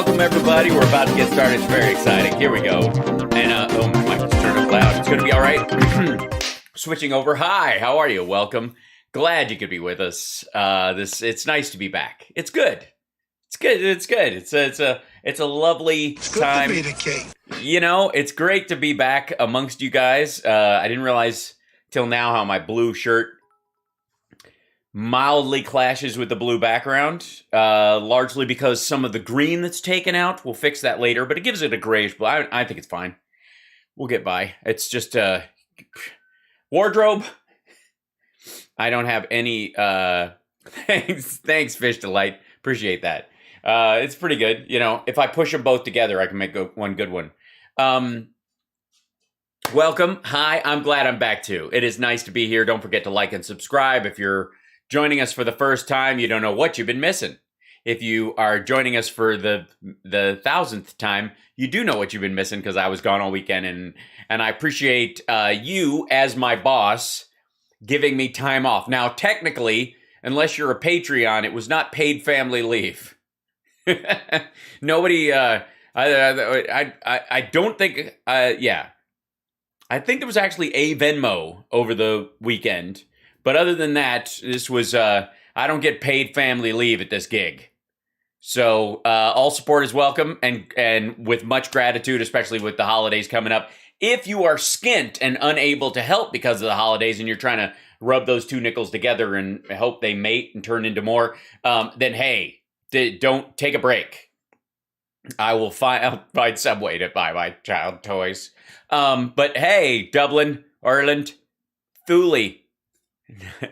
Welcome, everybody. We're about to get started. It's very exciting. Here we go. And, oh, my mic just turned up loud. It's going to be all right. Switching over. Hi, how are you? Welcome. Glad you could be with us. It's nice to be back. It's good. It's good. It's good. It's a lovely time. Good to be the king. You know, it's great to be back amongst you guys. I didn't realize till now how my blue shirt mildly clashes with the blue background, largely because some of the green that's taken out. We'll fix that later, but it gives it a grayish blue. I think it's fine. We'll get by. It's just wardrobe. I don't have any. Thanks, Fish Delight. Appreciate that. It's pretty good. You know, if I push them both together, I can make one good one. Welcome. Hi, I'm glad I'm back too. It is nice to be here. Don't forget to like and subscribe. If you're joining us for the first time, you don't know what you've been missing. If you are joining us for the 1,000th time, you do know what you've been missing because I was gone all weekend, and I appreciate you as my boss giving me time off. Now, technically, unless you're a Patreon, it was not paid family leave. Nobody. I don't think. Yeah, I think there was actually a Venmo over the weekend. But other than that, this was, I don't get paid family leave at this gig. So all support is welcome and with much gratitude, especially with the holidays coming up. If you are skint and unable to help because of the holidays and you're trying to rub those two nickels together and hope they mate and turn into more, then hey, don't take a break. I'll find some way to buy my child toys. But hey, Dublin, Ireland, Thule.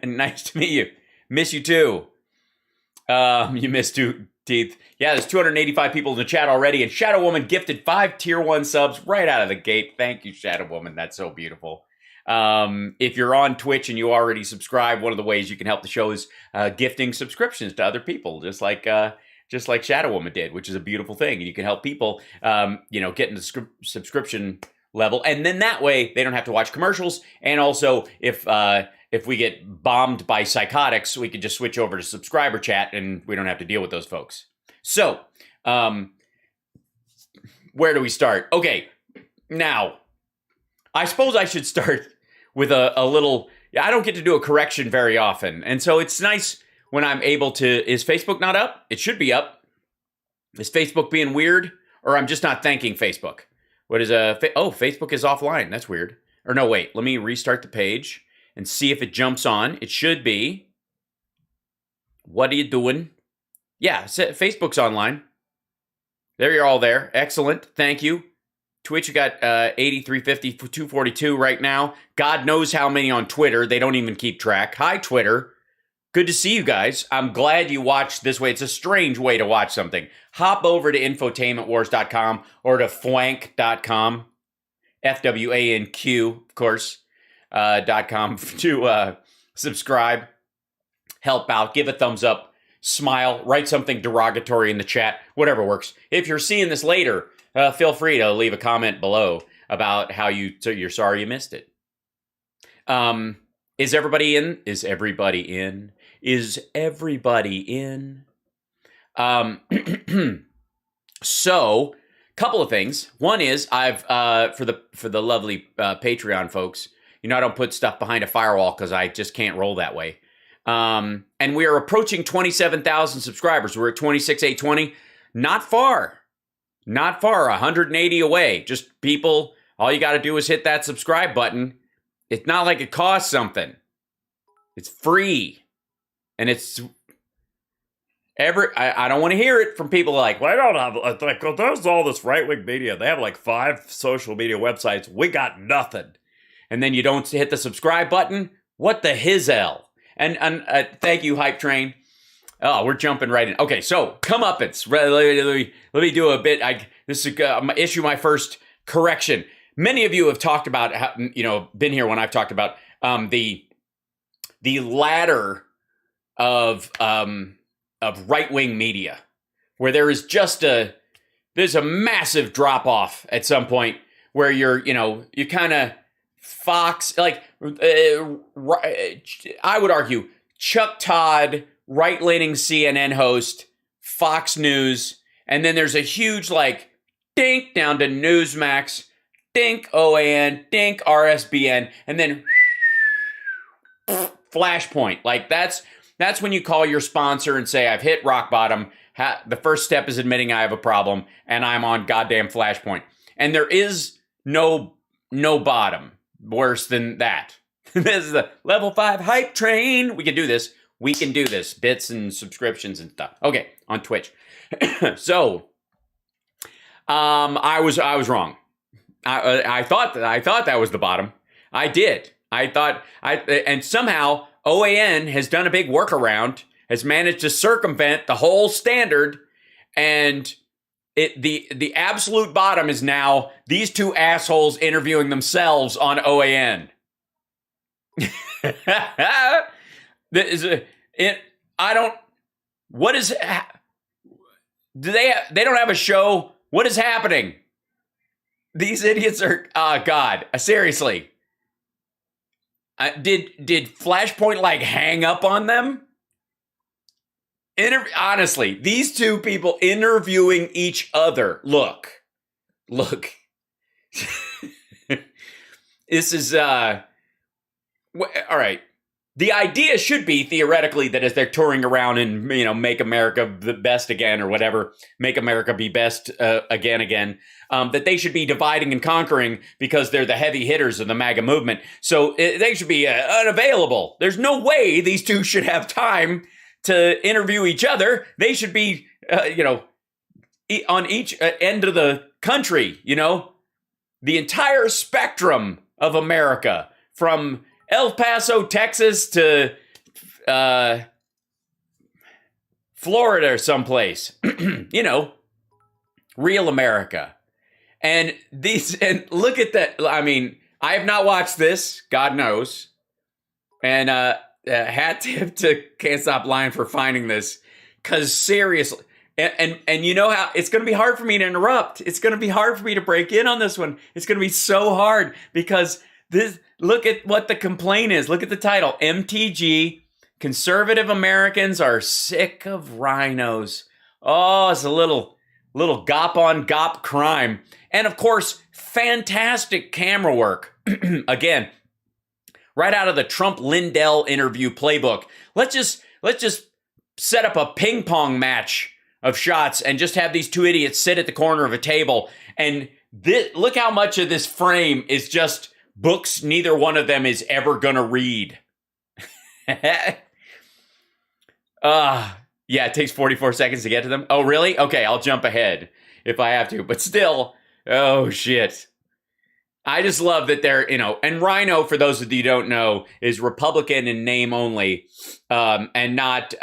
Nice to meet you. Miss you too. You missed two teeth. Yeah, there's 285 people in the chat already, and Shadow Woman gifted 5 tier 1 subs right out of the gate. Thank you, Shadow Woman. That's so beautiful. If you're on Twitch and you already subscribe, one of the ways you can help the show is gifting subscriptions to other people, just like Shadow Woman did, which is a beautiful thing. And you can help people, get in the subscription level, and then that way they don't have to watch commercials. And also, if we get bombed by psychotics, we could just switch over to subscriber chat and we don't have to deal with those folks. So, where do we start? Okay, now, I suppose I should start with a little, I don't get to do a correction very often. And so it's nice when I'm able to, is Facebook not up? It should be up. Is Facebook being weird? Or I'm just not thanking Facebook? What is Facebook is offline. That's weird. Or no, wait, let me restart the page and see if it jumps on. It should be. What are you doing? Yeah, Facebook's online. There, you're all there. Excellent. Thank you. Twitch, you got 8350, 242 right now. God knows how many on Twitter. They don't even keep track. Hi, Twitter. Good to see you guys. I'm glad you watched this way. It's a strange way to watch something. Hop over to infotainmentwars.com or to fwank.com. FWANQ, of course. .com to subscribe, help out, give a thumbs up, smile, write something derogatory in the chat, whatever works. If you're seeing this later, feel free to leave a comment below about how you're sorry you missed it. Is everybody in? Is everybody in? Is everybody in? So, couple of things. One is I've for the lovely Patreon folks. You know, I don't put stuff behind a firewall because I just can't roll that way. And we are approaching 27,000 subscribers. We're at 26,820. Not far. 180 away. Just people, all you got to do is hit that subscribe button. It's not like it costs something. It's free. And it's I don't want to hear it from people like, well, I don't have, like, well, there's all this right-wing media. They have like 5 social media websites. We got nothing. And then you don't hit the subscribe button? What the hizel? And thank you, Hype Train. Oh, we're jumping right in. Okay, so comeuppance. Let me do a bit. Issue my first correction. Many of you have talked about, been here when I've talked about the ladder of right-wing media, where there is just there's a massive drop-off at some point where you kind of Fox, I would argue Chuck Todd, right-leaning CNN host, Fox News, And then there's a huge like dink down to Newsmax, dink OAN, dink RSBN, and then Flashpoint. Like that's when you call your sponsor and say, I've hit rock bottom. The first step is admitting I have a problem and I'm on goddamn Flashpoint. And there is no bottom worse than that. This is the level 5 hype train. We can do this. We can do this. Bits and subscriptions and stuff. Okay, on Twitch. So, I was wrong. I thought that was the bottom. I did. And somehow OAN has done a big workaround, has managed to circumvent the whole standard, and the absolute bottom is now these two assholes interviewing themselves on OAN. They don't have a show. What is happening? These idiots are, oh God, seriously. Did Flashpoint like hang up on them? Honestly, these two people interviewing each other. Look. This is, all right. The idea should be theoretically that as they're touring around and, make America the best again or whatever, make America be best again, that they should be dividing and conquering because they're the heavy hitters of the MAGA movement. So they should be unavailable. There's no way these two should have time to interview each other. They should be, on each end of the country, the entire spectrum of America from El Paso, Texas to Florida or someplace, real America. And look at that. I mean, I have not watched this, God knows. And hat tip to Can't Stop Lying for finding this. Because seriously, and you know how it's going to be hard for me to interrupt. It's going to be hard for me to break in on this one. It's going to be so hard because look at what the complaint is. Look at the title. MTG, conservative Americans are sick of rhinos. Oh, it's a little gop on gop crime. And of course, fantastic camera work. Again, right out of the Trump Lindell interview playbook. Let's just set up a ping pong match of shots and just have these two idiots sit at the corner of a table. And look how much of this frame is just books neither one of them is ever gonna read. Yeah, it takes 44 seconds to get to them. Oh, really? Okay, I'll jump ahead if I have to. But still, oh, shit. I just love that they're, and Rhino, for those of you who don't know, is Republican in name only, and not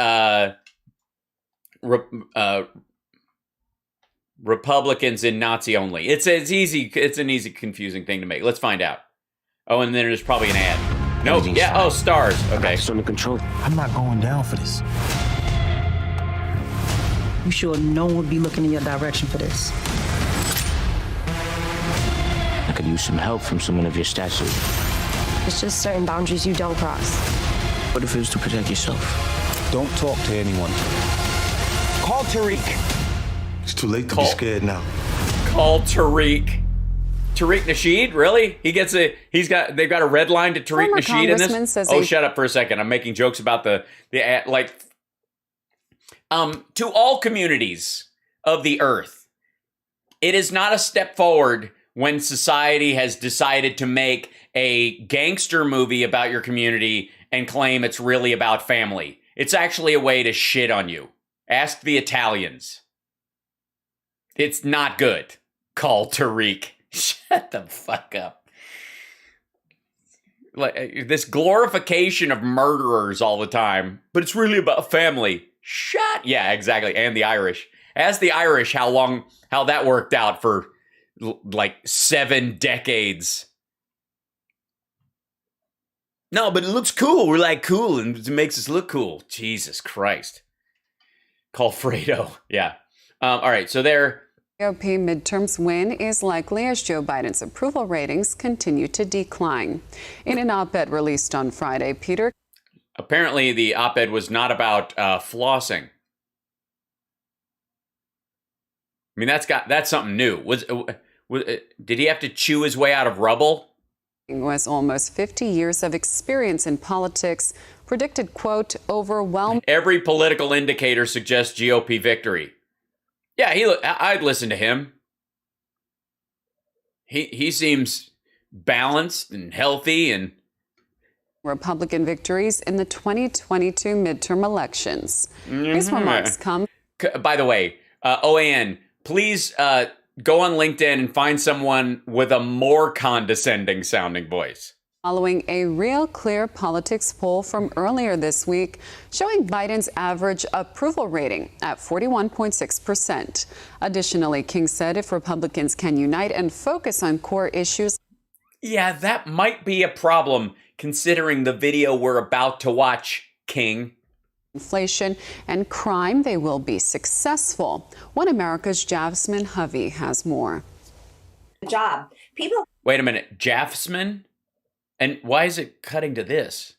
Republicans in Nazi only. It's an easy, confusing thing to make. Let's find out. Oh, and then there's probably an ad. Nope. Yeah. Oh, stars. Okay. It's under control. I'm not going down for this. You sure no one would be looking in your direction for this? I could use some help from someone of your stature. It's just certain boundaries you don't cross. What if it was to protect yourself? Don't talk to anyone. Call Tariq. It's too late to be scared now. Call Tariq. Tariq Nasheed? Really? They've got a red line to Tariq Nasheed in this? Oh, shut up for a second. I'm making jokes about the to all communities of the earth, it is not a step forward when society has decided to make a gangster movie about your community and claim it's really about family. It's actually a way to shit on you. Ask the Italians. It's not good. Call Tariq. Shut the fuck up. Like this glorification of murderers all the time, but it's really about family. Yeah, exactly. And the Irish. Ask the Irish how that worked out for like 7 decades. No, but it looks cool. We're like cool and it makes us look cool. Jesus Christ. Call Fredo. Yeah. All right. So there. GOP midterms win is likely as Joe Biden's approval ratings continue to decline. In an op-ed released on Friday, Peter. Apparently, the op-ed was not about flossing. I mean, that's something new. Did he have to chew his way out of rubble? Was almost 50 years of experience in politics, predicted, quote, overwhelming. Every political indicator suggests GOP victory. Yeah, I'd listen to him. He seems balanced and healthy and Republican victories in the 2022 midterm elections. These remarks come. By the way, OAN, please go on LinkedIn and find someone with a more condescending sounding voice. Following a Real Clear Politics poll from earlier this week, showing Biden's average approval rating at 41.6%. Additionally, King said if Republicans can unite and focus on core issues. Yeah, that might be a problem considering the video we're about to watch, King. Inflation and crime, they will be successful. One America's Jasmine Hovey has more. Job. People. Wait a minute, Jasmine? And why is it cutting to this?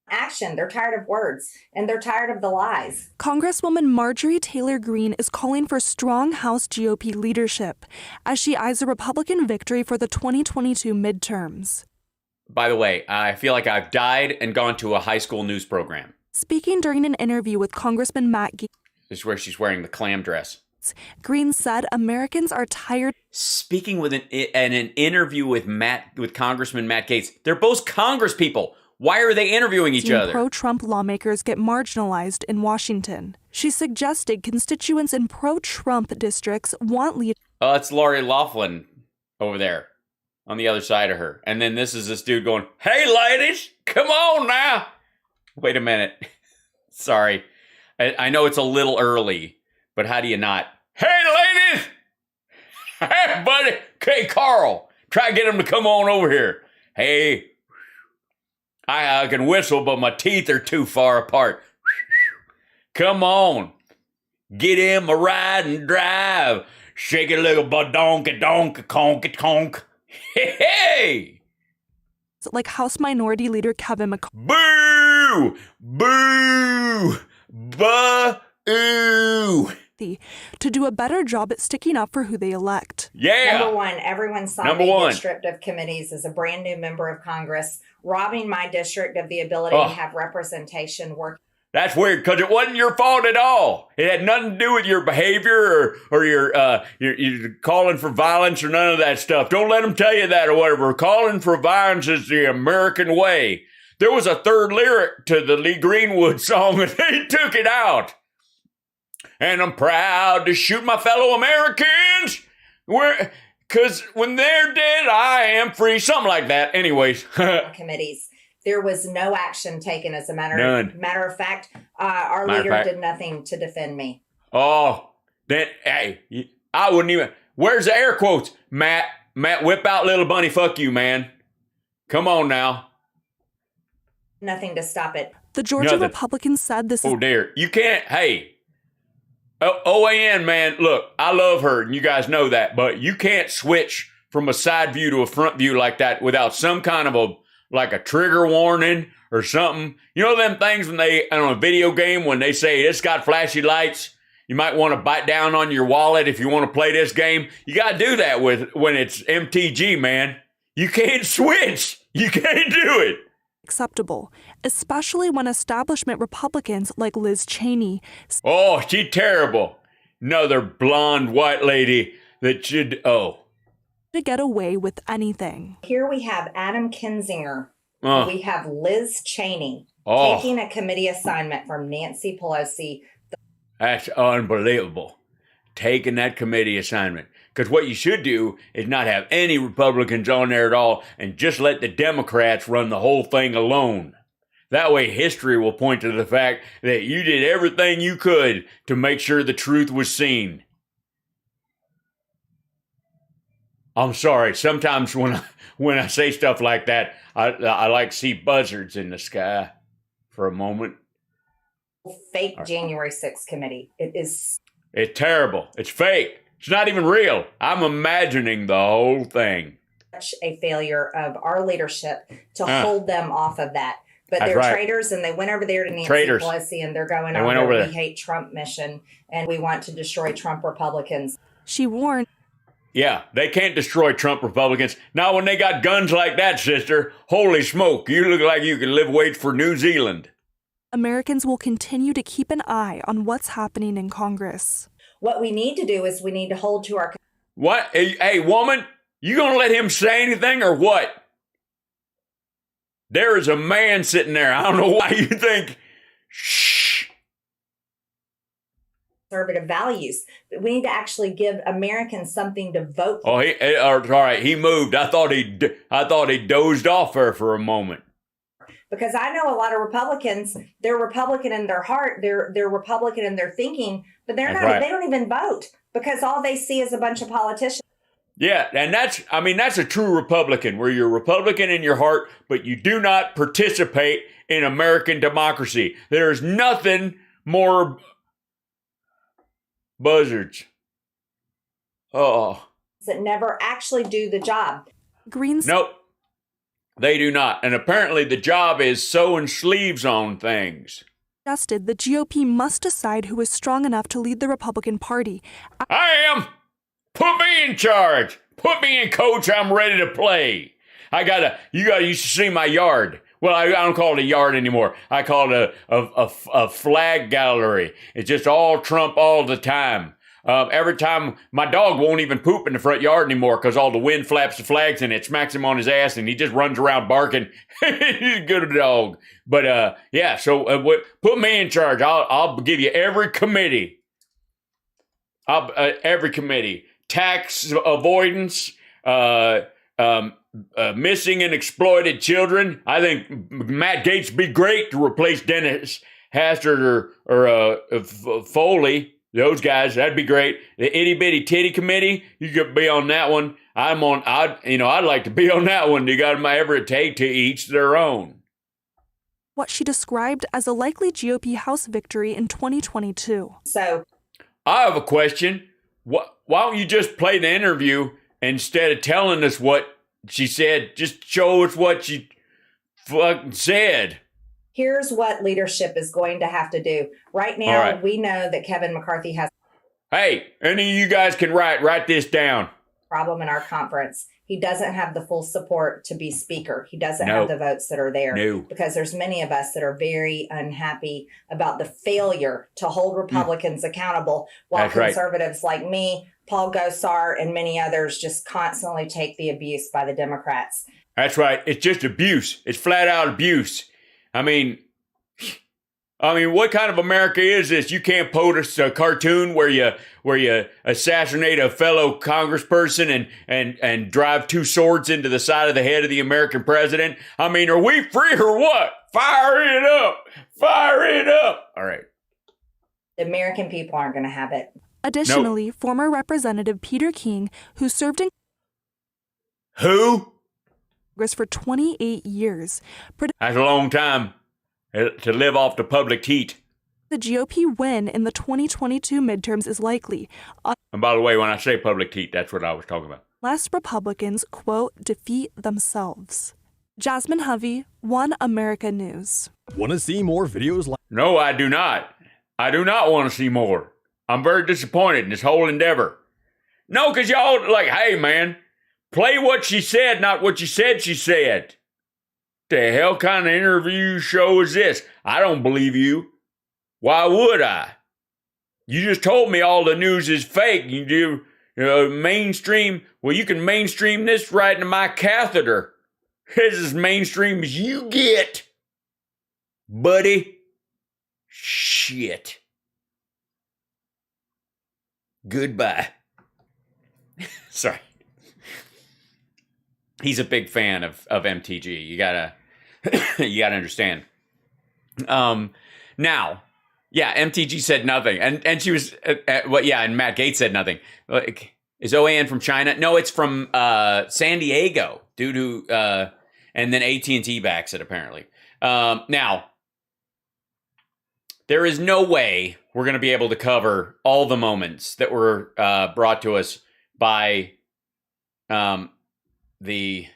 Action. They're tired of words and they're tired of the lies. Congresswoman Marjorie Taylor Greene is calling for strong House GOP leadership as she eyes a Republican victory for the 2022 midterms. By the way, I feel like I've died and gone to a high school news program. Speaking during an interview with Congressman Matt Gaetz, This is where she's wearing the clam dress. Greene said Americans are tired. Speaking with an interview with Congressman Matt Gaetz, they're both Congress people. Why are they interviewing each other? Pro-Trump lawmakers get marginalized in Washington. She suggested constituents in pro-Trump districts want leaders. Oh, it's Lori Loughlin over there on the other side of her. And then this is this dude going, "Hey, ladies, come on now." Wait a minute. Sorry. I know it's a little early, but how do you not? "Hey, ladies! Hey, buddy! Okay, Carl, try to get him to come on over here. Hey, I can whistle, but my teeth are too far apart. Come on. Get him a ride and drive. Shake it little badonka donka conka conk. Hey! Like House Minority Leader Kevin McCarthy. Boo! Boo! Boo! To do a better job at sticking up for who they elect. Yeah. Number one, everyone saw me get stripped of committees as a brand new member of Congress, robbing my district of the ability to have representation work. That's weird because it wasn't your fault at all. It had nothing to do with your behavior or your calling for violence or none of that stuff. Don't let them tell you that or whatever. Calling for violence is the American way. There was a third lyric to the Lee Greenwood song and they took it out. And I'm proud to shoot my fellow Americans. Because when they're dead, I am free. Something like that. Anyways. Committees. There was no action taken. As a matter of fact, our leader did nothing to defend me. Oh, then, hey, I wouldn't even. Where's the air quotes? Matt, whip out little bunny, fuck you, man. Come on now. Nothing to stop it. The Georgia Republicans said this. Oh, dear. You can't, hey. OAN, man, look, I love her, and you guys know that, but you can't switch from a side view to a front view like that without some kind of a trigger warning or something. You know them things when on a video game, when they say it's got flashy lights, you might want to bite down on your wallet if you want to play this game. You got to do that when it's MTG, man. You can't switch. You can't do it. Acceptable, especially when establishment Republicans like Liz Cheney. Oh, she's terrible. Another blonde white lady that should, to get away with anything. Here we have Adam Kinzinger. We have Liz Cheney taking a committee assignment from Nancy Pelosi. That's unbelievable. Taking that committee assignment. Because what you should do is not have any Republicans on there at all and just let the Democrats run the whole thing alone. That way history will point to the fact that you did everything you could to make sure the truth was seen. I'm sorry. Sometimes when I say stuff like that, I like to see buzzards in the sky for a moment. Fake January 6th committee. It's terrible. It's fake. It's not even real. I'm imagining the whole thing. Such a failure of our leadership to hold them off of that. But That's they're right. traitors, and they went over there to Nancy Traitors. Pelosi, and they're going They on went their over We there. Hate Trump mission, and we want to destroy Trump Republicans. She warned Yeah, they can't destroy Trump Republicans. Not when they got guns like that, sister. Holy smoke, you look like you can lift weights for New Zealand. Americans will continue to keep an eye on what's happening in Congress. What we need to do is we need to hold to our... What? Hey, woman, you gonna let him say anything or what? There is a man sitting there. I don't know why you think, shh. conservative values, but we need to actually give Americans something to vote for. Oh, all right, he moved. I thought he dozed off there for a moment. Because I know a lot of Republicans, they're Republican in their heart, they're Republican in their thinking, but they're That's not. right. They don't even vote because all they see is a bunch of politicians. Yeah, and that's a true Republican, where you're Republican in your heart, but you do not participate in American democracy. There's nothing more buzzards. Oh. That never actually do the job. Greens. Nope, they do not. And apparently the job is sewing sleeves on things. Suggested the GOP must decide who is strong enough to lead the Republican Party. I am. Put me in charge. Put me in coach. I'm ready to play. You used to see my yard. Well, I don't call it a yard anymore. I call it a flag gallery. It's just all Trump all the time. Every time, my dog won't even poop in the front yard anymore because all the wind flaps the flags and it smacks him on his ass and he just runs around barking. He's a good dog. But yeah, so put me in charge. I'll give you every committee. Every committee. Tax avoidance, missing and exploited children. I think Matt Gaetz would be great to replace Dennis Hastert or Foley. Those guys, that'd be great. The itty bitty titty committee, you could be on that one. I'd like to be on that one. You got ever take to each their own. What she described as a likely GOP House victory in 2022. So, I have a question. Why don't you just play the interview instead of telling us what she said? Just show us what she fucking said. here's what leadership is going to have to do. Right now, we know that Kevin McCarthy has Hey, any of you guys can write this down. a problem in our conference. He doesn't have the full support to be speaker. He doesn't have the votes that are there because there's many of us that are very unhappy about the failure to hold Republicans accountable, while conservatives like me, Paul Gosar, and many others just constantly take the abuse by the Democrats. That's right. It's just abuse. It's flat out abuse. I mean, what kind of America is this? You can't post a cartoon where you assassinate a fellow congressperson and drive two swords into the side of the head of the American president. I mean, are we free or what? Fire it up! Fire it up! All right. The American people aren't going to have it. Additionally, former Representative Peter King, who served in Congress for 28 years, That's a long time to live off the public heat. The GOP win in the 2022 midterms is likely, And by the way, when I say public heat, that's what I was talking about. unless Republicans, quote, defeat themselves. Jasmine Hovey, One America News. Want to see more videos like... No, I do not. I do not want to see more. I'm very disappointed in this whole endeavor. No, because y'all like, hey, man, play what she said, not what you said she said. The hell kind of interview show is this? I don't believe you. Why would I? You just told me all the news is fake. You do mainstream. Well, you can mainstream this right into my catheter. This is as mainstream as you get, buddy. Shit. Goodbye. Sorry. He's a big fan of MTG. You gotta understand. Now, yeah, MTG said nothing, and she was and Matt Gaetz said nothing. Like, is OAN from China? No, it's from San Diego, due to and then AT&T backs it apparently. Now, there is no way we're going to be able to cover all the moments that were brought to us by the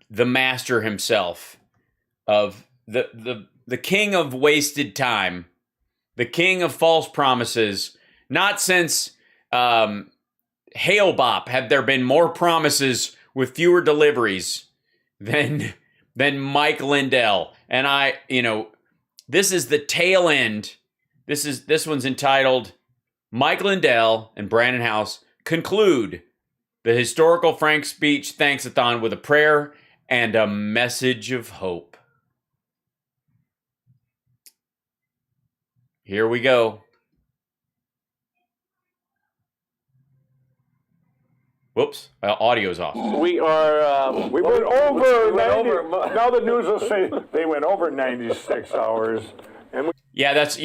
the master himself, of the king of wasted time, the king of false promises. Not since Hail Bop have there been more promises with fewer deliveries than Mike Lindell. And this is the tail end. This one's entitled Mike Lindell and Brandon House conclude the historical Frank Speech Thanksathon with a prayer and a message of hope. Here we go. Whoops, audio's off. We are. We went over. Now the news will say they went over 96 hours. And that's.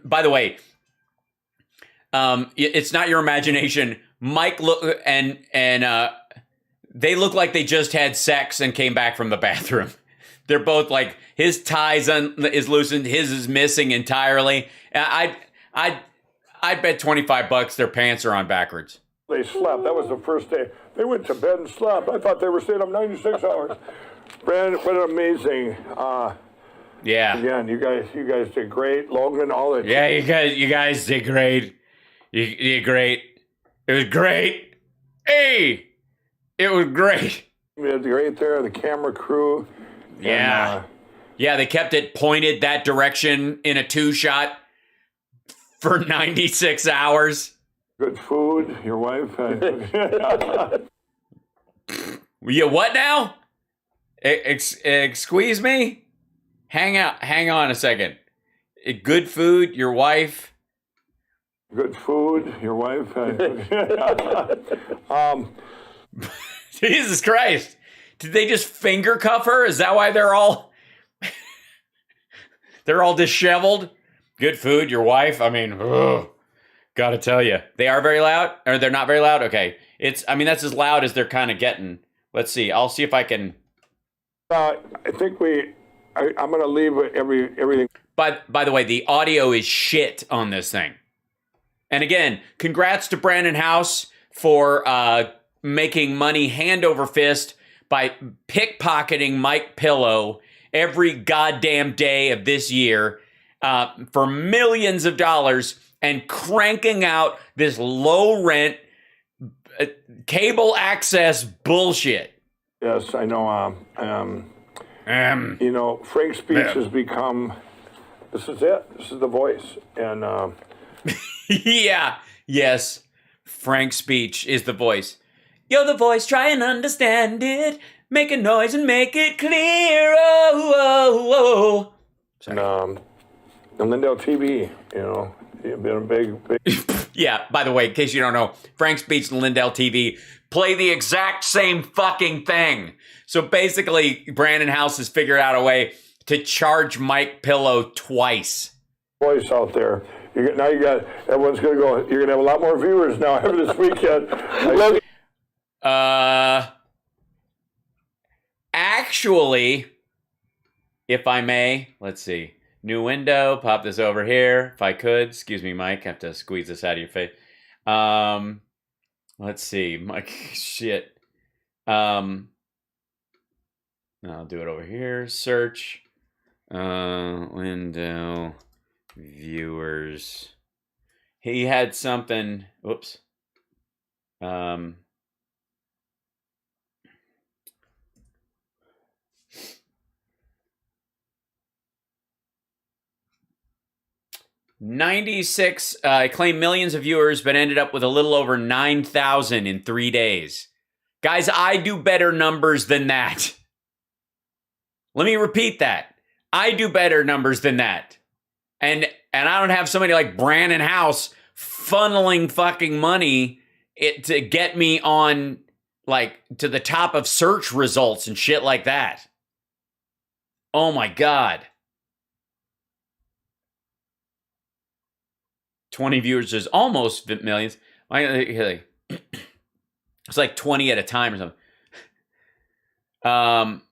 By the way, it's not your imagination. Mike they look like they just had sex and came back from the bathroom. They're both like, his tie is loosened, his is missing entirely. I'd bet $25 their pants are on backwards. They slept. That was the first day. They went to bed and slept. I thought they were staying up 96 hours. Brandon, what amazing. Yeah. Again, you guys did great. Logan, all that. Yeah, you guys did great. You did great. It was great. Hey, it was great. You did great there. The camera crew. Yeah. Yeah, they kept it pointed that direction in a 2-shot for 96 hours. Good food. Your wife. You what now? Squeeze me? Hang on a second. Good food, your wife. Good food, your wife. Jesus Christ. Did they just finger cuff her? Is that why they're all disheveled? Good food, your wife. I mean, gotta tell you. They are very loud? Or they're not very loud? Okay. That's as loud as they're kind of getting. Let's see. I'll see if I can. I think I'm going to leave everything. By the way, the audio is shit on this thing. And again, congrats to Brandon House for making money hand over fist by pickpocketing Mike Pillow every goddamn day of this year for millions of dollars and cranking out this low rent cable access bullshit. Yes, I know. Frank Speech has become, this is it. This is the voice. And yeah, yes, Frank Speech is the voice. You're the voice, try and understand it. Make a noise and make it clear. Oh. And Lindell TV, you've been a big. Yeah, by the way, in case you don't know, Frank Speech and Lindell TV play the exact same fucking thing. So basically, Brandon House has figured out a way to charge Mike Pillow twice. Voice out there. Everyone's going to go, you're going to have a lot more viewers now after this weekend. Actually, if I may, let's see. New window, pop this over here. If I could, excuse me, Mike, I have to squeeze this out of your face. Let's see, Mike, shit. I'll do it over here. Search. Window. Viewers. He had something. Whoops. 96 claimed millions of viewers, but ended up with a little over 9,000 in 3 days. Guys, I do better numbers than that. Let me repeat that. I do better numbers than that. And I don't have somebody like Brandon House funneling fucking money to get me on, like, to the top of search results and shit like that. Oh my God. 20 viewers is almost millions. It's like 20 at a time or something.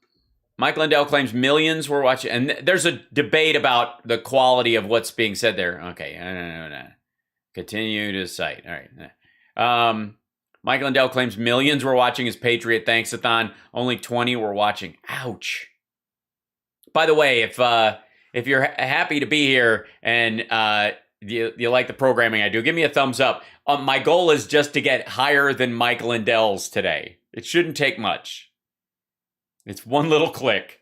Mike Lindell claims millions were watching, and there's a debate about the quality of what's being said there. Okay, no. Continue to cite. All right. Mike Lindell claims millions were watching his Patriot Thanks-a-thon. Only 20 were watching. Ouch. By the way, if you're happy to be here and you like the programming I do, give me a thumbs up. My goal is just to get higher than Mike Lindell's today. It shouldn't take much. It's one little click.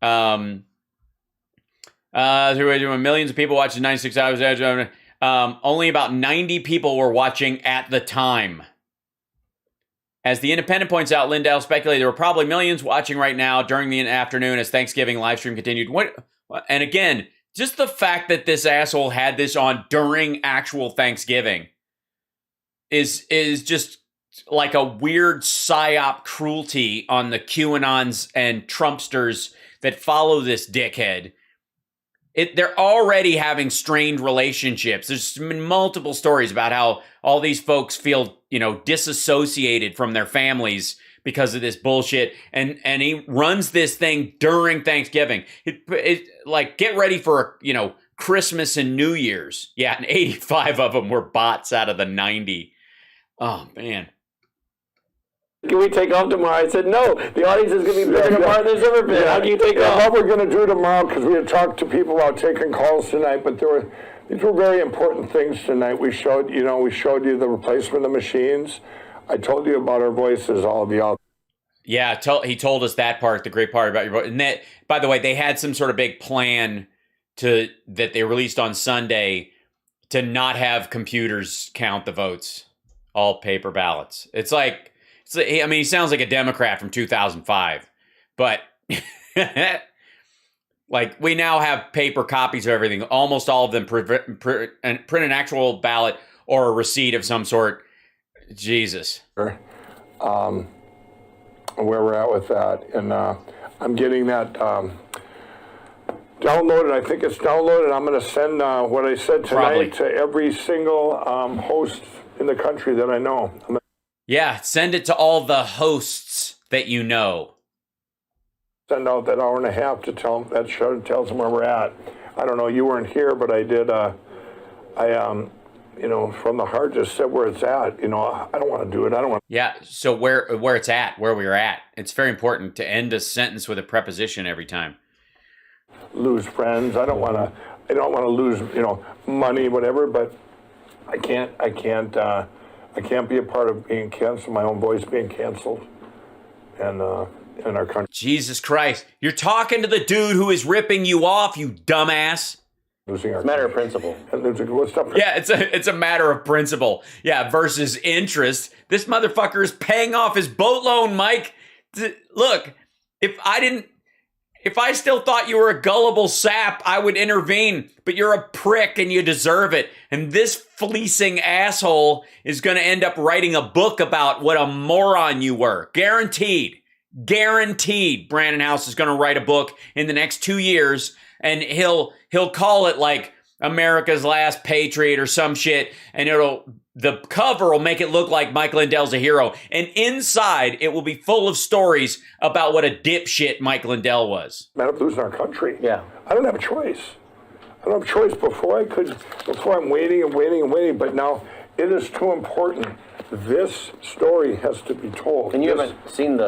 Millions of people watching 96 hours. Only about 90 people were watching at the time. As The Independent points out, Lindell speculated there were probably millions watching right now during the afternoon as Thanksgiving live stream continued. And again, just the fact that this asshole had this on during actual Thanksgiving is just like a weird psyop cruelty on the QAnons and Trumpsters that follow this dickhead. They're already having strained relationships. There's been multiple stories about how all these folks feel, disassociated from their families because of this bullshit. And he runs this thing during Thanksgiving. Like, get ready for, Christmas and New Year's. Yeah, and 85 of them were bots out of the 90. Oh, man. Can we take off tomorrow? I said, no, the audience is going to be bigger tomorrow than there's ever been. Yeah. How can you take off? What we're going to do tomorrow, because we had talked to people about taking calls tonight, but these were very important things tonight. We showed you the replacement of machines. I told you about our voices, all of y'all. Yeah, he told us that part, the great part about your voice. And that, by the way, they had some sort of big plan that they released on Sunday to not have computers count the votes, all paper ballots. He sounds like a Democrat from 2005, but like, we now have paper copies of everything. Almost all of them print an actual ballot or a receipt of some sort. Jesus. Where we're at with that. And I'm getting that downloaded. I think it's downloaded. I'm going to send what I said tonight to every single host in the country that I know. Yeah, send it to all the hosts that you know. Send out that hour and a half to tell them, that show tells them where we're at. I don't know, you weren't here, but I did, from the heart just said where it's at. I don't want to do it. I don't want. Yeah, so where it's at, where we are at. It's very important to end a sentence with a preposition every time. Lose friends. I don't want to lose, money, whatever, but I can't be a part of being canceled, my own voice being canceled, and in our country. Jesus Christ. You're talking to the dude who is ripping you off, you dumbass. It's a matter of principle. Yeah, it's a matter of principle. Yeah, versus interest. This motherfucker is paying off his boat loan, Mike. Look, if I still thought you were a gullible sap, I would intervene. But you're a prick and you deserve it. And this fleecing asshole is going to end up writing a book about what a moron you were. Guaranteed. Brandon House is going to write a book in the next 2 years, and he'll call it like America's Last Patriot or some shit, and the cover will make it look like Mike Lindell's a hero. And inside, it will be full of stories about what a dipshit Mike Lindell was. Man, I'm losing our country. Yeah. I don't have a choice. Before I'm waiting, but now it is too important. This story has to be told. And you haven't seen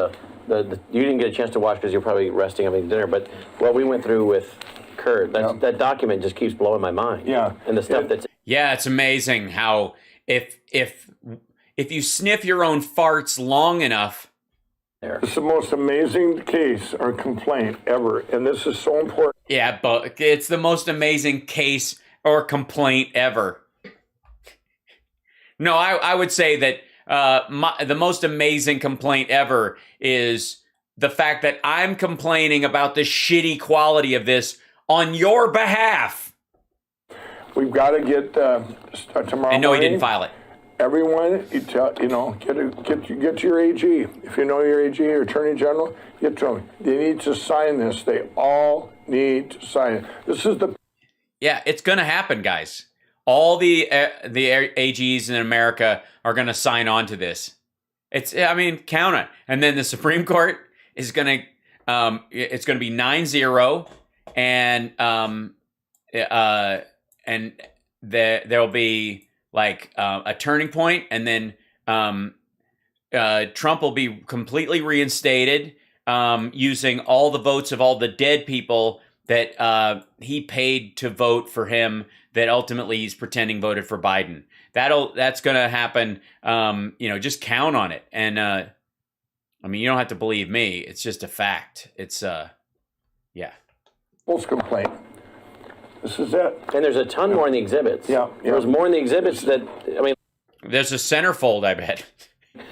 you didn't get a chance to watch because you're probably resting having dinner, but what we went through with Kurt, that document just keeps blowing my mind. Yeah. And the stuff that's... Yeah, it's amazing how if you sniff your own farts long enough... It's the most amazing case or complaint ever, and this is so important. Yeah, but it's the most amazing case or complaint ever. No, I would say that the most amazing complaint ever is the fact that I'm complaining about the shitty quality of this on your behalf. We've got to get tomorrow. And no, morning, he didn't file it. Everyone, get to your AG. If you know your AG or Attorney General, get to them. They need to sign this. They all need to sign it. This is the... Yeah, it's going to happen, guys. All the AGs in America are going to sign on to this. Count it. And then the Supreme Court is going to, it's going to be 9-0, and there'll be like a turning point, and then Trump will be completely reinstated, using all the votes of all the dead people that he paid to vote for him, that ultimately he's pretending voted for Biden. That's going to happen. Just count on it. And I mean, you don't have to believe me. It's just a fact. It's yeah. False complaint. This is it. And there's a ton more in the exhibits. Yeah. There's more in the exhibits that, I mean. There's a centerfold, I bet.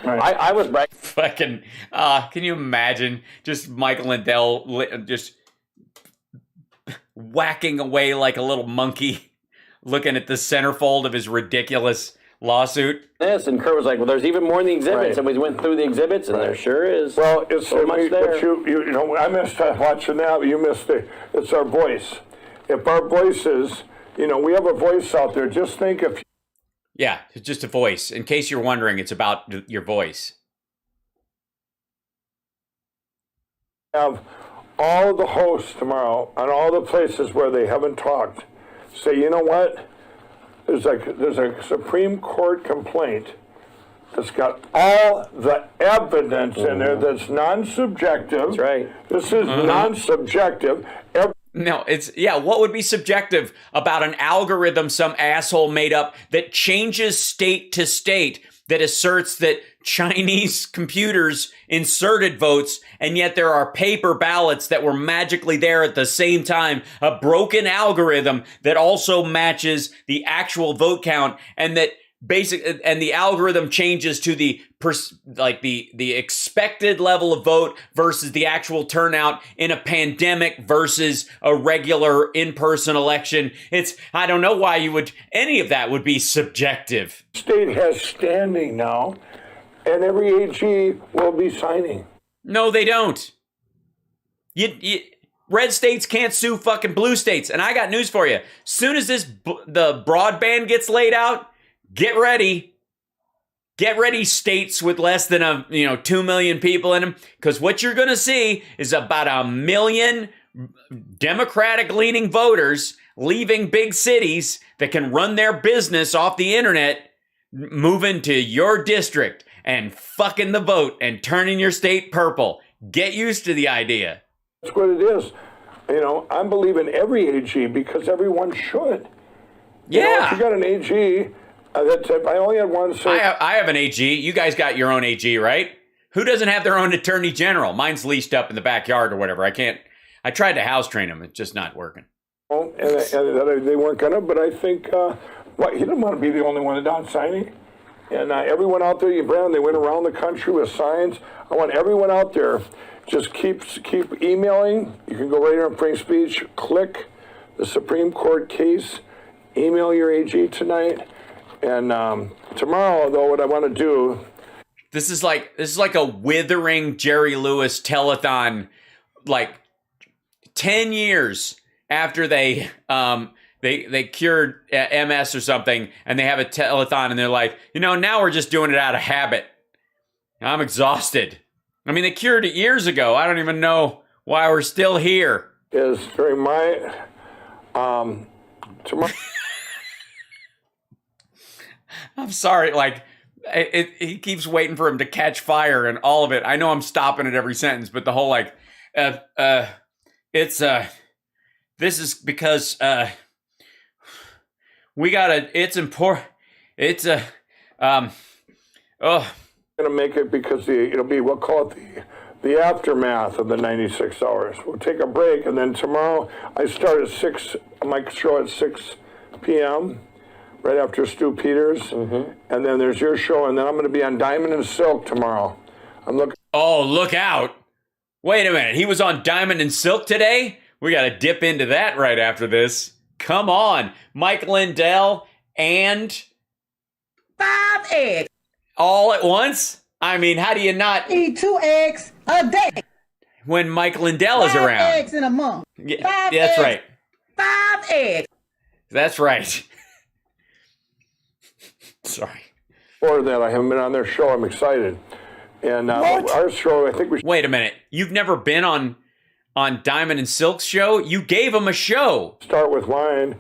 Right. I was bragging. Fucking, can you imagine just Michael Lindell just whacking away like a little monkey, looking at the centerfold of his ridiculous lawsuit? Yes, and Kurt was like, well, there's even more in the exhibits. Right. And we went through the exhibits, and there sure is. Well, it's so much there. But you know, I missed watching that. But you missed it. It's our voice. If our voices, we have a voice out there. Just think if. Yeah, it's just a voice. In case you're wondering, it's about your voice. Have all of the hosts tomorrow on all the places where they haven't talked say, you know what? There's a Supreme Court complaint that's got all the evidence in there that's non-subjective. That's right. This is non-subjective. No, what would be subjective about an algorithm some asshole made up that changes state to state, that asserts that Chinese computers inserted votes, and yet there are paper ballots that were magically there at the same time, a broken algorithm that also matches the actual vote count, and that and the algorithm changes to the expected level of vote versus the actual turnout in a pandemic versus a regular in-person election. I don't know why any of that would be subjective. State has standing now, and every AG will be signing. No, they don't. Red states can't sue fucking blue states. And I got news for you. Soon as the broadband gets laid out, get ready. Get ready, states with less than 2 million people in them, because what you're going to see is about 1 million Democratic-leaning voters leaving big cities that can run their business off the internet, moving to your district and fucking the vote and turning your state purple. Get used to the idea. That's what it is. I believe in every AG because everyone should. Yeah. If you got an AG... if I only had one say. I have an AG. You guys got your own AG, right? Who doesn't have their own attorney general? Mine's leased up in the backyard or whatever. I tried to house train him. It's just not working. And they weren't going to, but I think, he didn't want to be the only one that's signing. And everyone out there, Brandon, they went around the country with signs. I want everyone out there, just keep emailing. You can go right here on free speech, click the Supreme Court case, email your AG tonight. And tomorrow, though, what I want to do. This is like a withering Jerry Lewis telethon, like 10 years after they cured MS or something, and they have a telethon, and they're like, now we're just doing it out of habit. I'm exhausted. I mean, they cured it years ago. I don't even know why we're still here. Is during my tomorrow. I'm sorry, he keeps waiting for him to catch fire and all of it. I know I'm stopping at every sentence, but the whole this is because it's important. It's going to make it because we'll call it the aftermath of the 96 hours. We'll take a break, and then tomorrow I start at 6, my show at 6 p.m., right after Stu Peters, and then there's your show, and then I'm going to be on Diamond and Silk tomorrow. Oh, look out. Wait a minute. He was on Diamond and Silk today? We got to dip into that right after this. Come on. Mike Lindell and 5 eggs. All at once? I mean, how do you not eat 2 eggs a day when Mike Lindell is around? 5 eggs in a month. Yeah, that's right. 5 eggs. That's right. Sorry. Or that I haven't been on their show. I'm excited. And our show, I think we should. Wait a minute. You've never been on Diamond and Silk's show? You gave him a show. Start with wine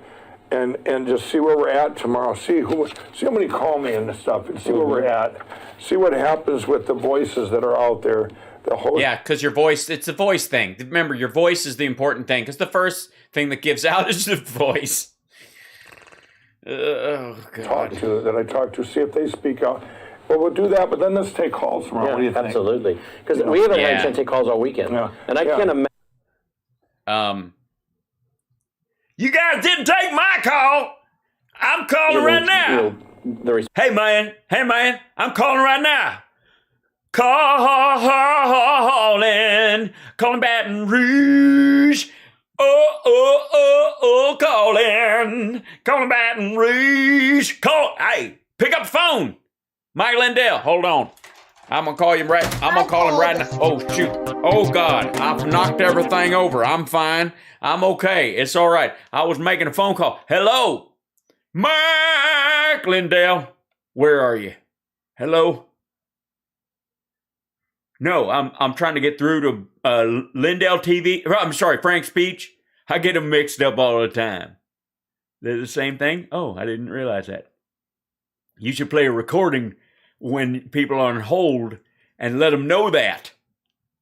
and just see where we're at tomorrow. See how many call me and stuff, and see where we're at. See what happens with the voices that are out there. The host. Yeah, because your voice, it's a voice thing. Remember, your voice is the important thing, because the first thing that gives out is the voice. Oh, God. That I talk to, see if they speak out. Well, we'll do that, but then let's take calls tomorrow. What do you think? Absolutely. Because we haven't had a chance to take calls all weekend. Yeah. And I can't imagine. You guys didn't take my call. I'm calling right now. Hey, man, I'm calling right now. Calling Baton Rouge. Calling Baton Rouge. Hey, pick up the phone. Mike Lindell, hold on. I'm gonna call him right now. Oh, shoot. Oh, God, I've knocked everything over. I'm fine. I'm okay. It's all right. I was making a phone call. Hello, Mike Lindell. Where are you? Hello? No, I'm trying to get through to Lindell TV. I'm sorry, Frank's Speech. I get them mixed up all the time. They're the same thing? Oh, I didn't realize that. You should play a recording when people are on hold and let them know that.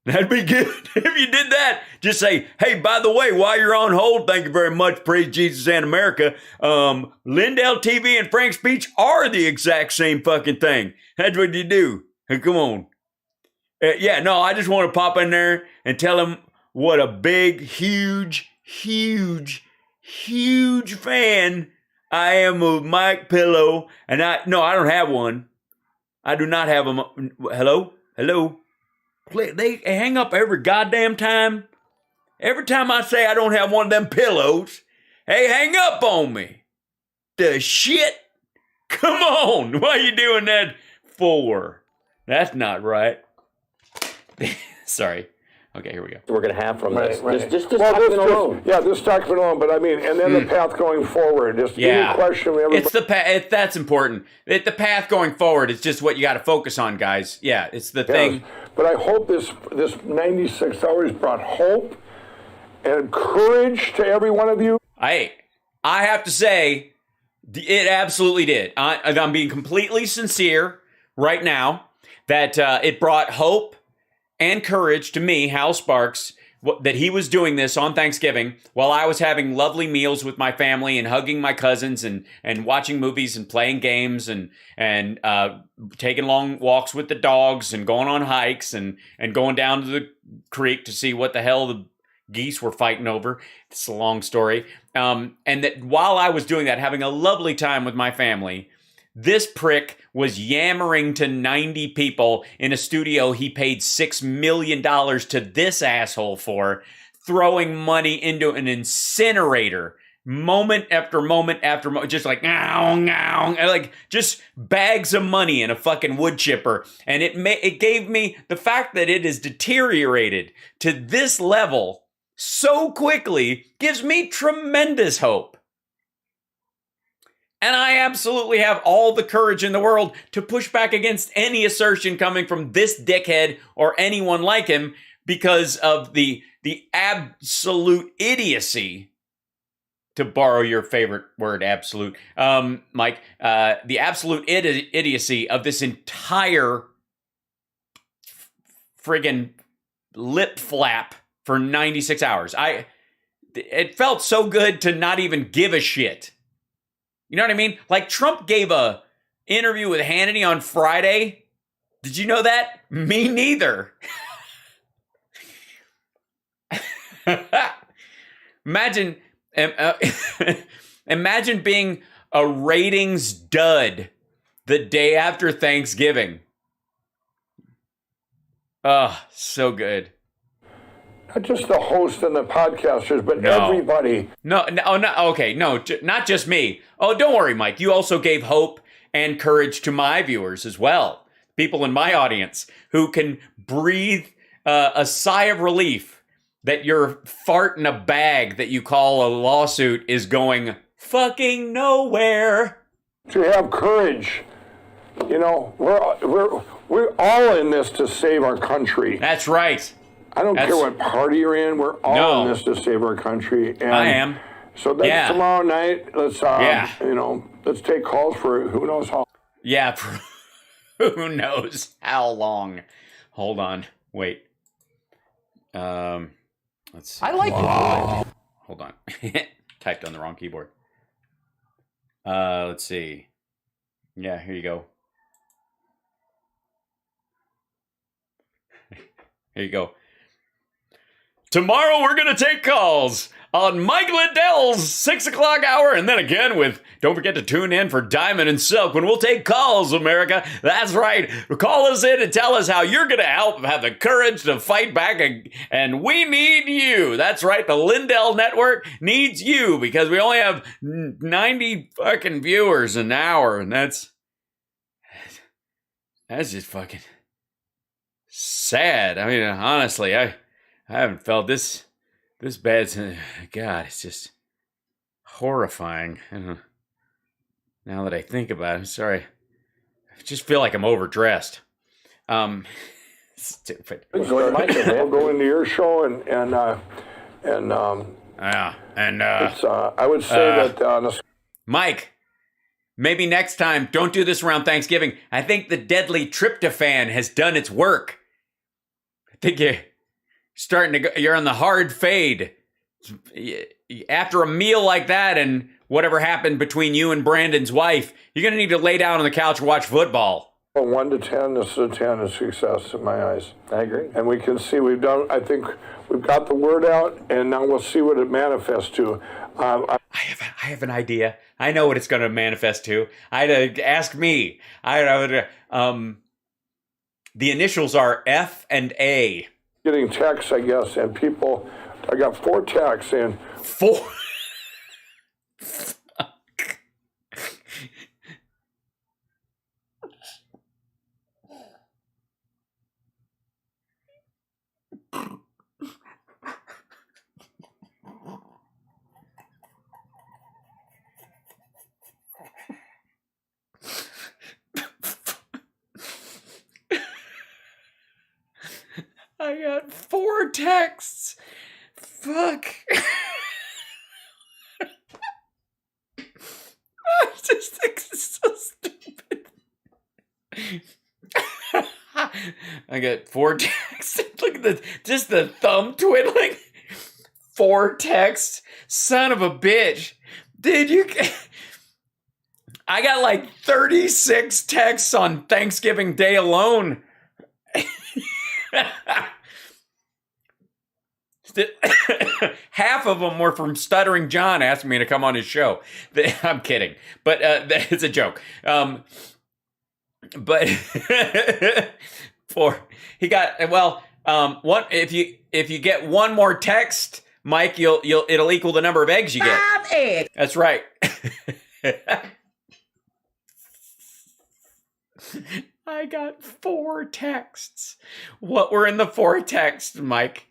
That'd be good. If you did that, just say, hey, by the way, while you're on hold, thank you very much, praise Jesus and America. Lindell TV and Frank's Speech are the exact same fucking thing. That's what you do. Hey, come on. I just want to pop in there and tell them what a big, huge fan I am of Mike Pillow. And I don't have one. I do not have them. Hello? They hang up every goddamn time. Every time I say I don't have one of them pillows, hey, hang up on me. The shit? Come on. What are you doing that for? That's not right. Sorry. Okay, here we go. We're going to have from this. Right. Just document alone. Yeah, this document alone, but I mean, and then the path going forward. Just any question. It's the path. That's important. The path going forward is just what you got to focus on, guys. Yeah, it's the thing. But I hope this 96 hours brought hope and courage to every one of you. I have to say, it absolutely did. I'm being completely sincere right now that it brought hope and courage to me, Hal Sparks, that he was doing this on Thanksgiving while I was having lovely meals with my family and hugging my cousins and watching movies and playing games and taking long walks with the dogs and going on hikes and going down to the creek to see what the hell the geese were fighting over. It's a long story. And that while I was doing that, having a lovely time with my family, this prick was yammering to 90 people in a studio he paid $6 million to this asshole for, throwing money into an incinerator moment after moment after moment, just like, like just bags of money in a fucking wood chipper. And it gave me the fact that it has deteriorated to this level so quickly gives me tremendous hope. And I absolutely have all the courage in the world to push back against any assertion coming from this dickhead or anyone like him because of the absolute idiocy, to borrow your favorite word, absolute, Mike, the absolute idiocy of this entire friggin' lip flap for 96 hours. It felt so good to not even give a shit. You know what I mean? Like Trump gave a interview with Hannity on Friday. Did you know that? Me neither. Imagine being a ratings dud the day after Thanksgiving. Oh, so good. Not just the host and the podcasters, but everybody. No, okay, no, not just me. Oh, don't worry, Mike. You also gave hope and courage to my viewers as well. People in my audience who can breathe a sigh of relief that your fart in a bag that you call a lawsuit is going fucking nowhere. To have courage. You know, we're all in this to save our country. That's right. I don't care what party you're in. We're all in this to save our country. And, I am. So that's tomorrow night. Let's let's take calls for who knows how. Yeah, who knows how long. Hold on. Wait. Let's see. I like it. Hold on. Typed on the wrong keyboard. Let's see. Yeah, here you go. Here you go. Tomorrow we're going to take calls on Mike Lindell's 6 o'clock hour. And then again don't forget to tune in for Diamond and Silk when we'll take calls, America. That's right. Call us in and tell us how you're going to help have the courage to fight back. And we need you. That's right. The Lindell Network needs you because we only have 90 fucking viewers an hour. And that's just fucking sad. I mean, honestly, I haven't felt this bad since, God, it's just horrifying. Now that I think about it, I'm sorry. I just feel like I'm overdressed. Stupid. We'll go into your show I would say that Mike, maybe next time, don't do this around Thanksgiving. I think the deadly tryptophan has done its work. I think you're on the hard fade. After a meal like that and whatever happened between you and Brandon's wife, you're going to need to lay down on the couch and watch football. 1 to 10, this is a 10 is success in my eyes. I agree. And we can see I think we've got the word out, and now we'll see what it manifests to. I have an idea. I know what it's going to manifest to. Ask me. The initials are F and A. Getting texts, I guess, and people, I got 4 texts and 4. I got 4 texts. Fuck. I just think it's so stupid. I got 4 texts. Look at just the thumb twiddling. 4 texts. Son of a bitch. Dude, I got like 36 texts on Thanksgiving Day alone. Half of them were from Stuttering John asking me to come on his show. I'm kidding, but it's a joke. But he got one. If you get one more text, Mike, it'll equal the number of eggs you get. 5 eggs. That's right. I got 4 texts. What were in the 4 texts, Mike?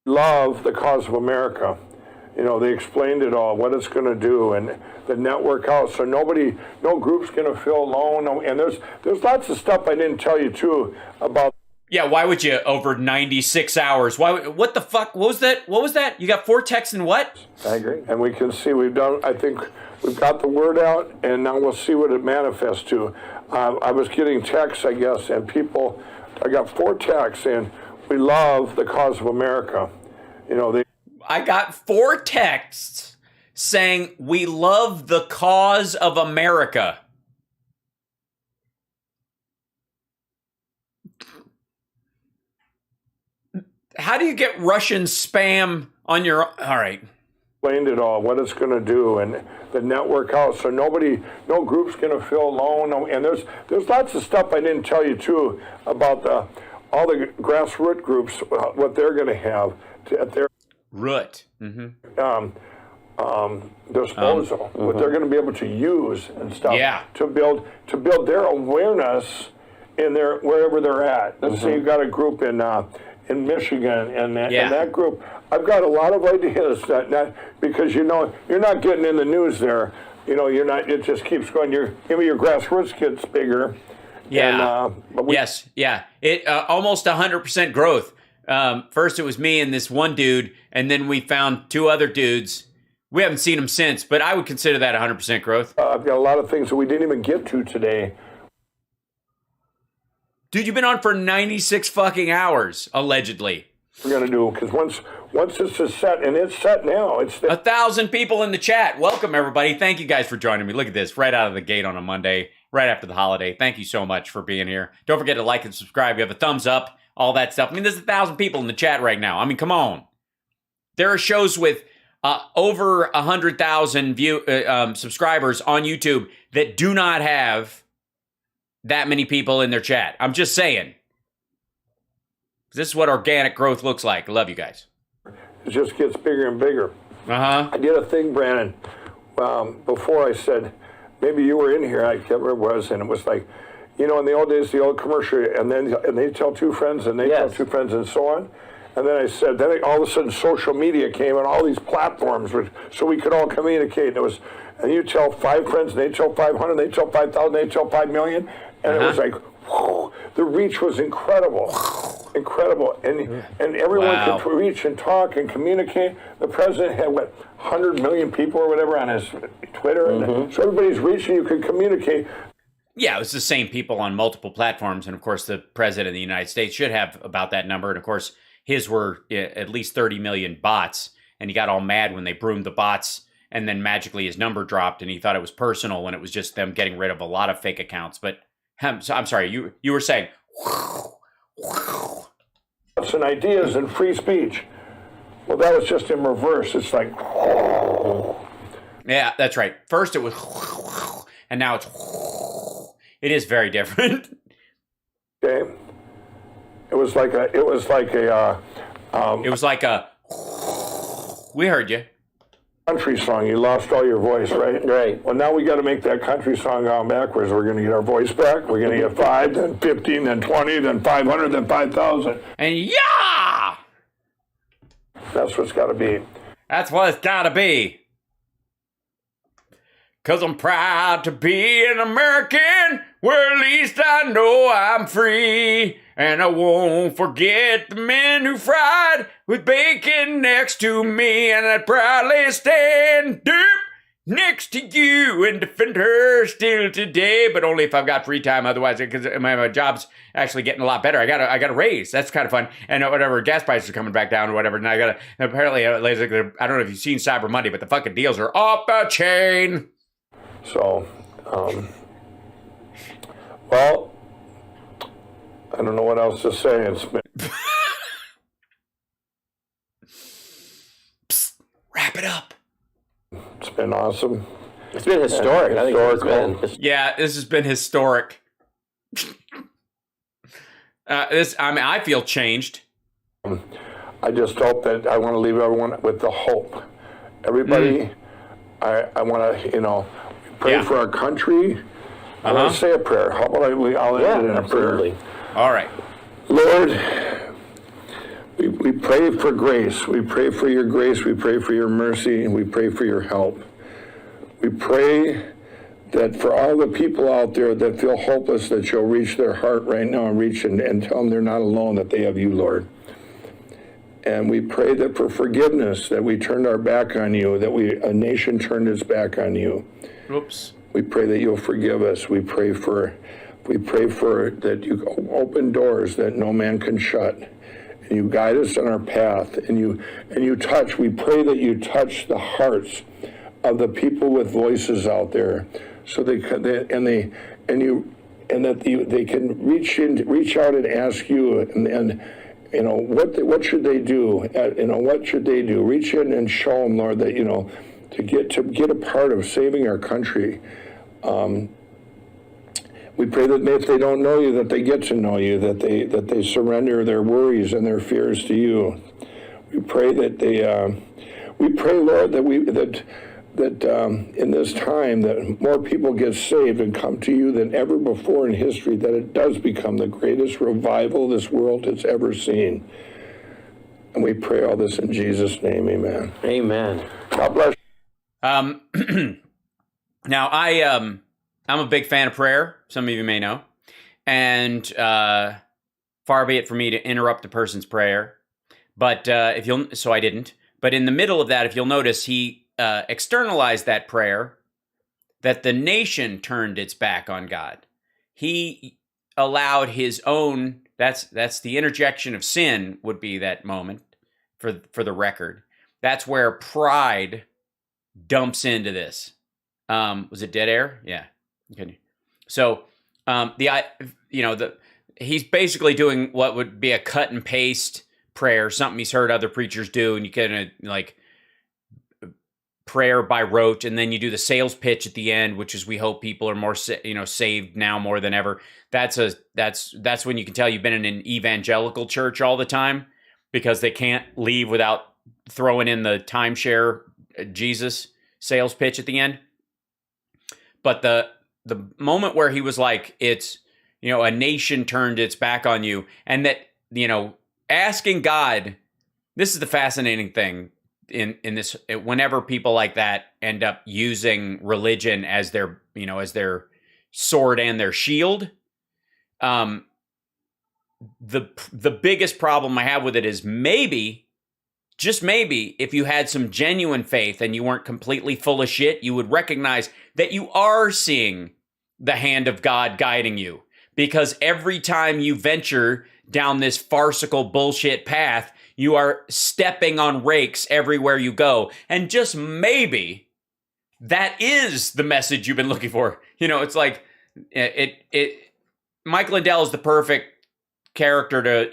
Love the cause of America. They explained it all, what it's going to do, and the network out. So no group's going to feel alone. And there's lots of stuff I didn't tell you too about. Yeah, why would you over 96 hours? What the fuck? What was that? You got 4 texts and what? I agree. And we can see I think we've got the word out, and now we'll see what it manifests to. I was getting texts, I guess, and people, I got 4 texts, and we love the cause of America. I got 4 texts saying we love the cause of America. How do you get Russian spam on your... All right. Explained it all, what it's going to do, and the network out. So no group's going to feel alone. And there's lots of stuff I didn't tell you too about all the grassroots groups, what they're going to have at their root. Disposal, what they're going to be able to use and stuff. Yeah. To build their awareness in wherever they're at. Let's say you've got a group in Michigan, and that group, I've got a lot of ideas because you're not getting in the news there. You're not. It just keeps going. Your grassroots gets bigger. Yeah. It almost 100% growth. First it was me and this one dude, and then we found 2 other dudes, We haven't seen him since, but I would consider that 100% growth. I've got a lot of things that we didn't even get to today. Dude, you've been on for 96 fucking hours, allegedly. We're going to do, because once this is set, and it's set now. It's 1,000 people in the chat. Welcome, everybody. Thank you guys for joining me. Look at this, right out of the gate on a Monday, right after the holiday. Thank you so much for being here. Don't forget to like and subscribe. You have a thumbs up, all that stuff. I mean, there's 1,000 people in the chat right now. I mean, come on. There are shows with over 100,000 subscribers on YouTube that do not have that many people in their chat. I'm just saying. This is what organic growth looks like. I love you guys. It just gets bigger and bigger. Uh-huh. I did a thing, Brandon, before I said, maybe you were in here, I can't remember what it was, and it was like, in the old days, the old commercial, and they tell two friends, and they tell two friends, and so on. And then I said, then all of a sudden social media came, and all these platforms, so we could all communicate. And you tell 5 friends, and they tell 500, they tell 5,000, they tell 5 million, and it was like, whew, the reach was incredible. And everyone could reach and talk and communicate. The president had 100 million people or whatever on his Twitter, and so everybody's reaching. You could communicate. Yeah, it was the same people on multiple platforms, and of course, the president of the United States should have about that number. And of course, his were at least 30 million bots, and he got all mad when they broomed the bots, and then magically his number dropped, and he thought it was personal when it was just them getting rid of a lot of fake accounts. But I'm sorry, you were saying. And ideas and free speech. Well, that was just in reverse. It's like. Yeah, that's right. First it was, and now it's. It is very different. Okay. It was like a. We heard you. Country song. You lost all your voice, right? Right. Well, now we got to make that country song on backwards. We're going to get our voice back. We're going to get 5, then 15, then 20, then 500, then 5,000. And yeah! That's what's got to be. That's what it's got to be. 'Cause I'm proud to be an American, where at least I know I'm free. And I won't forget the men who fried with bacon next to me. And I'd proudly stand up next to you and defend her still today. But only if I've got free time. Otherwise, because my job's actually getting a lot better. I got a raise. That's kind of fun. And whatever, gas prices are coming back down or whatever. And apparently, I don't know if you've seen Cyber Monday, but the fucking deals are off the chain. So, well, I don't know what else to say. It's been Psst, wrap it up. It's been awesome. It's been historic. I think it's been. Yeah, this has been historic. I feel changed. I just hope that I want to leave everyone with the hope. Everybody, I want to, pray for our country. I want to say a prayer. How about I'll end it in a prayer. All right. Lord, we pray for grace. We pray for your grace. We pray for your mercy, and we pray for your help. We pray that for all the people out there that feel hopeless, that you'll reach their heart right now and reach and tell them they're not alone, that they have you, Lord. And we pray that for forgiveness, that we turned our back on you, that a nation turned its back on you. Oops. We pray that you'll forgive us. We pray for that you open doors that no man can shut. And you guide us on our path. And you touch. We pray that you touch the hearts of the people with voices out there, so they can reach out and ask you and what should they do? What should they do? Reach in and show them, Lord, that to get a part of saving our country. We pray that if they don't know you, that they get to know you, that they surrender their worries and their fears to you. We pray that Lord, that in this time that more people get saved and come to you than ever before in history, that it does become the greatest revival this world has ever seen. And we pray all this in Jesus' name, amen. Amen. God bless. Now, I'm a big fan of prayer. Some of you may know. And far be it for me to interrupt a person's prayer. But so I didn't. But in the middle of that, if you'll notice, he externalized that prayer, that the nation turned its back on God. He allowed his own, that's the interjection of sin would be that moment for the record. That's where pride dumps into this. Was it dead air? Yeah. Okay. So he's basically doing what would be a cut and paste prayer, something he's heard other preachers do, and you kind of prayer by rote, and then you do the sales pitch at the end, which is we hope people are more saved now more than ever. That's when you can tell you've been in an evangelical church all the time, because they can't leave without throwing in the timeshare Jesus sales pitch at the end. But the moment where he was like, it's a nation turned its back on you, and that asking God, this is the fascinating thing in this, whenever people like that end up using religion as their sword and their shield, the biggest problem I have with it is maybe, just maybe, if you had some genuine faith and you weren't completely full of shit, you would recognize that you are seeing the hand of God guiding you. Because every time you venture down this farcical bullshit path, you are stepping on rakes everywhere you go. And just maybe that is the message you've been looking for. It's like Mike Lindell is the perfect character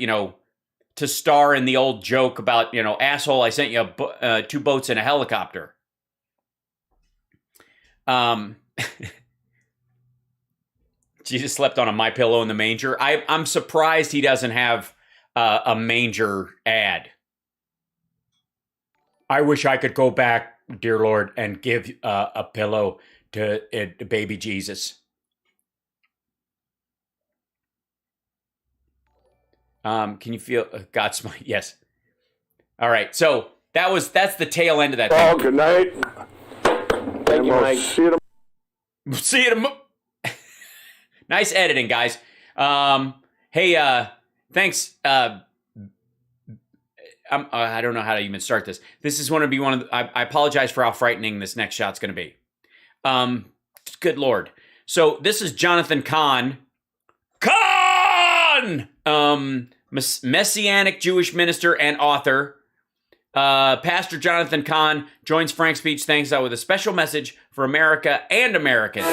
to star in the old joke about, asshole, I sent you 2 boats and a helicopter. Jesus slept on a My Pillow in the manger. I'm surprised he doesn't have a manger ad. I wish I could go back, dear Lord, and give a pillow to baby Jesus. Can you feel God's smile? Yes. All right. So that's the tail end of that thing. Oh, good night. Thank you, Mike. See you tomorrow. Nice editing, guys. Hey, thanks. I don't know how to even start this. This is going to be one of the, I apologize for how frightening this next shot's going to be. Good Lord. So this is Jonathan Cahn. Messianic Jewish minister and author. Pastor Jonathan Cahn joins Frank Speech Thanks Out with a special message for America and Americans.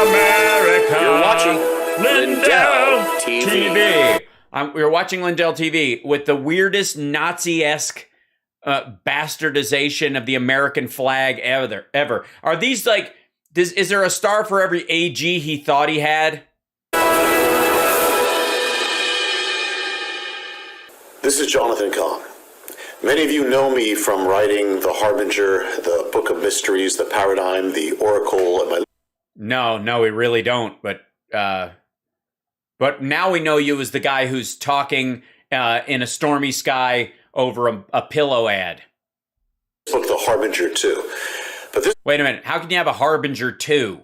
America. You're watching Lindell TV. We're watching Lindell TV with the weirdest Nazi-esque bastardization of the American flag ever. Are these like, is there a star for every AG he thought he had? This is Jonathan Cahn. Many of you know me from writing The Harbinger, the Book of Mysteries, The Paradigm, The Oracle, and my... No, we really don't. But now we know you as the guy who's talking in a stormy sky over a pillow ad. Book, The Harbinger 2. But this... Wait a minute. How can you have a Harbinger 2?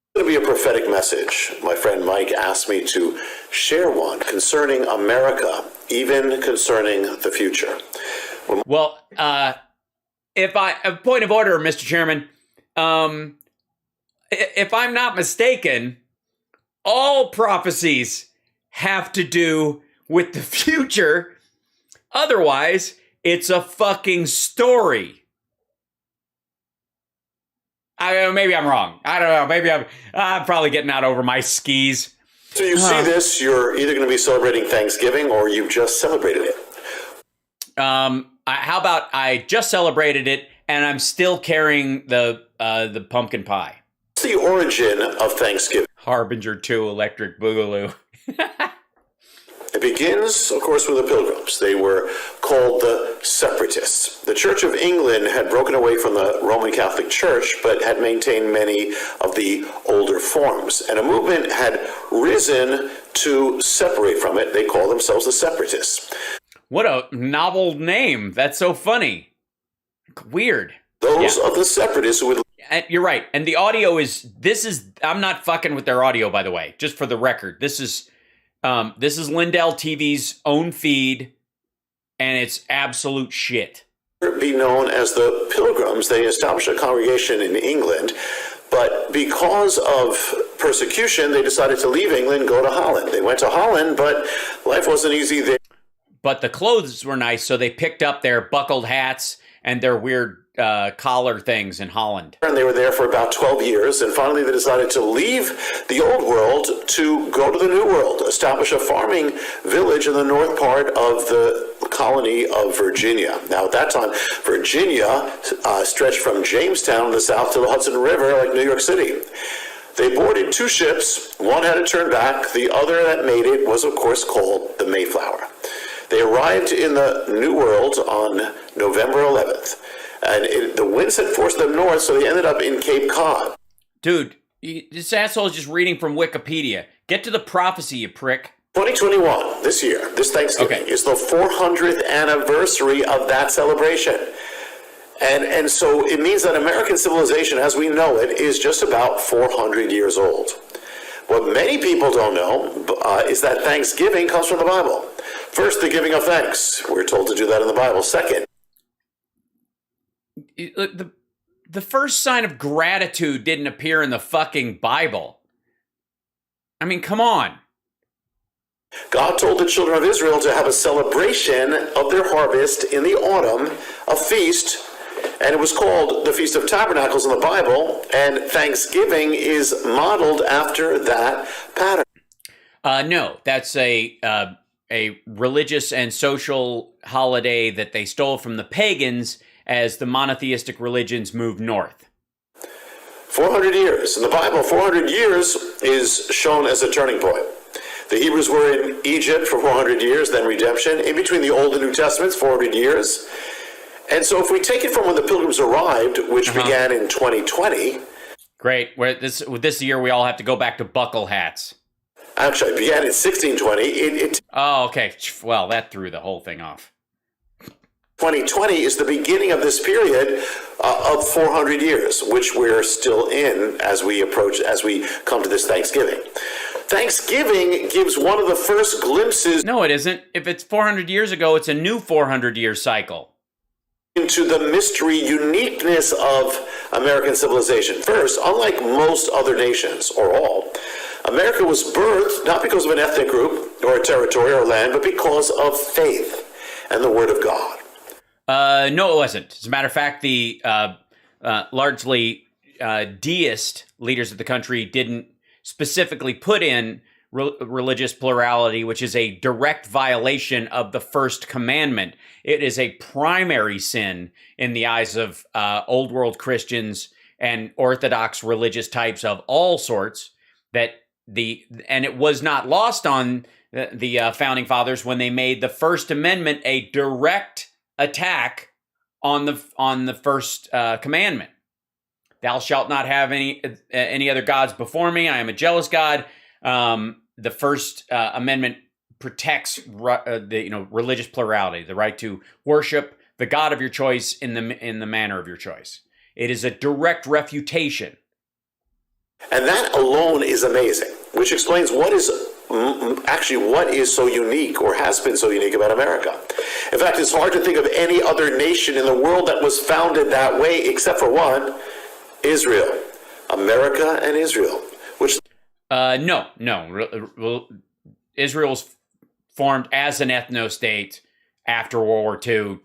It's going to be a prophetic message. My friend Mike asked me to share one concerning America, even concerning the future. Well, a point of order, Mr. Chairman, if I'm not mistaken, all prophecies have to do with the future. Otherwise, it's a fucking story. Maybe I'm wrong. I don't know. Maybe I'm probably getting out over my skis. So you see this, you're either going to be celebrating Thanksgiving or you've just celebrated it. How about I just celebrated it and I'm still carrying the pumpkin pie. What's the origin of Thanksgiving? Harbinger 2 Electric Boogaloo. It begins, of course, with the Pilgrims. They were called the Separatists. The Church of England had broken away from the Roman Catholic Church, but had maintained many of the older forms. And a movement had risen to separate from it. They call themselves the Separatists. What a novel name. That's so funny. Weird. Those of the Separatists who would... You're right. And the audio is... I'm not fucking with their audio, by the way. Just for the record. This is Lindell TV's own feed, and it's absolute shit. be known as the Pilgrims. They established a congregation in England, but because of persecution, they decided to leave England, go to Holland. They went to Holland, but life wasn't easy there. But the clothes were nice, so they picked up their buckled hats and their weird collar things in Holland. And they were there for about 12 years, and finally they decided to leave the old world to go to the new world, establish a farming village in the north part of the colony of Virginia. Now, at that time, Virginia stretched from Jamestown in the south to the Hudson River, like New York City. They boarded 2 ships. One had to turn back. The other that made it was, of course, called the Mayflower. They arrived in the New World on November 11th, and the winds had forced them north, so they ended up in Cape Cod. Dude, this asshole is just reading from Wikipedia. Get to the prophecy, you prick. 2021, this year, this Thanksgiving, is the 400th anniversary of that celebration. And so it means that American civilization, as we know it, is just about 400 years old. What many people don't know is that Thanksgiving comes from the Bible. First, the giving of thanks. We're told to do that in the Bible. Second, the first sign of gratitude didn't appear in the fucking Bible. I mean, come on. God told the children of Israel to have a celebration of their harvest in the autumn, a feast, and it was called the Feast of Tabernacles in the Bible, and Thanksgiving is modeled after that pattern. No, that's a religious and social holiday that they stole from the pagans as the monotheistic religions moved north. 400 years. In the Bible, 400 years is shown as a turning point. The Hebrews were in Egypt for 400 years, then redemption. In between the Old and New Testaments, 400 years. And so if we take it from when the Pilgrims arrived, which began in 2020. Great. This year, we all have to go back to buckle hats. Actually, it began in 1620. Oh, okay. Well, that threw the whole thing off. 2020 is the beginning of this period of 400 years, which we're still in as we come to this Thanksgiving. Thanksgiving gives one of the first glimpses. No, it isn't. If it's 400 years ago, it's a new 400-year cycle. Into the mystery uniqueness of American civilization. First, unlike most other nations, or all, America was birthed not because of an ethnic group or a territory or land, but because of faith and the Word of God. No, it wasn't. As a matter of fact, the largely deist leaders of the country didn't specifically put in religious plurality, which is a direct violation of the first commandment. It is a primary sin in the eyes of old world Christians and Orthodox religious types of all sorts. And it was not lost on the founding fathers when they made the First Amendment a direct attack on the first commandment. Thou shalt not have any other gods before me. I am a jealous God. The First Amendment protects religious plurality, the right to worship the God of your choice in the manner of your choice. It is a direct refutation. And that alone is amazing, which explains what is so unique or has been so unique about America. In fact, it's hard to think of any other nation in the world that was founded that way, except for one, Israel. America and Israel, which... No. Israel's formed as an ethno-state after World War II,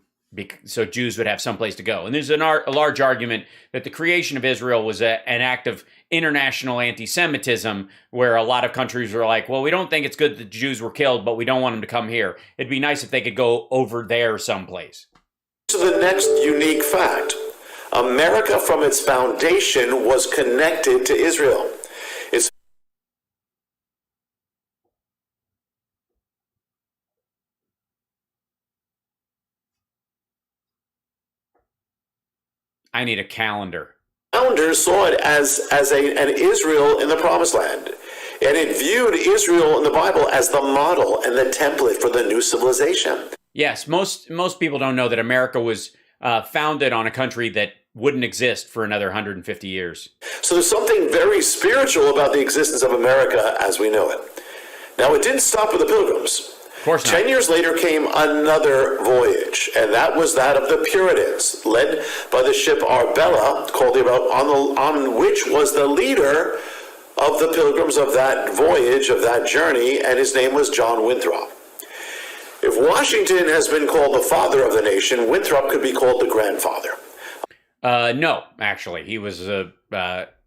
so Jews would have someplace to go. And there's a large argument that the creation of Israel was an act of international anti-Semitism, where a lot of countries were like, well, we don't think it's good that Jews were killed, but we don't want them to come here. It'd be nice if they could go over there someplace. So the next unique fact, America from its foundation was connected to Israel. I need a calendar. Founders saw it as an Israel in the Promised Land. And it viewed Israel in the Bible as the model and the template for the new civilization. Yes, most people don't know that America was founded on a country that wouldn't exist for another 150 years. So there's something very spiritual about the existence of America as we know it. Now, it didn't stop with the Pilgrims. Of course not. 10 years later came another voyage, and that was that of the Puritans, led by the ship Arbella, called on which was the leader of the pilgrims of that voyage, of that journey, and his name was John Winthrop. If Washington has been called the father of the nation, Winthrop could be called the grandfather. No, actually, he was a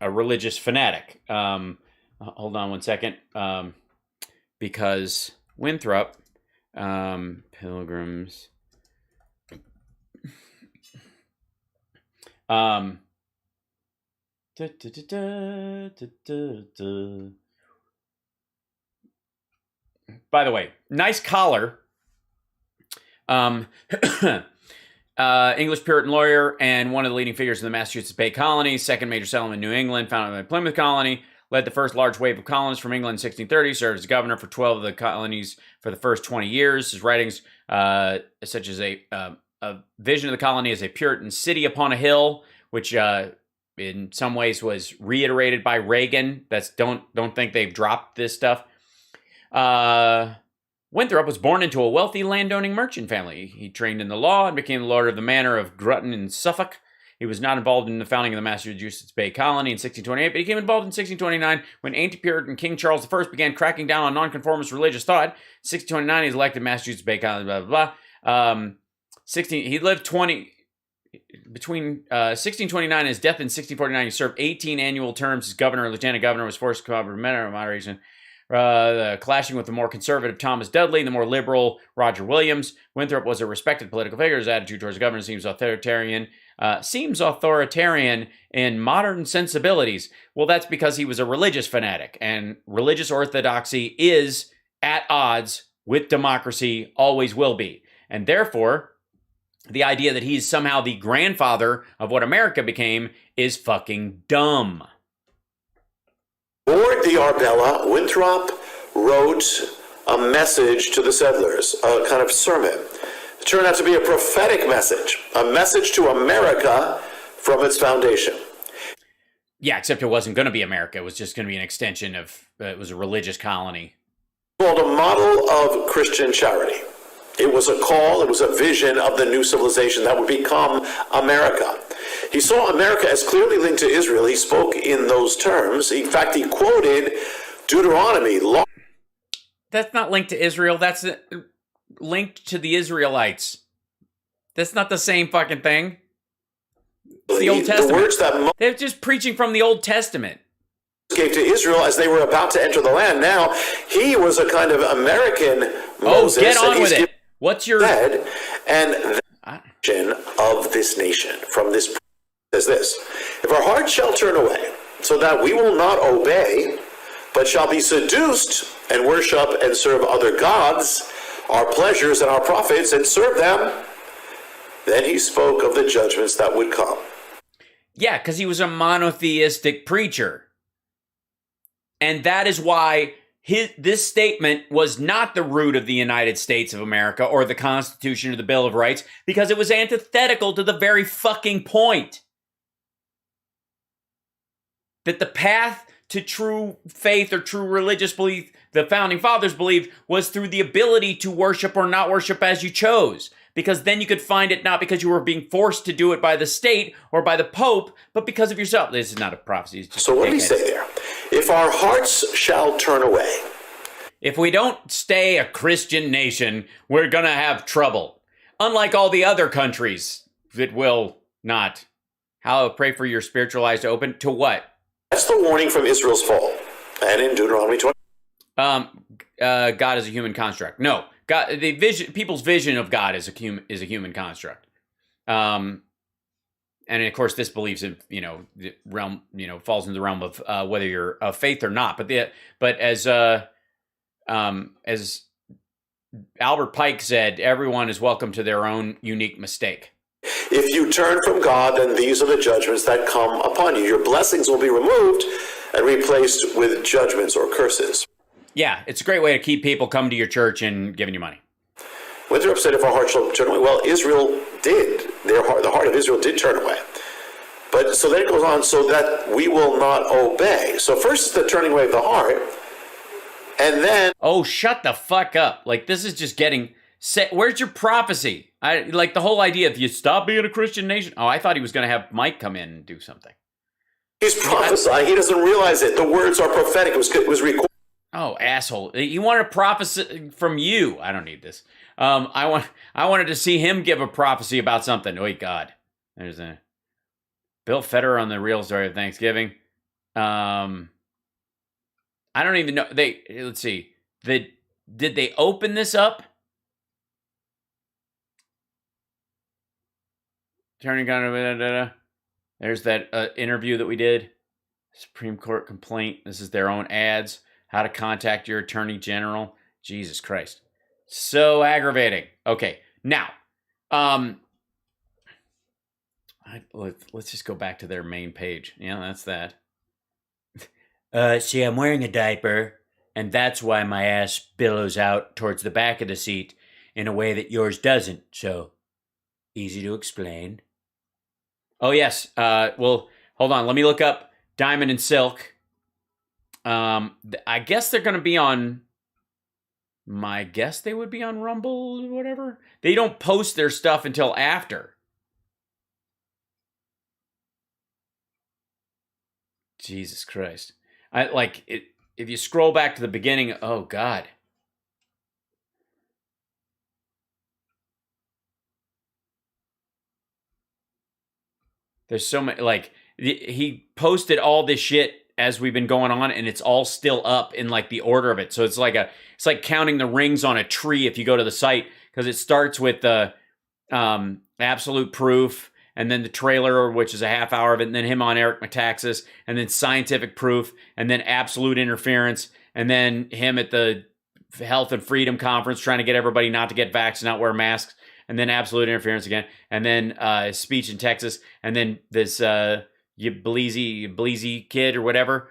religious fanatic. Hold on one second, because Winthrop, pilgrims, by the way, nice collar. English Puritan lawyer and one of the leading figures in the Massachusetts Bay Colony, second major settlement in New England, founded by the Plymouth Colony, led the first large wave of colonists from England in 1630, served as governor for 12 of the colonies for the first 20 years. His writings, such as a vision of the colony as a Puritan city upon a hill, which in some ways was reiterated by Reagan. Don't think they've dropped this stuff. Winthrop was born into a wealthy landowning merchant family. He trained in the law and became the lord of the manor of Grutton in Suffolk. He was not involved in the founding of the Massachusetts Bay Colony in 1628, but he became involved in 1629 when anti-Puritan King Charles I began cracking down on nonconformist religious thought. 1629, he was elected Massachusetts Bay Colony, blah, blah, blah. He lived between 1629 and his death in 1649. He served 18 annual terms as governor and lieutenant governor, was forced to come up with moderation. Clashing with the more conservative Thomas Dudley and the more liberal Roger Williams. Winthrop was a respected political figure. His attitude towards the government seems authoritarian in modern sensibilities. Well, that's because he was a religious fanatic, and religious orthodoxy is at odds with democracy, always will be. And therefore, the idea that he's somehow the grandfather of what America became is fucking dumb. Aboard the Arbella, Winthrop wrote a message to the settlers, a kind of sermon. It turned out to be a prophetic message, a message to America from its foundation. Yeah, except it wasn't going to be America. It was just going to be an extension of, it was a religious colony. Called a model of Christian charity. It was a call, it was a vision of the new civilization that would become America. He saw America as clearly linked to Israel. He spoke in those terms. In fact, he quoted Deuteronomy. That's not linked to Israel. That's linked to the Israelites. That's not the same fucking thing. It's the Old Testament. The words that they're just preaching from the Old Testament. Gave to Israel as they were about to enter the land. Now, he was a kind of American Moses. Oh, get on with it. What's your... Dead, and the vision of this nation from this says this: if our hearts shall turn away, so that we will not obey, but shall be seduced and worship and serve other gods, our pleasures and our profits, and serve them, then he spoke of the judgments that would come. Yeah, because he was a monotheistic preacher. And that is why this statement was not the root of the United States of America or the Constitution or the Bill of Rights, because it was antithetical to the very fucking point. That the path to true faith or true religious belief, the founding fathers believed, was through the ability to worship or not worship as you chose. Because then you could find it not because you were being forced to do it by the state or by the Pope, but because of yourself. This is not a prophecy. It's just so what did he say there? If our hearts shall turn away. If we don't stay a Christian nation, we're going to have trouble. Unlike all the other countries that will not. How pray for your spiritual eyes to open. To what? That's the warning from Israel's fall. And in Deuteronomy 20. God is a human construct. No. God, the vision, people's vision of God is a human construct. And of course, this believes in, the realm, falls in the realm of whether you're of faith or not. But as Albert Pike said, everyone is welcome to their own unique mistake. If you turn from God, then these are the judgments that come upon you. Your blessings will be removed and replaced with judgments or curses. Yeah, it's a great way to keep people coming to your church and giving you money. Winthrop said, if our heart shall turn away. Well, Israel did. The heart of Israel did turn away. But so then it goes on, so that we will not obey. So first is the turning away of the heart. And then... Oh, shut the fuck up. Like, this is just getting... Where's your prophecy? Like, the whole idea, if you stop being a Christian nation... Oh, I thought he was going to have Mike come in and do something. He's prophesying. He doesn't realize it. The words are prophetic. It was recorded. Oh, asshole. You wanted a prophecy from you. I don't need this. I wanted to see him give a prophecy about something. Oh, God. There's a... Bill Federer on the real story of Thanksgiving. I don't even know. Let's see. Did they open this up? Turning on. There's that interview that we did. Supreme Court complaint. This is their own ads. How to contact your attorney general. Jesus Christ. So aggravating. Okay. Now, let's just go back to their main page. Yeah, that's that. See, I'm wearing a diaper, and that's why my ass billows out towards the back of the seat in a way that yours doesn't. So, easy to explain. Oh, yes. Well, hold on. Let me look up Diamond and Silk. I guess they're going to be on... My guess they would be on Rumble or whatever. They don't post their stuff until after. Jesus Christ. If you scroll back to the beginning, oh God. There's so many, he posted all this shit as we've been going on, and it's all still up in the order of it. So it's like counting the rings on a tree if you go to the site, because it starts with the absolute proof, and then the trailer, which is a half hour of it, and then him on Eric Metaxas, and then scientific proof, and then absolute interference, and then him at the Health and Freedom Conference trying to get everybody not to get vaccinated, not wear masks, and then absolute interference again, and then his speech in Texas, and then this Bleezy kid or whatever,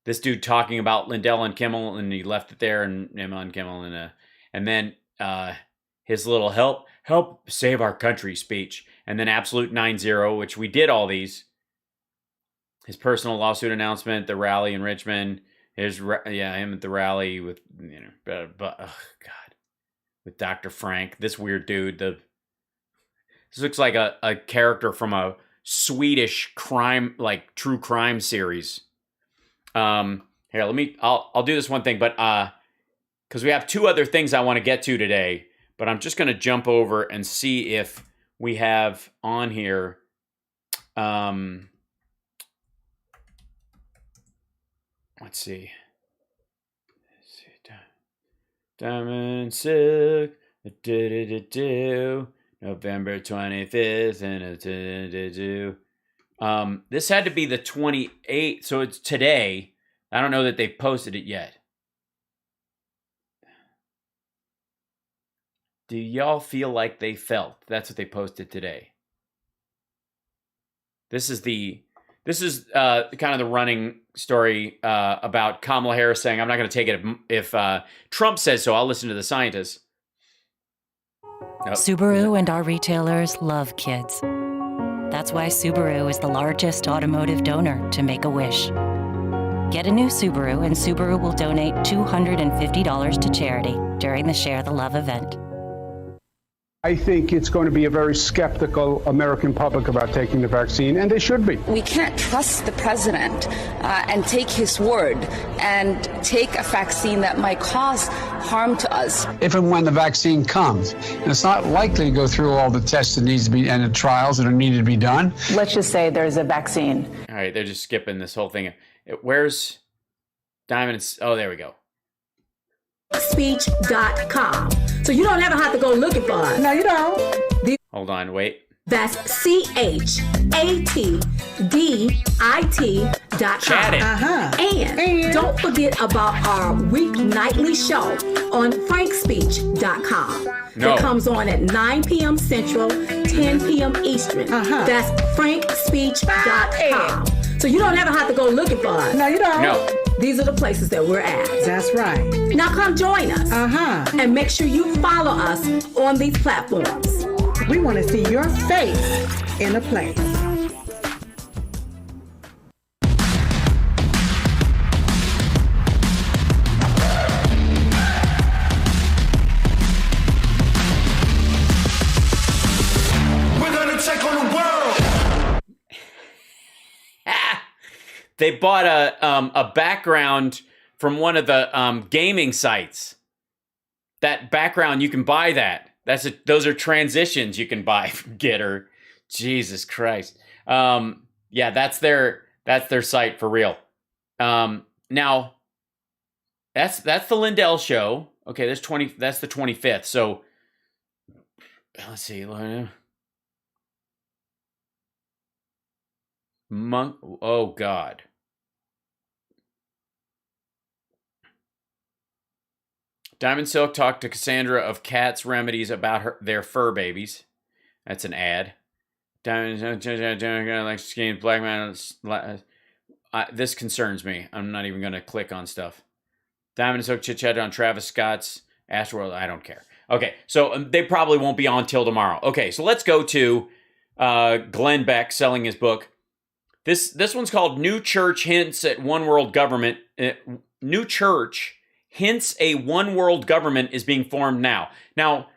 this dude talking about Lindell and Kimmel, and he left it there, and him on Kimmel, and then his little help save our country speech, and then absolute 9-0, which we did all these. His personal lawsuit announcement, the rally in Richmond, him at the rally with oh God, with Dr. Frank, this weird dude. This looks like a character from a Swedish crime, true crime series. Here, I'll do this one thing, but because we have two other things I want to get to today. But I'm just going to jump over and see if we have on here. Let's see. Diamond Silk. November 25th. This had to be the 28th. So it's today. I don't know that they've posted it yet. Do y'all feel like they felt? That's what they posted today. This is kind of the running story about Kamala Harris saying, I'm not going to take it if Trump says so. I'll listen to the scientists. Nope. Subaru and our retailers love kids. That's why Subaru is the largest automotive donor to Make-A-Wish. Get a new Subaru, and Subaru will donate $250 to charity during the Share the Love event. I think it's going to be a very skeptical American public about taking the vaccine, and they should be. We can't trust the president and take his word and take a vaccine that might cause harm to us. If and when the vaccine comes, and it's not likely to go through all the tests that needs to be and the trials that are needed to be done. Let's just say there's a vaccine. All right, they're just skipping this whole thing. Where's Diamond? Oh, there we go. Speech.com. So you don't ever have to go looking for it. No, you don't. Hold on, wait. That's ChatDit.com. Chat it. And don't forget about our weeknightly show on frankspeech.com. No. That comes on at 9 p.m. Central, 10 p.m. Eastern. That's frankspeech.com. So you don't ever have to go looking for it. No, you don't. No. These are the places that we're at. That's right. Now come join us. And make sure you follow us on these platforms. We want to see your face in a place. They bought a background from one of the gaming sites. That background, you can buy that. Those are transitions you can buy from Gitter. Jesus Christ. Yeah, that's their site for real. Now, that's the Lindell show. Okay, that's the 25th. So let's see. Oh God. Diamond Silk talked to Cassandra of Cat's Remedies about their fur babies. That's an ad. Diamond like skin black man. This concerns me. I'm not even going to click on stuff. Diamond Silk chit chat on Travis Scott's Astroworld. I don't care. Okay, so they probably won't be on till tomorrow. Okay, so let's go to Glenn Beck selling his book. This one's called New Church Hints at One World Government. New Church hints a one world government is being formed now. Now,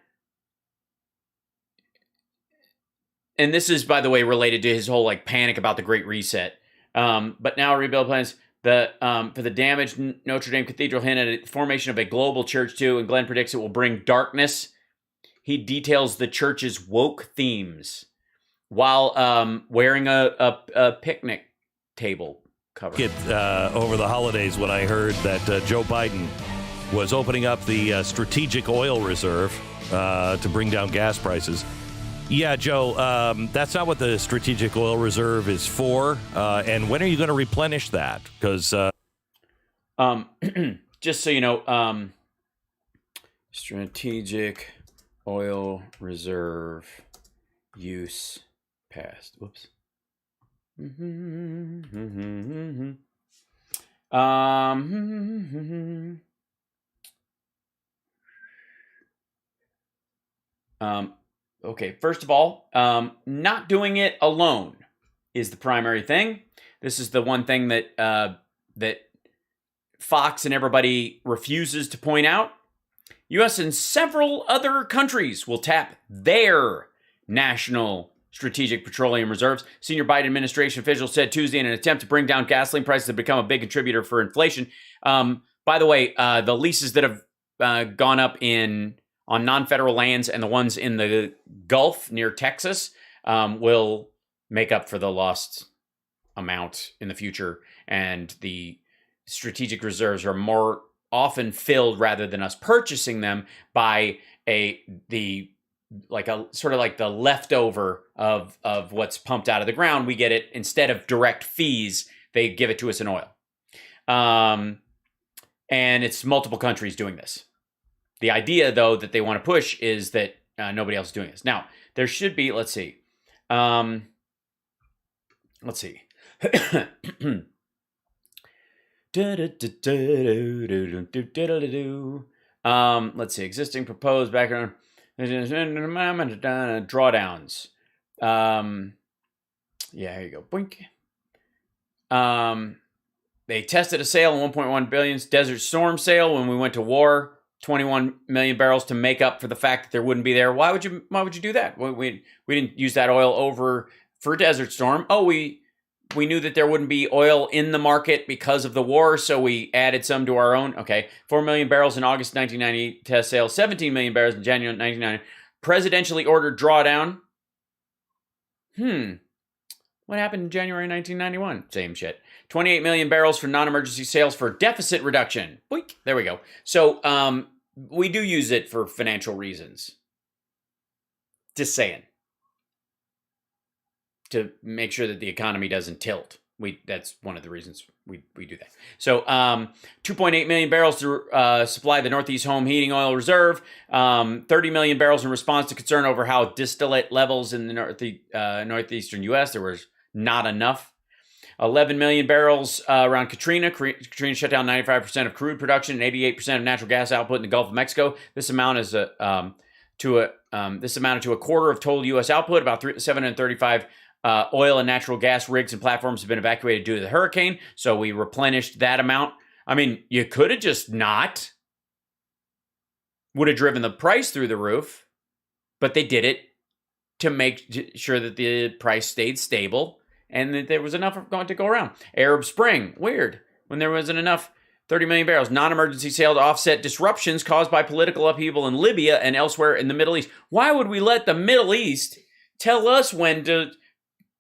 and this is, by the way, related to his whole like panic about the Great Reset. But now rebuild plans for the damaged Notre Dame Cathedral hint at a formation of a global church too, and Glenn predicts it will bring darkness. He details the church's woke themes while wearing a picnic table cover. Over the holidays when I heard that Joe Biden was opening up the strategic oil reserve to bring down gas prices. Yeah, Joe, that's not what the strategic oil reserve is for. And when are you going to replenish that? Because just so you know, strategic oil reserve use past. Whoops. Okay, first of all, not doing it alone is the primary thing. This is the one thing that that Fox and everybody refuses to point out. U.S. and several other countries will tap their national strategic petroleum reserves. Senior Biden administration officials said Tuesday in an attempt to bring down gasoline prices have become a big contributor for inflation. By the way, the leases that have gone up on non-federal lands and the ones in the Gulf near Texas will make up for the lost amount in the future. And the strategic reserves are more often filled rather than us purchasing them by the leftover of what's pumped out of the ground. We get it instead of direct fees. They give it to us in oil. And it's multiple countries doing this. The idea, though, that they want to push is that nobody else is doing this. Now, there should be, let's see. Let's see. Existing proposed background. Drawdowns. Yeah, here you go. Boink. They tested a sale in 1.1 billion Desert Storm sale when we went to war. 21 million barrels to make up for the fact that there wouldn't be there. Why would you do that? We didn't use that oil over for Desert Storm. Oh, we knew that there wouldn't be oil in the market because of the war, so we added some to our own. Okay, 4 million barrels in August 1990 test sale, 17 million barrels in January 1990. Presidentially ordered drawdown. What happened in January 1991? Same shit. 28 million barrels for non-emergency sales for deficit reduction. Boink. There we go. So we do use it for financial reasons. Just saying. To make sure that the economy doesn't tilt. That's one of the reasons we do that. So 2.8 million barrels to supply the Northeast Home Heating Oil Reserve. 30 million barrels in response to concern over how distillate levels in the northeastern U.S. There was not enough. 11 million barrels around Katrina. Katrina shut down 95% of crude production and 88% of natural gas output in the Gulf of Mexico. This amounted to a quarter of total U.S. output. About 735 oil and natural gas rigs and platforms have been evacuated due to the hurricane. So we replenished that amount. I mean, you could have just not. Would have driven the price through the roof, but they did it to make sure that the price stayed stable and that there was enough going to go around. Arab Spring, weird, when there wasn't enough 30 million barrels. Non-emergency sale to offset disruptions caused by political upheaval in Libya and elsewhere in the Middle East. Why would we let the Middle East tell us when to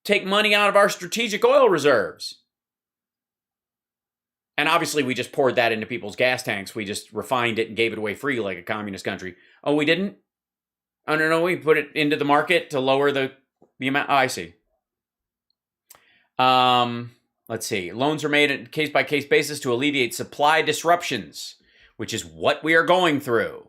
take money out of our strategic oil reserves? And obviously we just poured that into people's gas tanks. We just refined it and gave it away free like a communist country. Oh, we didn't? Oh, no, we put it into the market to lower the amount. Oh, I see. Let's see. Loans are made on a case-by-case basis to alleviate supply disruptions, which is what we are going through.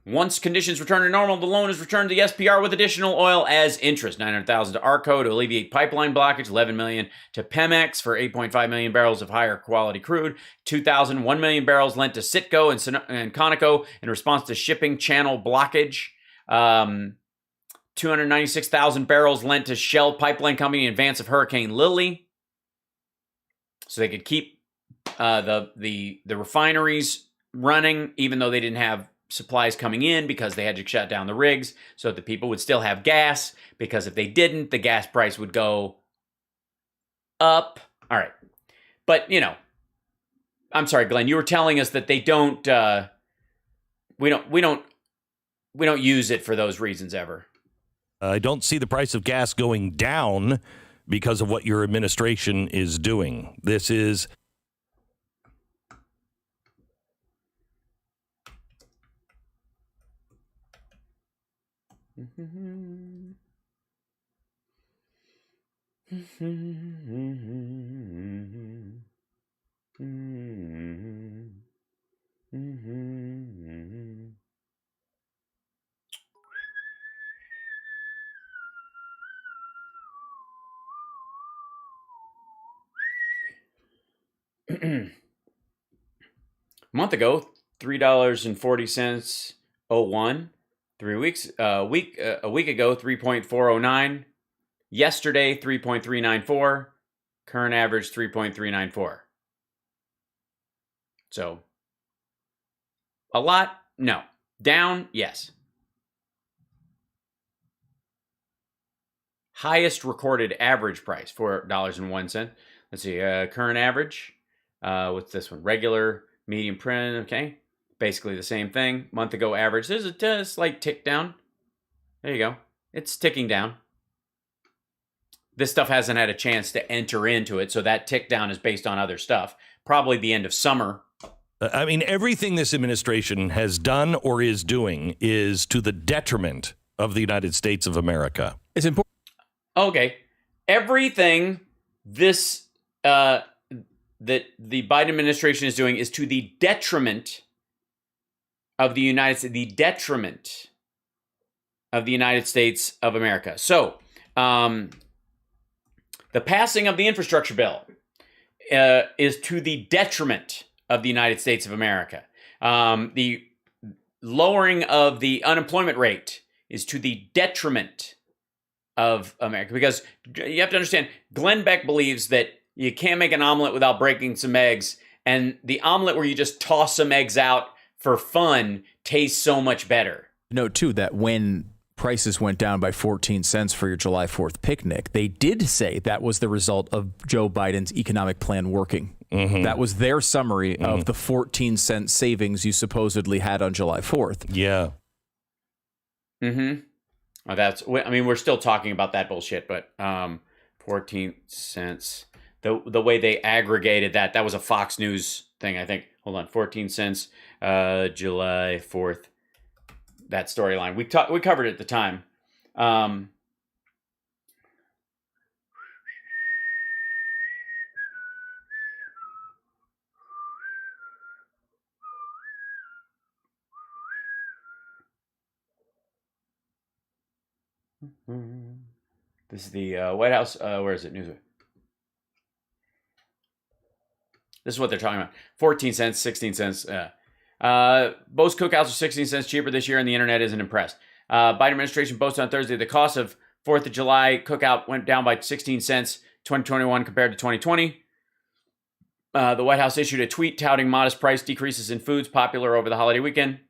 Once conditions return to normal, the loan is returned to the SPR with additional oil as interest. $900,000 to ARCO to alleviate pipeline blockage. $11 million to Pemex for 8.5 million barrels of higher quality crude. 1 million barrels lent to Citgo and Conoco in response to shipping channel blockage. 296,000 barrels lent to Shell Pipeline Company in advance of Hurricane Lily, so they could keep the refineries running, even though they didn't have supplies coming in because they had to shut down the rigs, so that the people would still have gas, because if they didn't, the gas price would go up. All right. But, I'm sorry, Glenn, you were telling us that they don't, we don't use it for those reasons ever. I don't see the price of gas going down because of what your administration is doing. This is... A month ago, $3.40, 01. 3 weeks, a week ago, 3.409. Yesterday, 3.394. Current average, 3.394. So, a lot? No. Down? Yes. Highest recorded average price, $4.01. Let's see, current average. What's this one? Regular, medium print, okay. Basically the same thing. Month ago average. There's a slight tick down. There you go. It's ticking down. This stuff hasn't had a chance to enter into it, so that tick down is based on other stuff. Probably the end of summer. I mean, everything this administration has done or is doing is to the detriment of the United States of America. It's important. Okay. Everything this that the Biden administration is doing is to the detriment of the United States, the detriment of the United States of America. So, the passing of the infrastructure bill is to the detriment of the United States of America. The lowering of the unemployment rate is to the detriment of America, because you have to understand, Glenn Beck believes that you can't make an omelet without breaking some eggs, and the omelet where you just toss some eggs out for fun tastes so much better. Note, too, that when prices went down by 14 cents for your July 4th picnic, they did say that was the result of Joe Biden's economic plan working. Mm-hmm. That was their summary of the 14-cent savings you supposedly had on July 4th. Yeah. Mm-hmm. Oh, we're still talking about that bullshit, but 14 cents. The way they aggregated that was a Fox News thing, I think. Hold on, 14 cents, July 4th. That storyline. We covered it at the time. This is the White House. Where is it? Newsweek. This is what they're talking about. 14 cents, 16 cents. Most cookouts are 16 cents cheaper this year, and the internet isn't impressed. Biden administration boasted on Thursday the cost of 4th of July cookout went down by 16 cents 2021 compared to 2020. The White House issued a tweet touting modest price decreases in foods popular over the holiday weekend.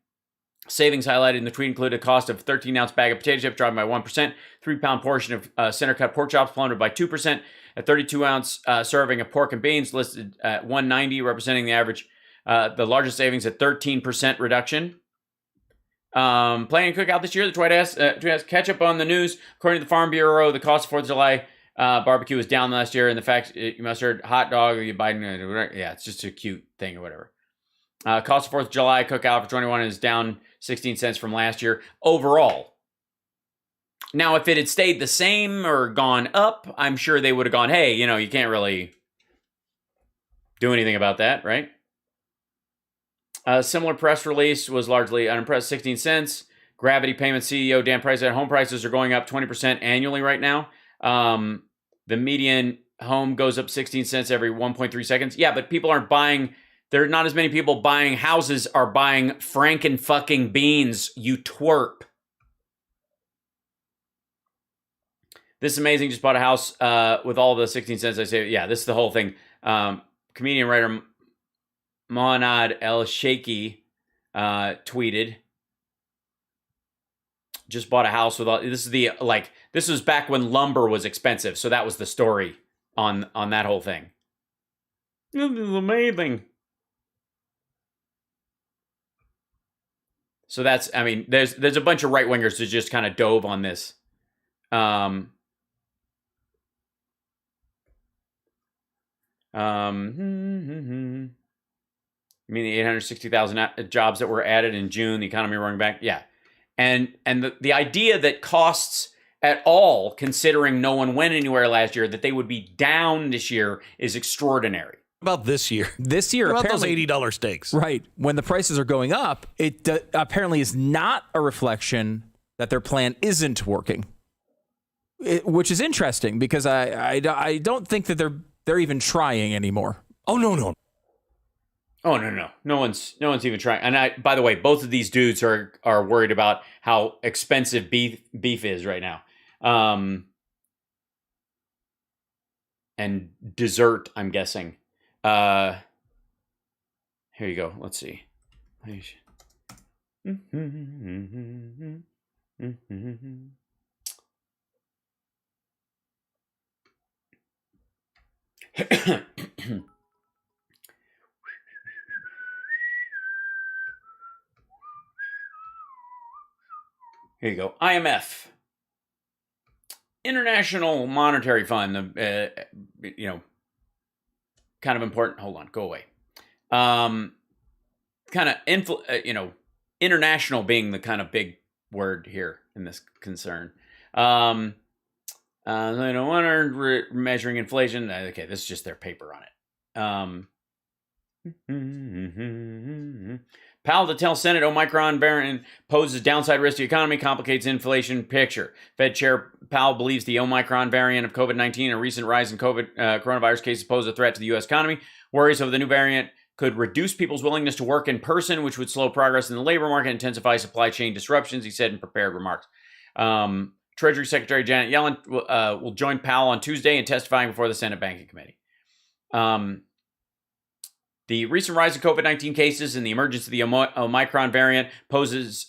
Savings highlighted in the tweet included a cost of 13-ounce bag of potato chips dropping by 1%, 3-pound portion of center-cut pork chops plummeted by 2%, a 32-ounce serving of pork and beans listed at $1.90, representing the average, the largest savings at 13% reduction. Planning to cook out this year, the tweet has catch up on the news. According to the Farm Bureau, the cost of 4th of July barbecue was down last year, and the fact you mustard hot dog, you buy, yeah, it's just a cute thing or whatever. Cost of 4th of July cookout for 21 is down 16 cents from last year overall. Now, if it had stayed the same or gone up, I'm sure they would have gone, hey, you can't really do anything about that, right? A similar press release was largely unimpressed, 16 cents. Gravity Payments CEO Dan Price said home prices are going up 20% annually right now. The median home goes up 16 cents every 1.3 seconds. Yeah, but people aren't buying... There are not as many people buying houses are buying franken-fucking beans, you twerp. This is amazing. Just bought a house with all the 16 cents. I say, yeah, this is the whole thing. Comedian writer Mohanad El-Sheikhi tweeted, just bought a house with all... This was back when lumber was expensive. So that was the story on that whole thing. This is amazing. So that's, there's a bunch of right-wingers that just kind of dove on this. The 860,000 jobs that were added in June, the economy roaring back? Yeah. And the idea that costs at all, considering no one went anywhere last year, that they would be down this year is extraordinary. About this year? This year, what about those $80 steaks? Right. When the prices are going up, it apparently is not a reflection that their plan isn't working, which is interesting because I don't think that they're even trying anymore. Oh, no. Oh, no. No one's even trying. And by the way, both of these dudes are worried about how expensive beef is right now. And dessert, I'm guessing. Here you go. Let's see. Here you go. IMF, International Monetary Fund. Kind of important. Hold on, go away. Kind of international being the kind of big word here in this concern. They don't want to measuring inflation. Okay, this is just their paper on it. Powell to tell Senate Omicron variant poses downside risk to the economy, complicates inflation picture. Fed Chair Powell believes the Omicron variant of COVID-19 and a recent rise in coronavirus cases pose a threat to the U.S. economy. Worries over the new variant could reduce people's willingness to work in person, which would slow progress in the labor market and intensify supply chain disruptions, he said in prepared remarks. Treasury Secretary Janet Yellen will join Powell on Tuesday in testifying before the Senate Banking Committee. The recent rise in COVID-19 cases and the emergence of the Omicron variant pose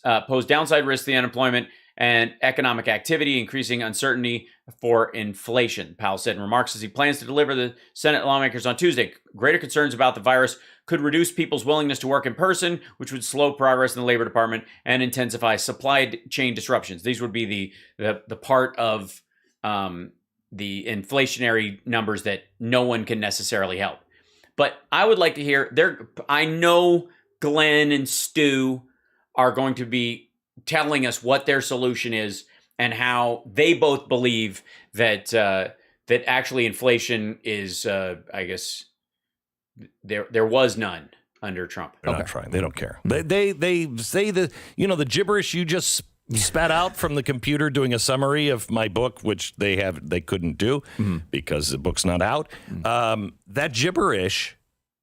downside risks to the unemployment and economic activity, increasing uncertainty for inflation, Powell said in remarks as he plans to deliver the Senate lawmakers on Tuesday. Greater concerns about the virus could reduce people's willingness to work in person, which would slow progress in the Labor Department and intensify supply chain disruptions. These would be the part of the inflationary numbers that no one can necessarily help. But I would like to hear, I know Glenn and Stu are going to be telling us what their solution is and how they both believe that actually inflation is, I guess, there was none under Trump. They're not trying. They don't care. They say the gibberish you just spat out from the computer doing a summary of my book, which they couldn't do because the book's not out. That gibberish,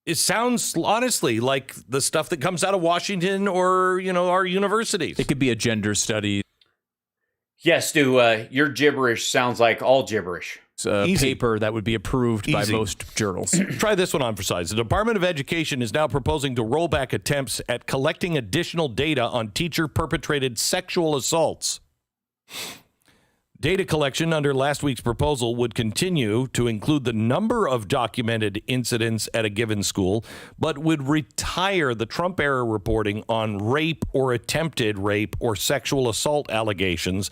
it sounds honestly like the stuff that comes out of Washington or, our universities. It could be a gender study. Yes, Stu, your gibberish sounds like all gibberish. paper that would be approved by most journals. Try this one on for size. The Department of Education is now proposing to roll back attempts at collecting additional data on teacher-perpetrated sexual assaults. Data collection under last week's proposal would continue to include the number of documented incidents at a given school, but would retire the Trump-era reporting on rape or attempted rape or sexual assault allegations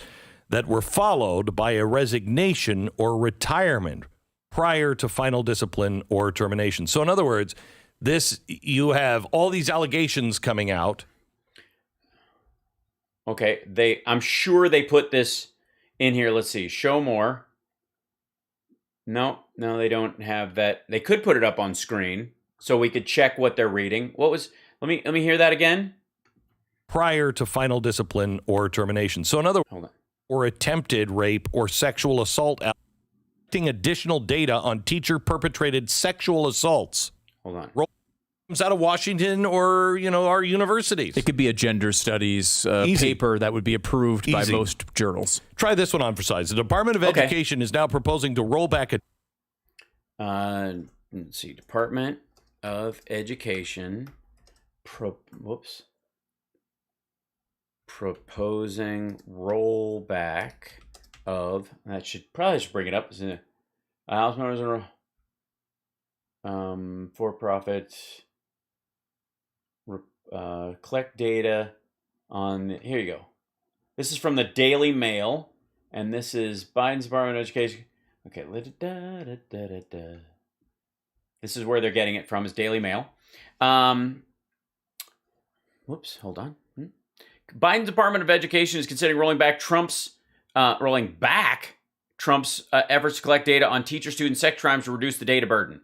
that were followed by a resignation or retirement prior to final discipline or termination. So in other words, you have all these allegations coming out. Okay, I'm sure they put this in here. Let's see. Show more. No, they don't have that. They could put it up on screen so we could check what they're reading. Let me hear that again. Prior to final discipline or termination. So in other words, or attempted rape or sexual assault, collecting additional data on teacher-perpetrated sexual assaults. Hold on. Comes out of Washington or, our universities. It could be a gender studies paper that would be approved by most journals. Try this one on for size. The Department of Education is now proposing to roll back let's see. Department of Education. Proposing rollback of, that should bring it up. House members for profit collect data on here you go. This is from the Daily Mail, and this is Biden's Department of Education. Okay, this is where they're getting it from, is Daily Mail. Hold on. Biden's Department of Education is considering rolling back Trump's efforts to collect data on teacher-student sex crimes to reduce the data burden.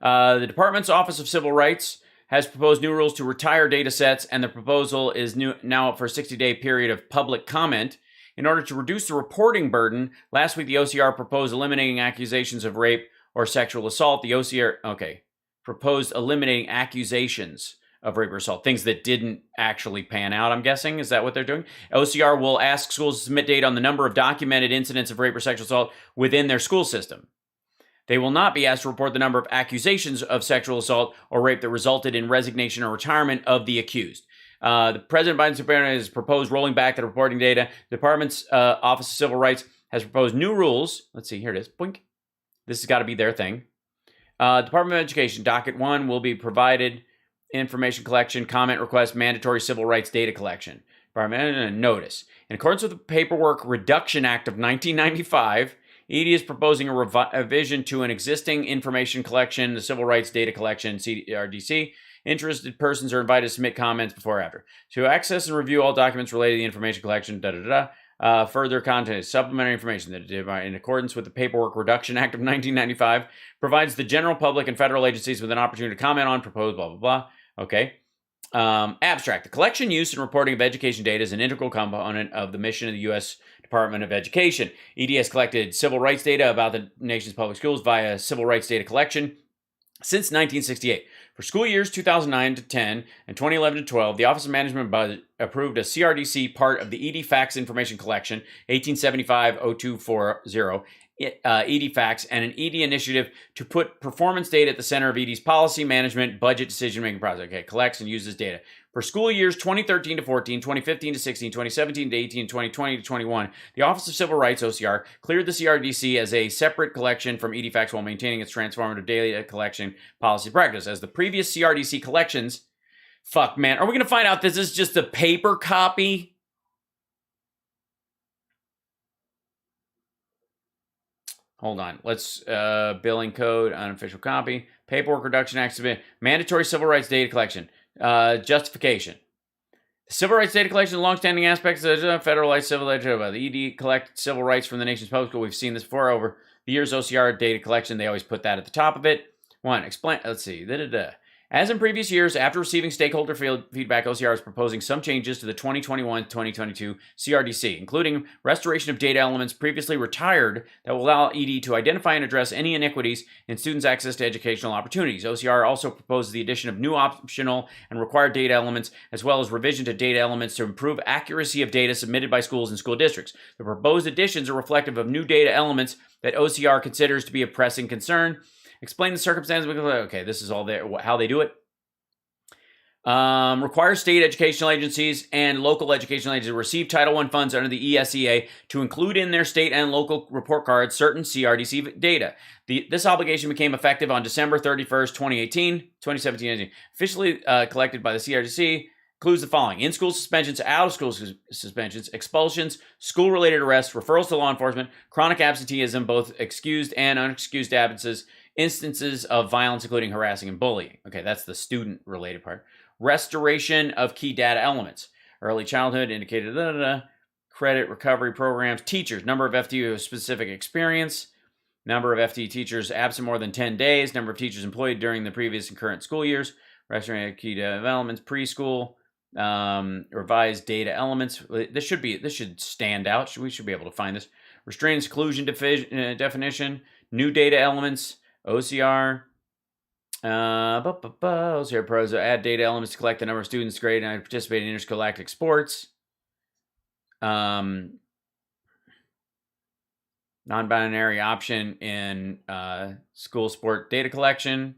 The department's Office of Civil Rights has proposed new rules to retire data sets, and the proposal is now up for a 60-day period of public comment. In order to reduce the reporting burden, last week the OCR proposed eliminating accusations of rape or sexual assault. The OCR, proposed eliminating accusations of rape or assault, things that didn't actually pan out, I'm guessing. Is that what they're doing? OCR will ask schools to submit data on the number of documented incidents of rape or sexual assault within their school system. They will not be asked to report the number of accusations of sexual assault or rape that resulted in resignation or retirement of the accused. The President Biden's department has proposed rolling back the reporting data. The department's Office of Civil Rights has proposed new rules. Let's see, here it is. Boink. This has got to be their thing. Department of Education, Docket 1 will be provided information collection, comment request, mandatory civil rights data collection. Department notice. In accordance with the Paperwork Reduction Act of 1995, ED is proposing a revision to an existing information collection, the Civil Rights Data Collection, CRDC. Interested persons are invited to submit comments before or after. To access and review all documents related to the information collection, further content is supplementary information that, in accordance with the Paperwork Reduction Act of 1995, provides the general public and federal agencies with an opportunity to comment on proposed blah, blah, blah. Okay. Abstract. The collection, use, and reporting of education data is an integral component of the mission of the U.S. Department of Education. ED has collected civil rights data about the nation's public schools via civil rights data collection since 1968. For school years 2009 to 10 and 2011 to 12, the Office of Management Budget approved a CRDC part of the ED Facts Information Collection, 1875-0240, ED Facts, and an ED initiative to put performance data at the center of ED's policy, management, budget, decision-making process. Okay, collects and uses data. For school years 2013 to 14, 2015 to 16, 2017 to 18, 2020 to 21, the Office of Civil Rights, OCR, cleared the CRDC as a separate collection from ED Facts while maintaining its transformative data collection policy practice. As the previous CRDC collections, fuck, man, are we going to find out this is just a paper copy? Hold on. Let's, billing code, unofficial copy, Paperwork Reduction Act, mandatory civil rights data collection, justification. The civil rights data collection is longstanding aspects of the federalized civil legislation. The ED collect civil rights from the nation's public school. We've seen this before over the years. OCR data collection, they always put that at the top of it. One, explain, let's see. As in previous years, after receiving stakeholder feedback, OCR is proposing some changes to the 2021-2022 CRDC, including restoration of data elements previously retired that will allow ED to identify and address any inequities in students' access to educational opportunities. OCR also proposes the addition of new optional and required data elements, as well as revision to data elements to improve accuracy of data submitted by schools and school districts. The proposed additions are reflective of new data elements that OCR considers to be of pressing concern. Explain the circumstances. Okay, this is all there. How they do it. Requires state educational agencies and local educational agencies to receive Title I funds under the ESEA to include in their state and local report cards certain CRDC data. This obligation became effective on December 31st, 2017. Officially collected by the CRDC. Includes the following: in-school suspensions, out-of-school suspensions, expulsions, school-related arrests, referrals to law enforcement, chronic absenteeism, both excused and unexcused absences, instances of violence, including harassing and bullying. Okay, that's the student-related part. Restoration of key data elements. Early childhood indicated, credit recovery programs. Teachers, number of FTE with specific experience. Number of FTE teachers absent more than 10 days. Number of teachers employed during the previous and current school years. Restoration of key data elements. Preschool. Revised data elements. This should stand out. We should be able to find this. Restraint and seclusion definition. New data elements. OCR. OCR pros add data elements to collect the number of students graded and participate in interscholastic sports. Non-binary option in school sport data collection.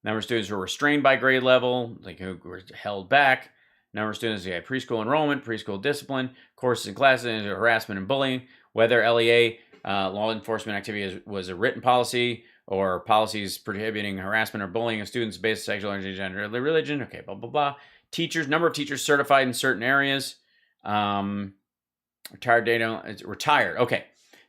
Number of students who were restrained by grade level, like who were held back. Number of students who had preschool enrollment, preschool discipline, courses and classes, harassment and bullying. Whether LEA law enforcement activity was a written policy or policies prohibiting harassment or bullying of students based on sexual orientation, gender, or religion. Okay, blah, blah, blah. Teachers, number of teachers certified in certain areas. Retired data, retired. Okay.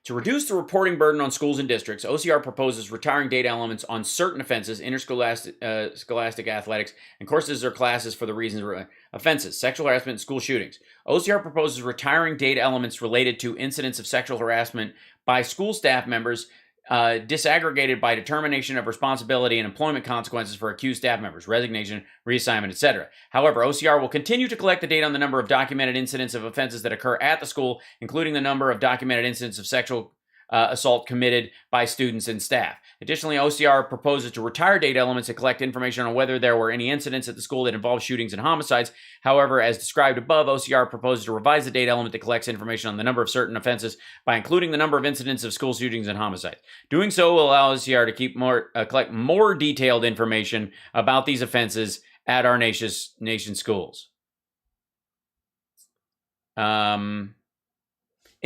To reduce the reporting burden on schools and districts, OCR proposes retiring data elements on certain offenses, interscholastic scholastic athletics, and courses or classes for the reasons of offenses, sexual harassment, and school shootings. OCR proposes retiring data elements related to incidents of sexual harassment by school staff members, disaggregated by determination of responsibility and employment consequences for accused staff members, resignation, reassignment, etc. However, OCR will continue to collect the data on the number of documented incidents of offenses that occur at the school, including the number of documented incidents of sexual assault committed by students and staff. Additionally, OCR proposes to retire data elements to collect information on whether there were any incidents at the school that involved shootings and homicides. However, as described above, OCR proposes to revise the data element that collects information on the number of certain offenses by including the number of incidents of school shootings and homicides. Doing so will allow OCR to collect more detailed information about these offenses at our nation's schools.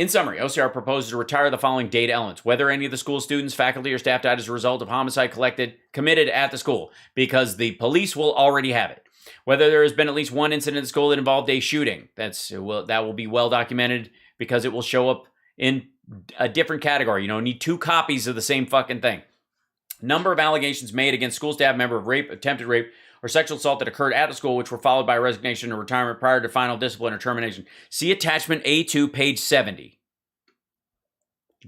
In summary, OCR proposes to retire the following data elements: whether any of the school students, faculty, or staff died as a result of homicide committed at the school, because the police will already have it. Whether there has been at least one incident at the school that involved a shooting, that will be well documented because it will show up in a different category. You don't need two copies of the same fucking thing. Number of allegations made against school staff member of rape, attempted rape, or sexual assault that occurred at the school, which were followed by resignation or retirement prior to final discipline or termination. See attachment A2, page 70.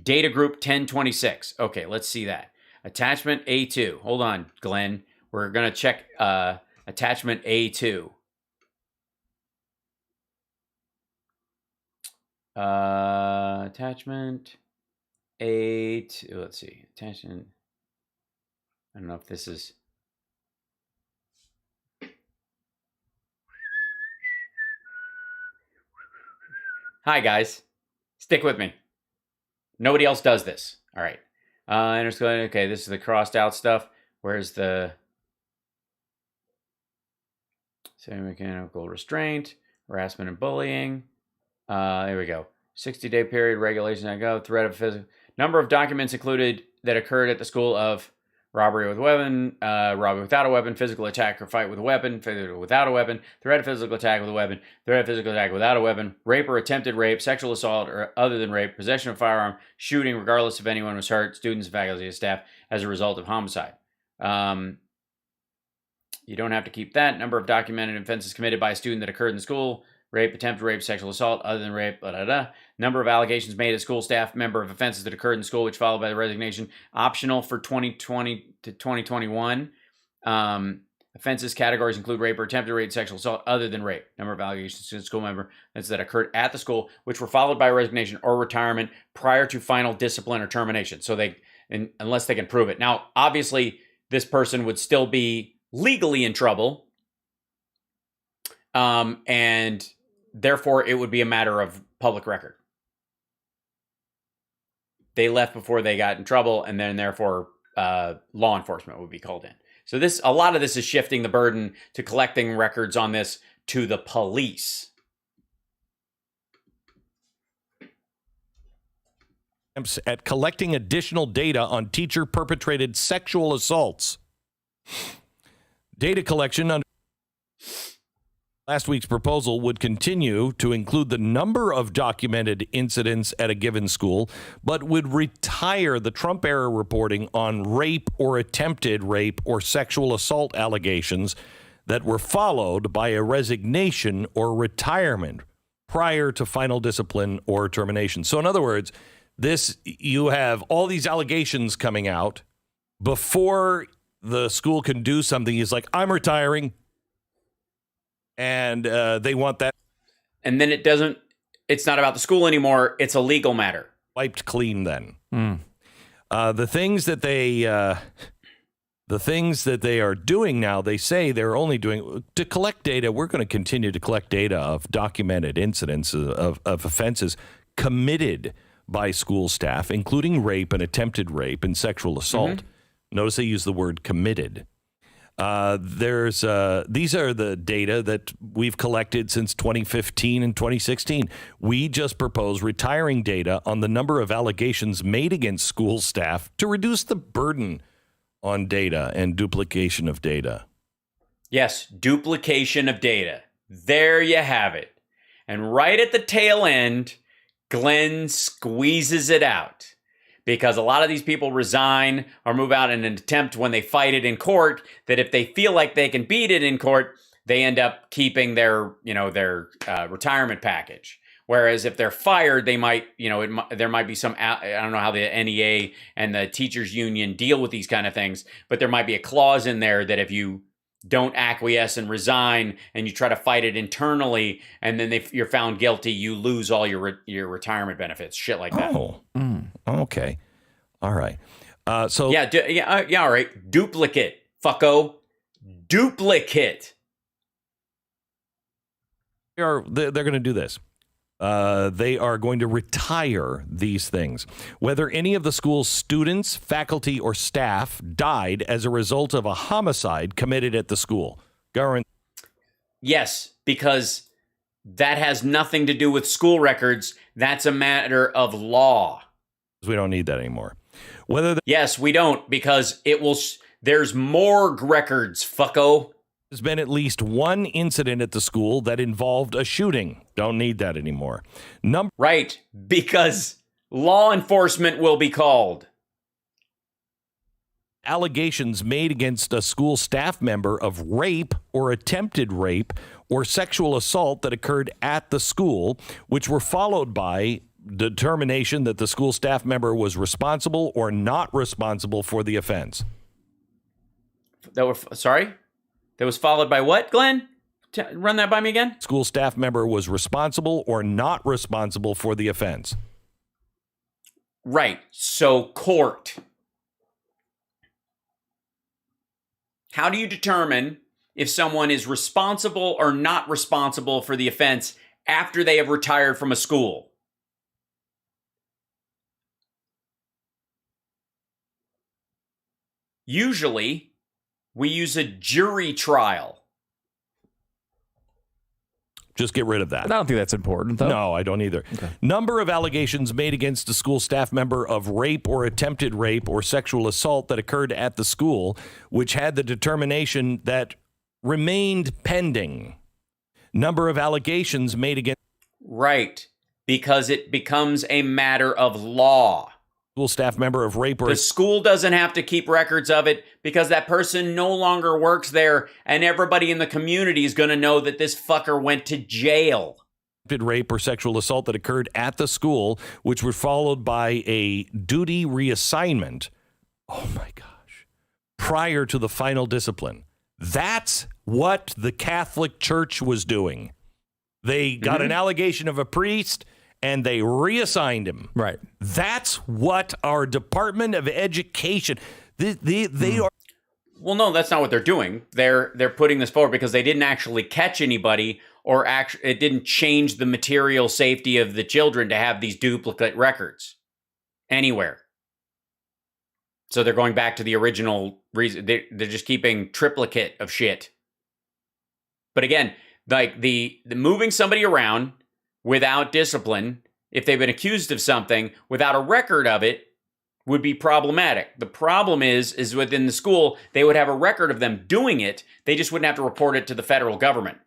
Data group 1026. Okay, let's see that. Attachment A2. Hold on, Glenn. We're going to check attachment A2. Attachment A2. Let's see. Attachment. I don't know if this is... Hi, guys. Stick with me. Nobody else does this. All right. Okay, this is the crossed out stuff. Where's the semi-mechanical restraint, harassment and bullying? There we go. 60-day period, regulation, threat of physical. Number of documents included that occurred at the school of robbery with a weapon, robbery without a weapon, physical attack or fight with a weapon, without a weapon, threat of physical attack with a weapon, threat of physical attack without a weapon, rape or attempted rape, sexual assault or other than rape, possession of firearm, shooting regardless if anyone was hurt, students, faculty, and staff as a result of homicide. You don't have to keep that. Number of documented offenses committed by a student that occurred in the school. Rape, attempted rape, sexual assault, other than rape, Number of allegations made at school staff member of offenses that occurred in school, which followed by the resignation. Optional for 2020 to 2021. Offenses categories include rape or attempted rape, sexual assault other than rape. Number of allegations to a school member that occurred at the school, which were followed by resignation or retirement prior to final discipline or termination. So unless they can prove it. Now, obviously, this person would still be legally in trouble, and therefore it would be a matter of public record. They left before they got in trouble, and then therefore law enforcement would be called in. So a lot of this is shifting the burden to collecting records on this to the police. At collecting additional data on teacher-perpetrated sexual assaults. Data collection under last week's proposal would continue to include the number of documented incidents at a given school, but would retire the Trump-era reporting on rape or attempted rape or sexual assault allegations that were followed by a resignation or retirement prior to final discipline or termination. So in other words, you have all these allegations coming out before the school can do something. He's like, I'm retiring. And they want that. And then it's not about the school anymore. It's a legal matter. Wiped clean then. The things that they are doing now, they say they're only doing to collect data. We're going to continue to collect data of documented incidents of offenses committed by school staff, including rape and attempted rape and sexual assault. Mm-hmm. Notice they use the word committed. These are the data that we've collected since 2015 and 2016. We just proposed retiring data on the number of allegations made against school staff to reduce the burden on data and duplication of data. Yes, duplication of data. There you have it. And right at the tail end, Glenn squeezes it out. Because a lot of these people resign or move out in an attempt when they fight it in court, that if they feel like they can beat it in court, they end up keeping their retirement package. Whereas if they're fired, they might, there might be some, I don't know how the NEA and the teachers union deal with these kind of things, but there might be a clause in there that if you don't acquiesce and resign and you try to fight it internally and then you're found guilty, you lose all your retirement benefits, shit like that. Oh, okay. All right. All right. Duplicate, fucko. Duplicate. They're going to do this. They are going to retire these things. Whether any of the school's students, faculty, or staff died as a result of a homicide committed at the school. Yes, because that has nothing to do with school records. That's a matter of law. We don't need that anymore. Yes, we don't, because there's morgue records, fucko. There's been at least one incident at the school that involved a shooting. Don't need that anymore. Right, because law enforcement will be called. Allegations made against a school staff member of rape or attempted rape or sexual assault that occurred at the school, which were followed by determination that the school staff member was responsible or not responsible for the offense. Sorry? That was followed by what, Glenn? Run that by me again. School staff member was responsible or not responsible for the offense. Right. So court. How do you determine if someone is responsible or not responsible for the offense after they have retired from a school? Usually, we use a jury trial. Just get rid of that. I don't think that's important, though. No, I don't either. Okay. Number of allegations made against a school staff member of rape or attempted rape or sexual assault that occurred at the school, which had the determination that remained pending. Number of allegations made against... Right, because it becomes a matter of law. School staff member of rape or... The school doesn't have to keep records of it because that person no longer works there and everybody in the community is going to know that this fucker went to jail. Rape or sexual assault that occurred at the school, which were followed by a duty reassignment. Oh my gosh. Prior to the final discipline. That's what the Catholic Church was doing. They got an allegation of a priest, and they reassigned him. Right. That's what our Department of Education, they are. Well, no, that's not what they're doing. They're putting this forward because they didn't actually catch anybody, or it didn't change the material safety of the children to have these duplicate records anywhere. So they're going back to the original reason. They're just keeping triplicate of shit. But again, like the moving somebody around without discipline, if they've been accused of something without a record of it, would be problematic. The problem is within the school, they would have a record of them doing it. They just wouldn't have to report it to the federal government.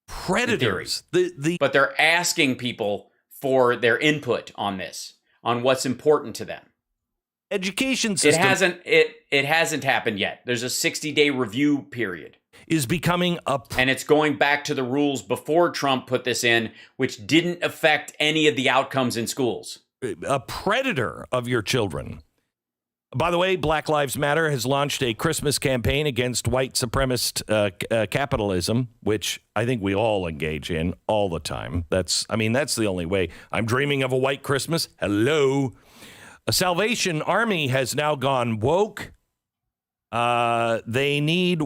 Predators. But they're asking people for their input on this, on what's important to them. Education system. It hasn't happened yet. There's a 60-day review period. Is becoming and it's going back to the rules before Trump put this in, which didn't affect any of the outcomes in schools. A predator of your children. By the way, Black Lives Matter has launched a Christmas campaign against white supremacist capitalism, which I think we all engage in all the time. That's the only way. I'm dreaming of a white Christmas. Hello. A Salvation Army has now gone woke. They need...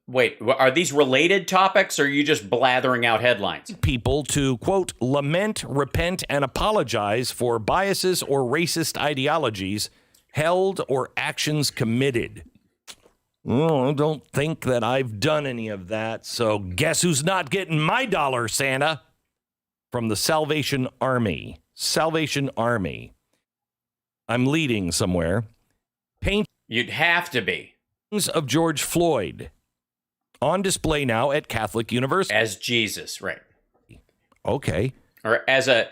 Wait, are these related topics, or are you just blathering out headlines? People to, quote, lament, repent, and apologize for biases or racist ideologies held or actions committed. Oh, I don't think that I've done any of that, so guess who's not getting my dollar, Santa? From the Salvation Army. Salvation Army. I'm leading somewhere. You'd have to be. Of George Floyd. On display now at Catholic University. As Jesus, right. Okay. Or as a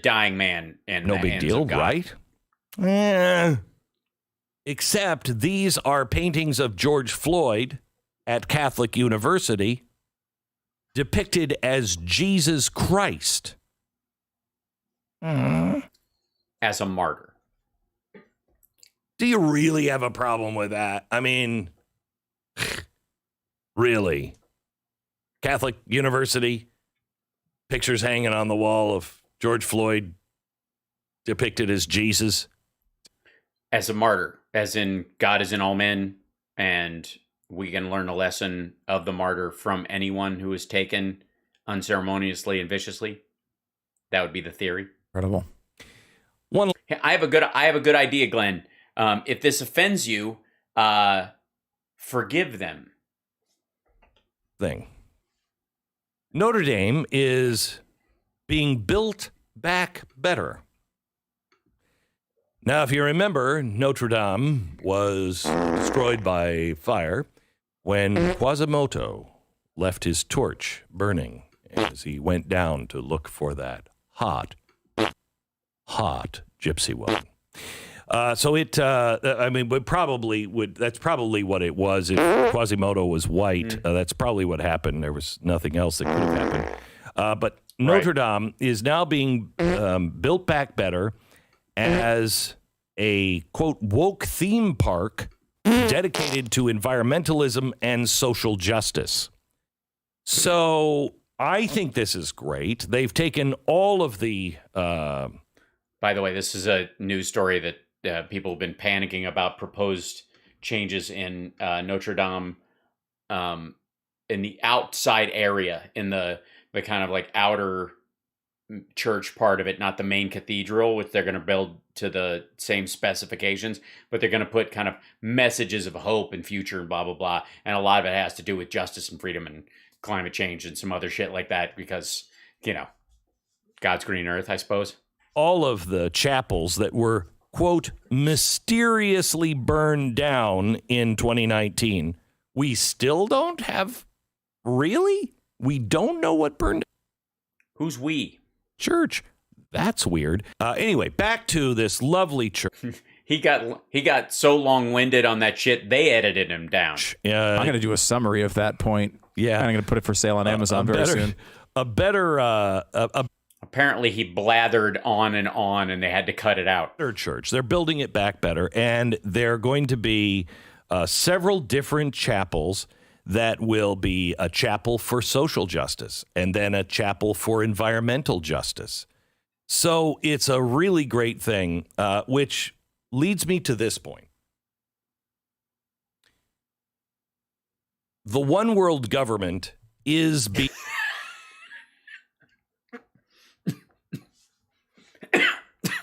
dying man in no the big hands deal, of God. Right? Except these are paintings of George Floyd at Catholic University depicted as Jesus Christ. As a martyr. Do you really have a problem with that? I mean... Really? Catholic University, pictures hanging on the wall of George Floyd depicted as Jesus? As a martyr, as in God is in all men, and we can learn a lesson of the martyr from anyone who is taken unceremoniously and viciously. That would be the theory. Incredible. I have a good idea, Glenn. If this offends you, forgive them. Thing. Notre Dame is being built back better. Now, if you remember, Notre Dame was destroyed by fire when Quasimodo left his torch burning as he went down to look for that hot gypsy woman. So it, probably would. That's probably what it was. If Quasimodo was white, that's probably what happened. There was nothing else that could have happened. But Notre Dame is now being built back better as a, quote, woke theme park dedicated to environmentalism and social justice. So I think this is great. They've taken all of the... By the way, this is a news story that people have been panicking about proposed changes in Notre Dame in the outside area, in the kind of like outer church part of it, not the main cathedral, which they're going to build to the same specifications, but they're going to put kind of messages of hope and future and blah, blah, blah. And a lot of it has to do with justice and freedom and climate change and some other shit like that because, God's green earth, I suppose. All of the chapels that were, quote, mysteriously burned down in 2019. We still don't have... Really? We don't know what burned down? Who's we? Church. That's weird. Anyway, back to this lovely church. He got so long-winded on that shit, they edited him down. I'm going to do a summary of that point. Yeah. I'm going to put it for sale on Amazon very soon. Apparently, he blathered on, and they had to cut it out. Church. They're building it back better, and they're going to be several different chapels that will be a chapel for social justice and then a chapel for environmental justice. So it's a really great thing, which leads me to this point. The one world government is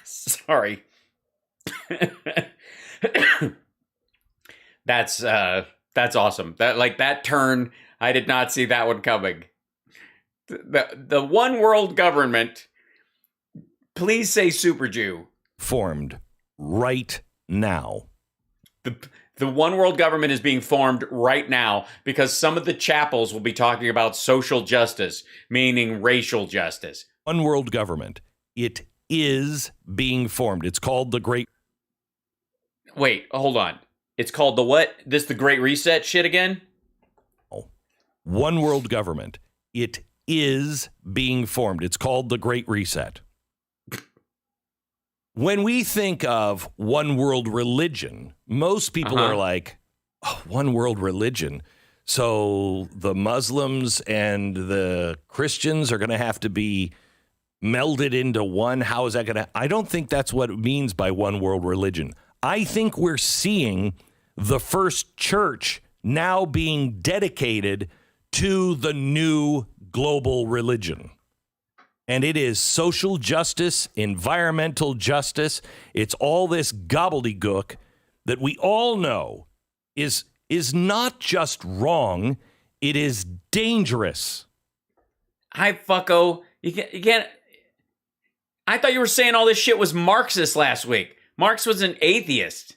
Sorry. That's awesome. That turn, I did not see that one coming. The one world government, please say Super Jew. Formed right now. The one world government is being formed right now because some of the chapels will be talking about social justice, meaning racial justice. One world government. It is being formed. It's called the Great... Wait, hold on. It's called the what? This the Great Reset shit again? One world government. It is being formed. It's called the Great Reset. When we think of one world religion, most people are like, oh, one world religion. So the Muslims and the Christians are going to have to be melded into one. How is that going to? I don't think that's what it means by one world religion. I think we're seeing the first church now being dedicated to the new global religion. And it is social justice, environmental justice. It's all this gobbledygook that we all know is not just wrong, it is dangerous. Hi, fucko. You can't. I thought you were saying all this shit was Marxist last week. Marx was an atheist.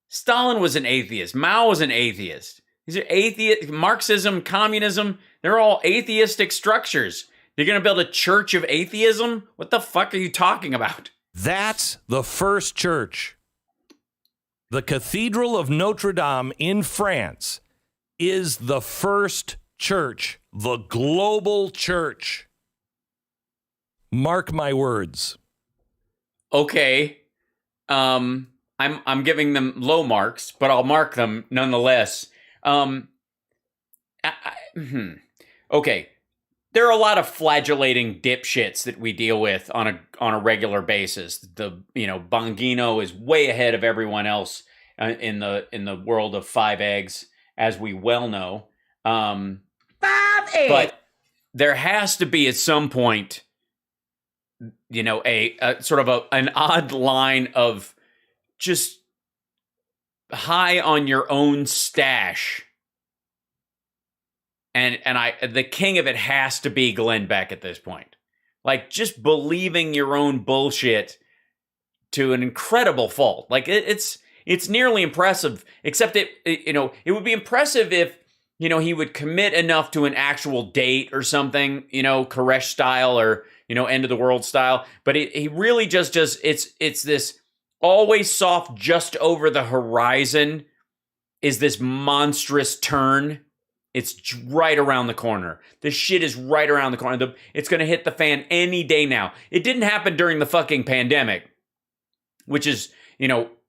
Stalin was an atheist. Mao was an atheist. These are atheist. Marxism, communism, they're all atheistic structures. You're going to build a church of atheism? What the fuck are you talking about? That's the first church. The Cathedral of Notre Dame in France is the first church, the global church. Mark my words. Okay. I'm giving them low marks, but I'll mark them nonetheless. Okay. There are a lot of flagellating dipshits that we deal with on a regular basis. Bongino is way ahead of everyone else in the world of 5 eggs, as we well know. 5 eggs. But there has to be at some point, a sort of an odd line of just high on your own stash. And the king of it has to be Glenn Beck at this point. Like, just believing your own bullshit to an incredible fault. Like, it's nearly impressive, except it would be impressive if, he would commit enough to an actual date or something, Koresh style or, end of the world style. But he really just it's this always soft, just over the horizon is this monstrous turn. It's right around the corner. This shit is right around the corner. It's going to hit the fan any day now. It didn't happen during the fucking pandemic, which is,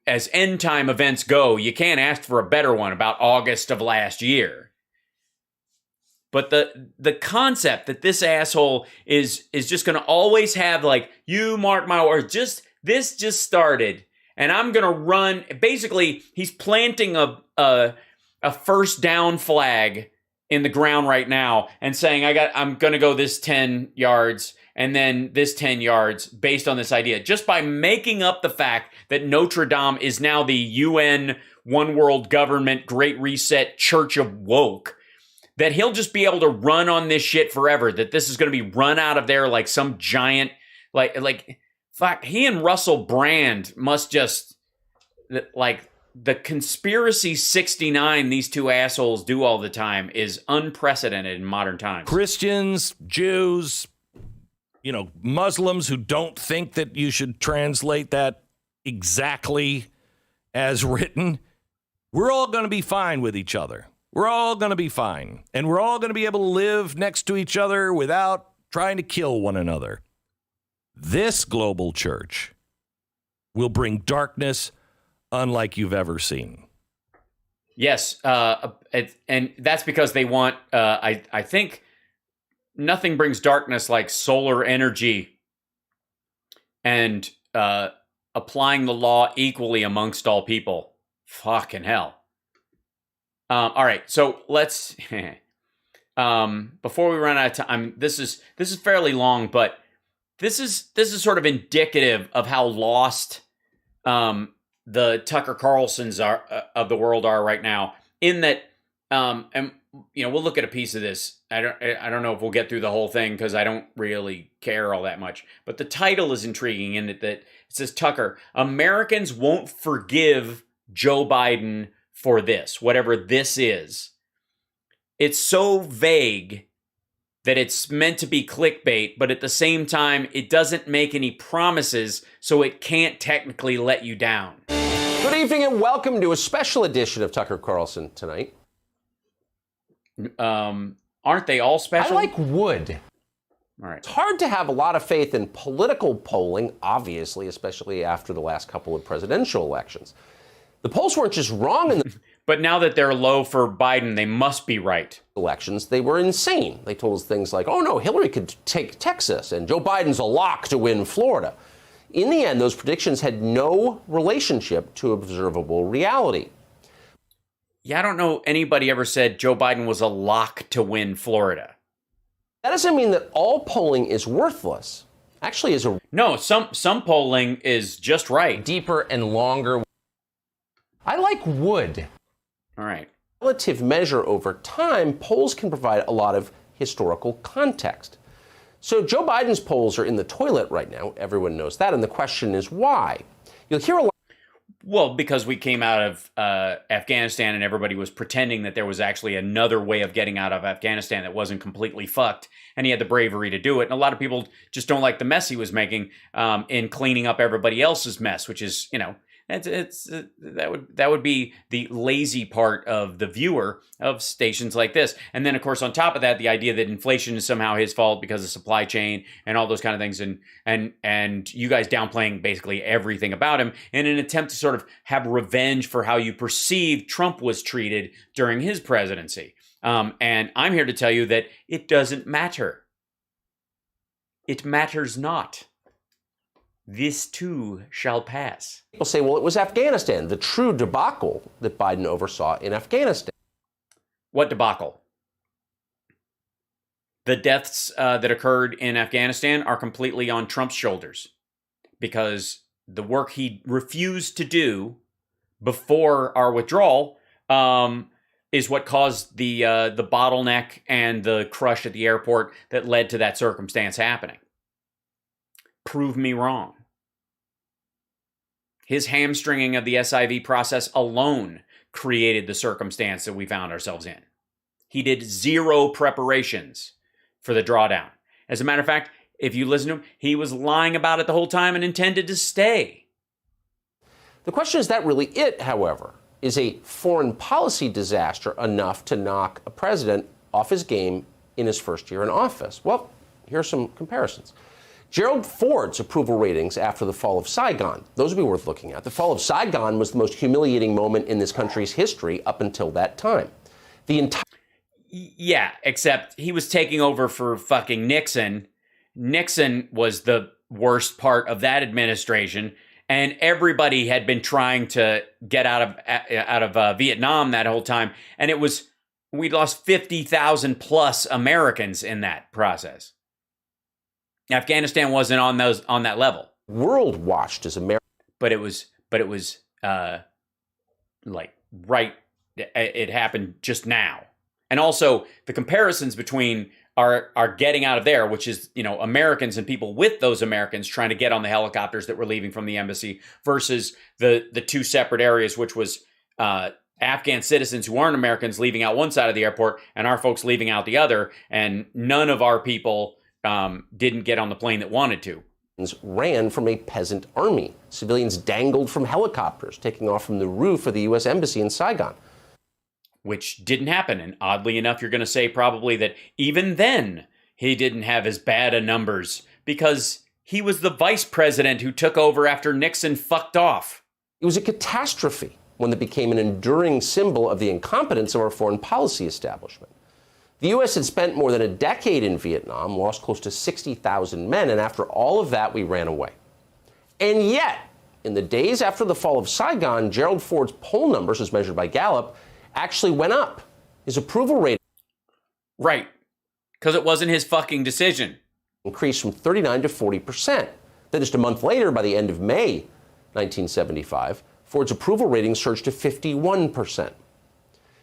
as end time events go, you can't ask for a better one about August of last year. But the concept that this asshole is just going to always have, like, you mark my words, this just started, and I'm going to run. Basically, he's planting a first down flag in the ground right now and saying, I'm going to go this 10 yards and then this 10 yards based on this idea, just by making up the fact that Notre Dame is now the UN one world government Great Reset Church of Woke, that he'll just be able to run on this shit forever, that this is going to be run out of there like some giant, like fuck, he and Russell Brand must just, like, the conspiracy 69 these two assholes do all the time is unprecedented in modern times. Christians, Jews, Muslims who don't think that you should translate that exactly as written. We're all going to be fine with each other. We're all going to be fine. And we're all going to be able to live next to each other without trying to kill one another. This global church will bring darkness unlike you've ever seen. Yes, and that's because they want. I think nothing brings darkness like solar energy, and applying the law equally amongst all people. Fucking hell. All right, so let's. Before we run out of time, this is fairly long, but this is sort of indicative of how lost the Tucker Carlsons of the world are right now. In that, and we'll look at a piece of this. I don't know if we'll get through the whole thing because I don't really care all that much. But the title is intriguing in that it says, Tucker, Americans won't forgive Joe Biden for this, whatever this is. It's so vague that it's meant to be clickbait, but at the same time, it doesn't make any promises, so it can't technically let you down. Good evening and welcome to a special edition of Tucker Carlson tonight. Aren't they all special? I like wood. All right. It's hard to have a lot of faith in political polling, obviously, especially after the last couple of presidential elections. The polls weren't just wrong in the but now that they're low for Biden, they must be right. Elections, they were insane. They told us things like, oh no, Hillary could take Texas and Joe Biden's a lock to win Florida. In the end, those predictions had no relationship to observable reality. Yeah, I don't know anybody ever said Joe Biden was a lock to win Florida. That doesn't mean that all polling is worthless. Actually, No, some polling is just right. Deeper and longer. I like wood. All right. Relative measure over time, polls can provide a lot of historical context. So Joe Biden's polls are in the toilet right now. Everyone knows that. And the question is why? You'll hear a lot. Well, because we came out of Afghanistan and everybody was pretending that there was actually another way of getting out of Afghanistan that wasn't completely fucked. And he had the bravery to do it. And a lot of people just don't like the mess he was making in cleaning up everybody else's mess, which is, that would be the lazy part of the viewer of stations like this. And then, of course, on top of that, the idea that inflation is somehow his fault because of supply chain and all those kind of things, and you guys downplaying basically everything about him in an attempt to sort of have revenge for how you perceived Trump was treated during his presidency. And I'm here to tell you that it doesn't matter. It matters not. This too shall pass. People say, well, it was Afghanistan, the true debacle that Biden oversaw in Afghanistan. What debacle? The deaths that occurred in Afghanistan are completely on Trump's shoulders because the work he refused to do before our withdrawal is what caused the bottleneck and the crush at the airport that led to that circumstance happening. Prove me wrong. His hamstringing of the SIV process alone created the circumstance that we found ourselves in. He did zero preparations for the drawdown. As a matter of fact, if you listen to him, he was lying about it the whole time and intended to stay. The question is that really it, however? Is a foreign policy disaster enough to knock a president off his game in his first year in office? Well, here are some comparisons. Gerald Ford's approval ratings after the fall of Saigon. Those would be worth looking at. The fall of Saigon was the most humiliating moment in this country's history up until that time. Yeah, except he was taking over for fucking Nixon. Nixon was the worst part of that administration, and everybody had been trying to get out of Vietnam that whole time, and we lost 50,000 plus Americans in that process. Afghanistan wasn't on that level. World watched as America, but it was like right. It happened just now, and also the comparisons between our getting out of there, which is Americans and people with those Americans trying to get on the helicopters that were leaving from the embassy, versus the two separate areas, which was Afghan citizens who aren't Americans leaving out one side of the airport and our folks leaving out the other, and none of our people didn't get on the plane that wanted to. Ran from a peasant army. Civilians dangled from helicopters, taking off from the roof of the U.S. Embassy in Saigon. Which didn't happen. And oddly enough, you're going to say probably that even then, he didn't have as bad a numbers because he was the vice president who took over after Nixon fucked off. It was a catastrophe. one that became an enduring symbol of the incompetence of our foreign policy establishment. The U.S. had spent more than a decade in Vietnam, lost close to 60,000 men, and after all of that, we ran away. And yet, in the days after the fall of Saigon, Gerald Ford's poll numbers, as measured by Gallup, actually went up. His approval rating... Right. Because it wasn't his fucking decision. ...increased from 39 to 40%. Then just a month later, by the end of May 1975, Ford's approval rating surged to 51%.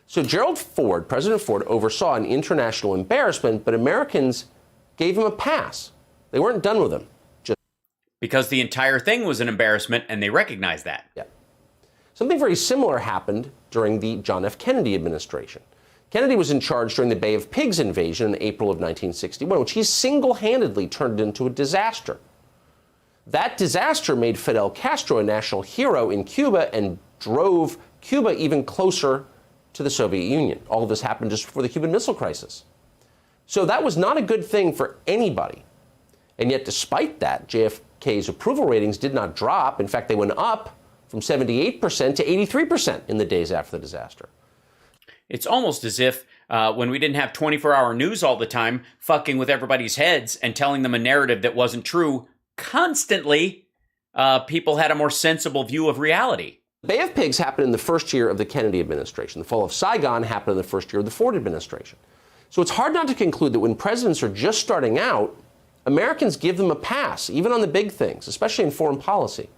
So Gerald Ford, President Ford, oversaw an international embarrassment, but Americans gave him a pass. They weren't done with him. Because the entire thing was an embarrassment, and they recognized that. Yeah. Something very similar happened during the John F. Kennedy administration. Kennedy was in charge during the Bay of Pigs invasion in April of 1961, which he single-handedly turned into a disaster. That disaster made Fidel Castro a national hero in Cuba and drove Cuba even closer to the Soviet Union. All of this happened just before the Cuban Missile Crisis. So that was not a good thing for anybody. And yet, despite that, JFK's approval ratings did not drop. In fact, they went up from 78% to 83% in the days after the disaster. It's almost as if when we didn't have 24-hour news all the time, fucking with everybody's heads and telling them a narrative that wasn't true constantly, people had a more sensible view of reality. The Bay of Pigs happened in the first year of the Kennedy administration. The fall of Saigon happened in the first year of the Ford administration. So it's hard not to conclude that when presidents are just starting out, Americans give them a pass, even on the big things, especially in foreign policy.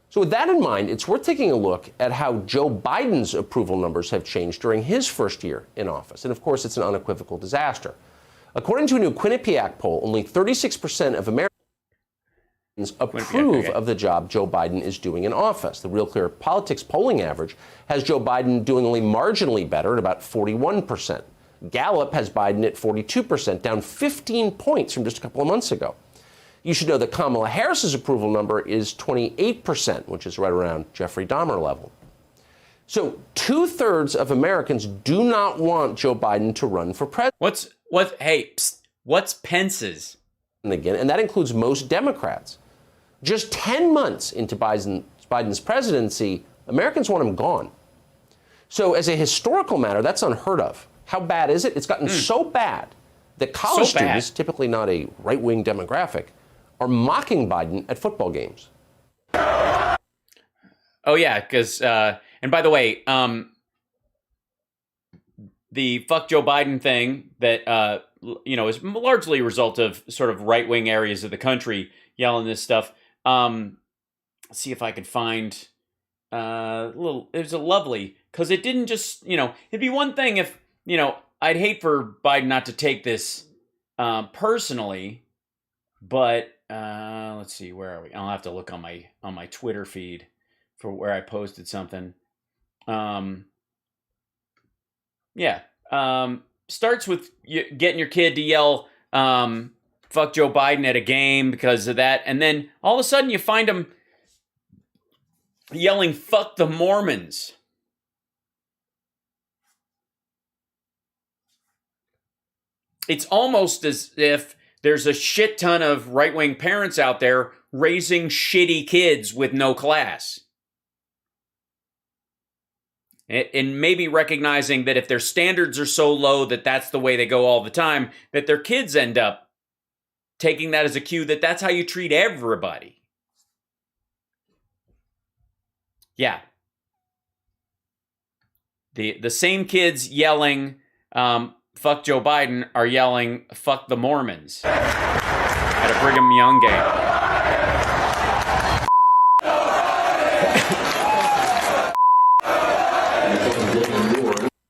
So with that in mind, it's worth taking a look at how Joe Biden's approval numbers have changed during his first year in office. And of course, it's an unequivocal disaster. According to a new Quinnipiac poll, only 36% of Americans approve of the job Joe Biden is doing in office. The Real Clear Politics polling average has Joe Biden doing only marginally better at about 41%. Gallup has Biden at 42%, down 15 points from just a couple of months ago. You should know that Kamala Harris's approval number is 28%, which is right around Jeffrey Dahmer level. So 2/3 of Americans do not want Joe Biden to run for president. What's Pence's? Again, and that includes most Democrats. Just 10 months into Biden's presidency, Americans want him gone. So as a historical matter, that's unheard of. How bad is it? It's gotten so bad that college students, typically not a right-wing demographic, are mocking Biden at football games. Oh, yeah, because, and by the way, the fuck Joe Biden thing that, is largely a result of sort of right-wing areas of the country yelling this stuff. Let's see if I could find it was a lovely, because it didn't just, it'd be one thing if, I'd hate for Biden not to take this personally, but let's see, where are we? I'll have to look on my Twitter feed for where I posted something. Starts with getting your kid to yell, fuck Joe Biden at a game because of that. And then all of a sudden you find him yelling, fuck the Mormons. It's almost as if there's a shit ton of right-wing parents out there raising shitty kids with no class. And maybe recognizing that if their standards are so low that that's the way they go all the time, that their kids end up taking that as a cue that that's how you treat everybody. Yeah. The same kids yelling, fuck Joe Biden, are yelling, fuck the Mormons at a Brigham Young game.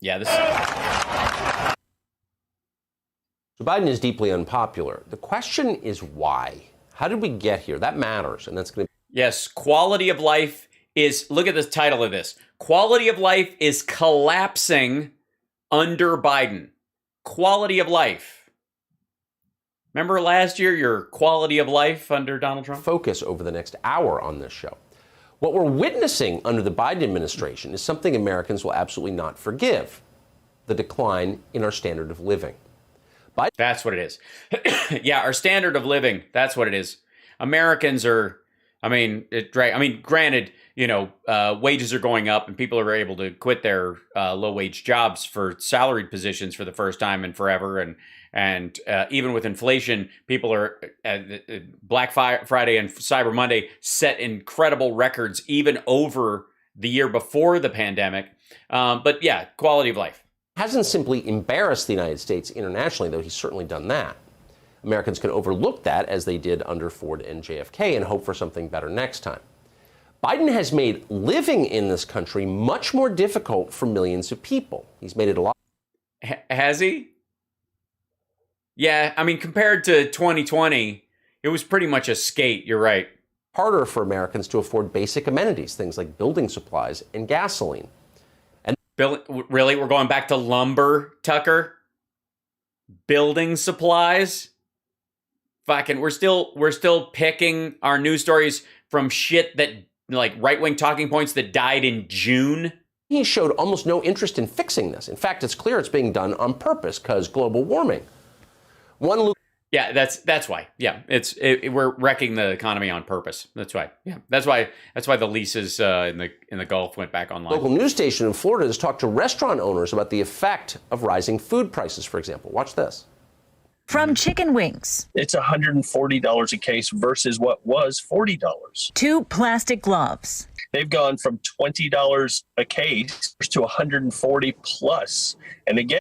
Yeah, So Biden is deeply unpopular. The question is why? How did we get here? That matters, and that's going to... Yes, quality of life is... Look at the title of this. Quality of life is collapsing under Biden. Quality of life. Remember last year, your quality of life under Donald Trump? Focus over the next hour on this show. What we're witnessing under the Biden administration is something Americans will absolutely not forgive: the decline in our standard of living. That's what it is. Yeah, our standard of living, that's what it is. Americans are I mean, granted, wages are going up and people are able to quit their low wage jobs for salaried positions for the first time in forever. And even with inflation, people are Black Friday and Cyber Monday set incredible records even over the year before the pandemic. But yeah, quality of life. Hasn't simply embarrassed the United States internationally, though he's certainly done that. Americans can overlook that, as they did under Ford and JFK, and hope for something better next time. Biden has made living in this country much more difficult for millions of people. He's made it a lot. Has he? Yeah, I mean, compared to 2020, it was pretty much a skate. You're right. Harder for Americans to afford basic amenities, things like building supplies and gasoline. And really, we're going back to lumber, Tucker? Building supplies? Fucking, we're still picking our news stories from shit that, like, right-wing talking points that died in June. He showed almost no interest in fixing this. In fact, it's clear it's being done on purpose because global warming. Yeah, that's why. Yeah, we're wrecking the economy on purpose. That's why. Yeah, that's why the leases in the Gulf went back online. Local news station in Florida has talked to restaurant owners about the effect of rising food prices, for example. Watch this. From chicken wings. It's $140 a case versus what was $40. To plastic gloves. They've gone from $20 a case to $140 plus. And again,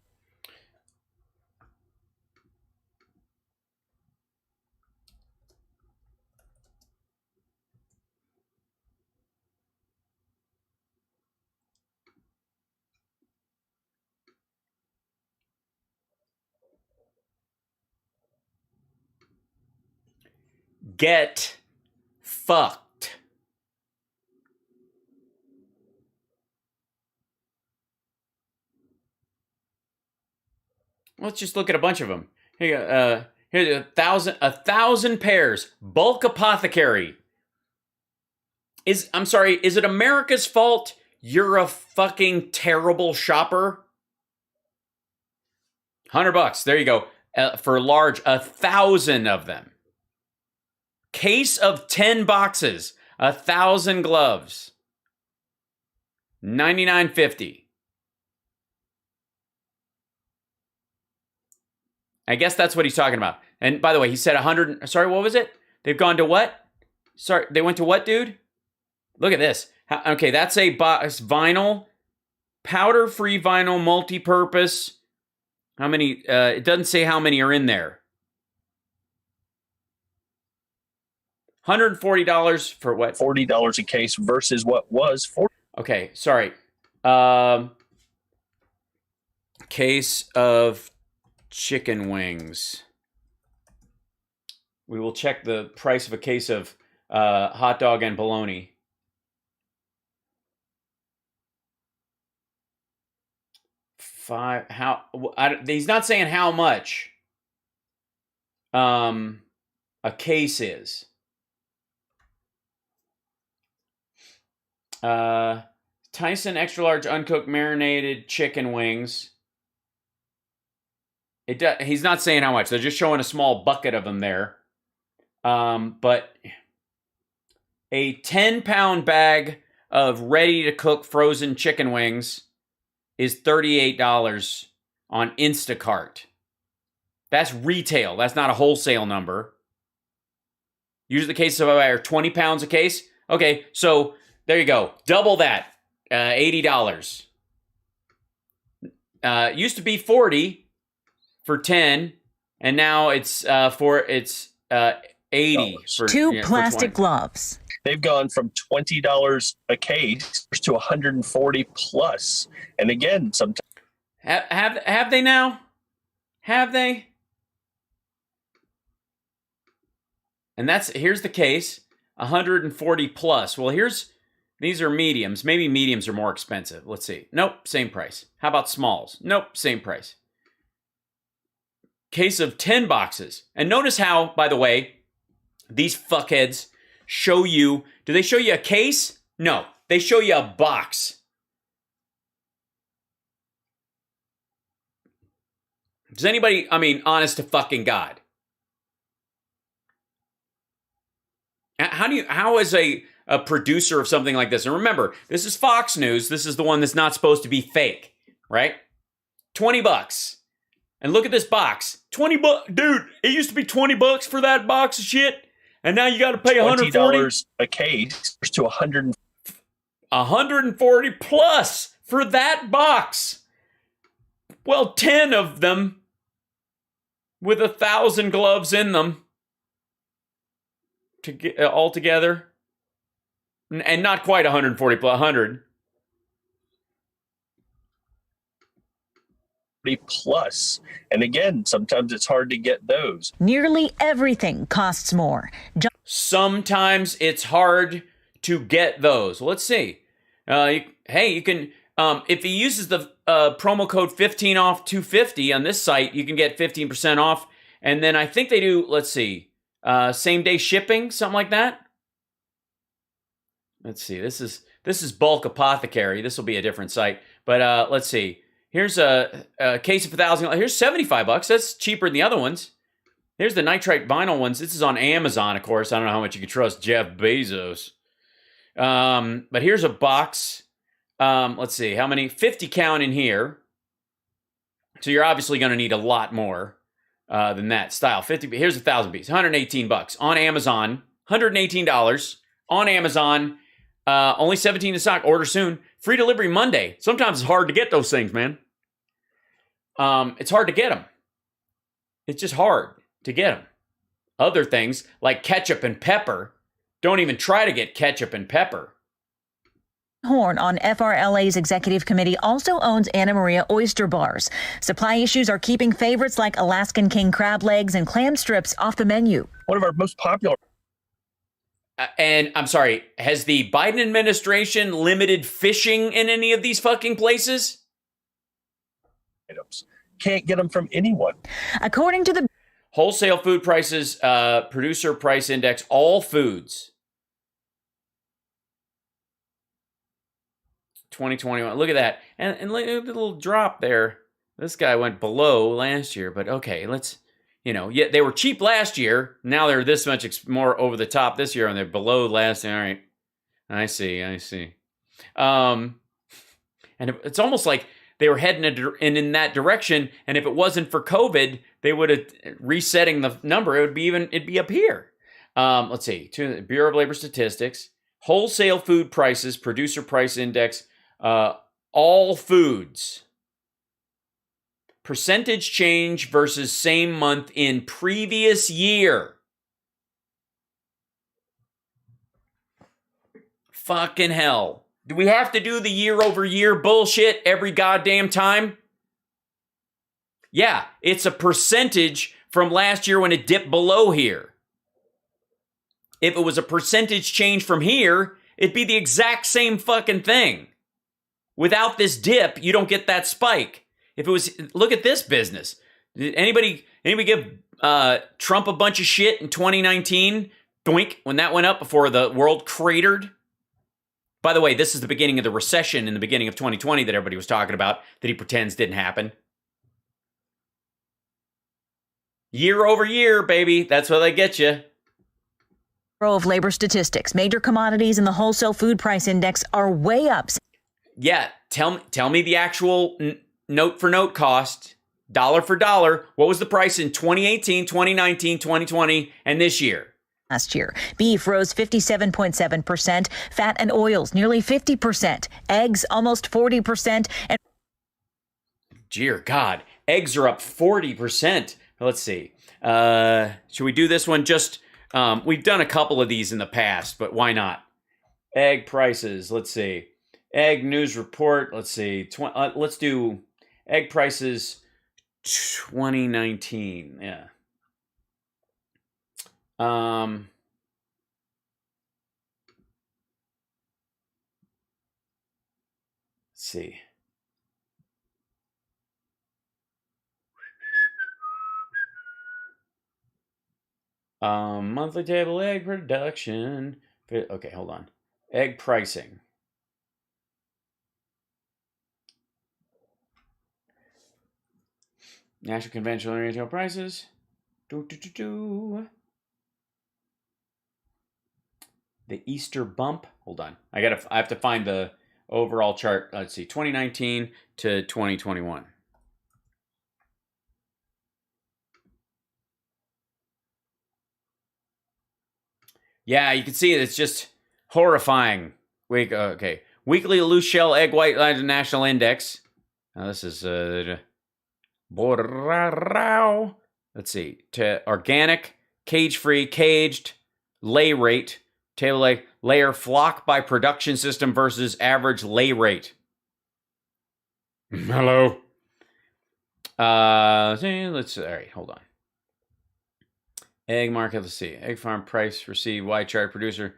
get fucked. Let's just look at a bunch of them. Here's 1,000 pairs. Bulk apothecary. Is it America's fault you're a fucking terrible shopper? $100. There you go. For large, 1,000 of them. Case of 10 boxes, 1,000 gloves, $99.50. I guess that's what he's talking about. And by the way, he said 100. Sorry, what was it? They've gone to what? Sorry, they went to what, dude? Look at this. Okay, that's a box vinyl, powder-free vinyl, multi-purpose. How many? It doesn't say how many are in there. $140 for what? $40 a case versus what was $40. Okay, sorry. Case of chicken wings. We will check the price of a case of hot dog and bologna. He's not saying how much a case is. Tyson extra large uncooked marinated chicken wings. He's not saying how much. They're just showing a small bucket of them there. But a 10-pound bag of ready-to-cook frozen chicken wings is $38 on Instacart. That's retail. That's not a wholesale number. Usually the cases are 20 pounds a case. Okay, so there you go. Double that. $80. Used to be $40 for 10, and now it's $80 for 2 plastic gloves. They've gone from $20 a case to $140 plus. And again, sometimes have they now? Have they? And here's the case, $140 plus. Well, these are mediums. Maybe mediums are more expensive. Let's see. Nope, same price. How about smalls? Nope, same price. Case of 10 boxes. And notice how, by the way, these fuckheads show you. Do they show you a case? No, they show you a box. Does anybody, honest to fucking God. how is a producer of something like this? And remember, this is Fox News. This is the one that's not supposed to be fake, right? $20. And look at this box. $20, dude. It used to be $20 for that box of shit, and now you got to pay $140 a case to $140 plus for that box. Well, 10 of them with 1,000 gloves in them to get all together, and not quite 140 plus 100. Plus. And again, sometimes it's hard to get those. Nearly everything costs more. Sometimes it's hard to get those. Let's see. You can, if he uses the promo code 15 off 250 on this site, you can get 15% off. And then I think they do, let's see, same day shipping, something like that. Let's see. This is Bulk Apothecary. This will be a different site. But let's see. Here's a case of 1,000. Here's $75. That's cheaper than the other ones. Here's the nitrite vinyl ones. This is on Amazon, of course. I don't know how much you can trust Jeff Bezos. But here's a box. Let's see. How many? 50 count in here. So you're obviously going to need a lot more than that. Style 50. Here's 1,000 pieces. $118 on Amazon. $118 on Amazon. Only 17 in stock. Order soon. Free delivery Monday. Sometimes it's hard to get those things, man. It's hard to get them. It's just hard to get them. Other things like ketchup and pepper, don't even try to get ketchup and pepper. Horn on FRLA's executive committee also owns Anna Maria oyster bars. Supply issues are keeping favorites like Alaskan king crab legs and clam strips off the menu. One of our most popular. And I'm sorry, has the Biden administration limited fishing in any of these fucking places? Items. Can't get them from anyone. According to the wholesale food prices, producer price index, all foods. 2021. Look at that. And look at the little drop there. This guy went below last year, but okay, let's. Yeah, they were cheap last year. Now they're this much more over the top this year, and they're below last. All right, I see. And it's almost like they were heading in that direction. And if it wasn't for COVID, they would have resetting the number. It'd be up here. Let's see. Bureau of Labor Statistics, wholesale food prices, producer price index, all foods. Percentage change versus same month in previous year. Fucking hell. Do we have to do the year-over-year bullshit every goddamn time? Yeah, it's a percentage from last year when it dipped below here. If it was a percentage change from here, it'd be the exact same fucking thing. Without this dip, you don't get that spike. If it was, look at this business. Did anybody give Trump a bunch of shit in 2019? Doink, when that went up before the world cratered? By the way, this is the beginning of the recession in the beginning of 2020 that everybody was talking about that he pretends didn't happen. Year over year, baby. That's what they get you. Bureau of Labor Statistics. Major commodities in the wholesale food price index are way up. Yeah, tell me the actual note for note cost, dollar for dollar. What was the price in 2018, 2019, 2020, and this year? Last year, beef rose 57.7%, fat and oils nearly 50%, eggs almost 40%, and dear God, eggs are up 40%. Let's see. Should we do this one? Just we've done a couple of these in the past, but why not? Egg prices. Let's see. Egg news report. Let's see. Let's do egg prices 2019. Yeah. Let's see. Monthly table egg production. Okay, hold on. Egg pricing. National conventional and retail prices. The Easter bump. Hold on. I have to find the overall chart. Let's see. 2019 to 2021. Yeah, you can see it. It's just horrifying. Okay. Weekly loose shell egg white national index. Now this is let's see. Organic, cage-free, caged, lay rate, table layer flock by production system versus average lay rate. Hello. Let's all right, hold on. Egg market, let's see. Egg farm price received, Y chart producer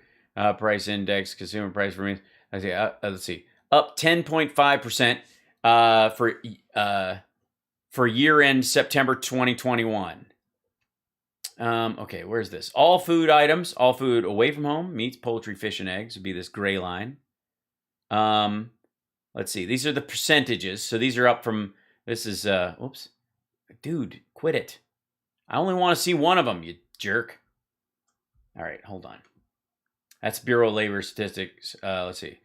price index, consumer price for me. Let's see. Up 10.5% for year end September 2021. Okay, where's this? All food items, all food away from home, meats, poultry, fish, and eggs would be this gray line. Let's see. These are the percentages. So these are up from, this is, whoops. Dude, quit it. I only want to see one of them, you jerk. All right, hold on. That's Bureau of Labor Statistics. Let's see.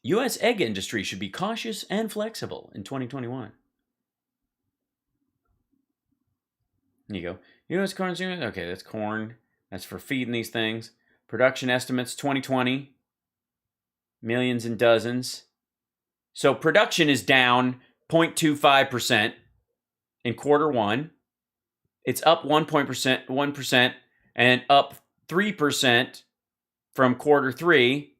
U.S. egg industry should be cautious and flexible in 2021. There you go. U.S. corn. Okay, that's corn. That's for feeding these things. Production estimates 2020. Millions and dozens. So production is down 0.25% in quarter one. It's up 1%, and up 3% from quarter three.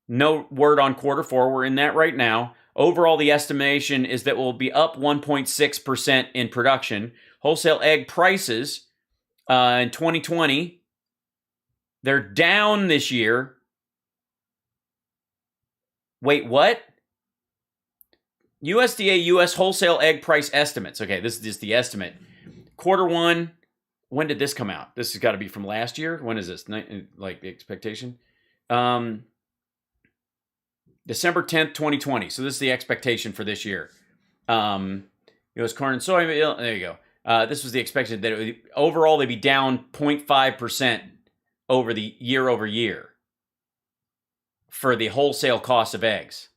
No word on quarter four. We're in that right now. Overall, the estimation is that we'll be up 1.6% in production. Wholesale egg prices in 2020, they're down this year. Wait, what? USDA U.S. wholesale egg price estimates. Okay, this is just the estimate. Quarter one, when did this come out? This has got to be from last year. When is this? Like the expectation? December 10th, 2020. So this is the expectation for this year. U.S. corn and soy meal. There you go. This was the expectation that it would, overall they'd be down 0.5% over the year for the wholesale cost of eggs.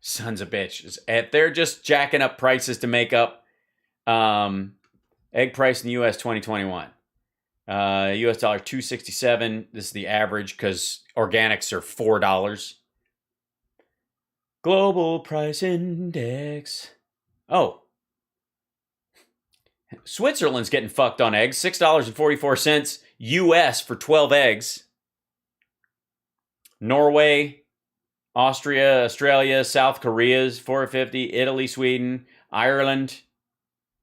Sons of bitches. They're just jacking up prices to make up egg price in the U.S. 2021. U.S. dollar $2.67. This is the average because organics are $4. Global price index. Oh. Switzerland's getting fucked on eggs. $6.44 U.S. for 12 eggs. Norway, Austria, Australia, South Korea's $4.50, Italy, Sweden, Ireland,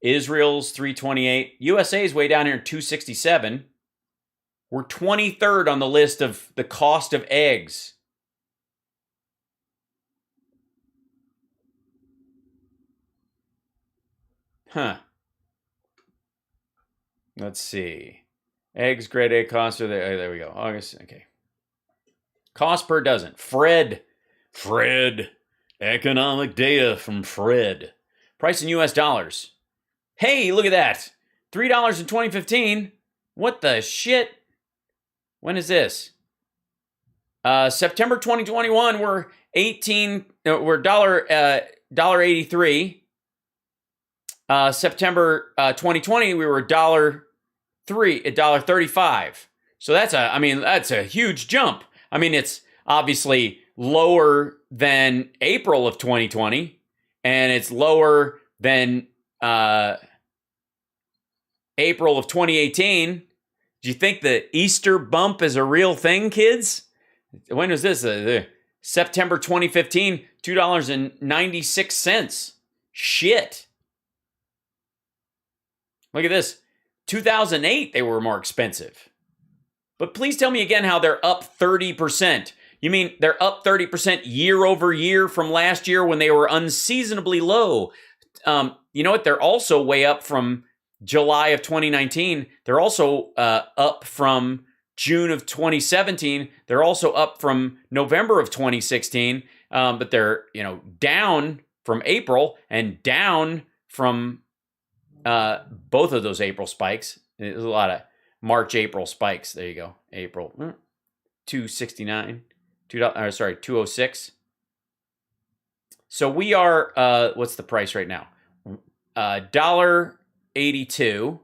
Israel's $3.28. USA's way down here at $2.67. We're 23rd on the list of the cost of eggs. Huh. Let's see. Eggs, grade A cost. There we go. August. Okay. Cost per dozen. Fred. Economic data from Fred. Price in U.S. dollars. Hey, look at that. $3 in 2015. What the shit? When is this? September 2021, we're $1.83. September 2020, we were $1.35. So that's a huge jump. I mean, it's obviously lower than April of 2020, and it's lower than April of 2018. Do you think the Easter bump is a real thing, kids? When was this? September 2015, $2.96. Shit. Look at this. 2008, they were more expensive. But please tell me again how they're up 30%. You mean they're up 30% year over year from last year when they were unseasonably low? You know what? They're also way up from July of 2019. They're also up from June of 2017. They're also up from November of 2016. But they're, down from April and down from both of those April spikes. There's a lot of March, April spikes. There you go. April, $2.69, $206. So we are, what's the price right now? $1.82.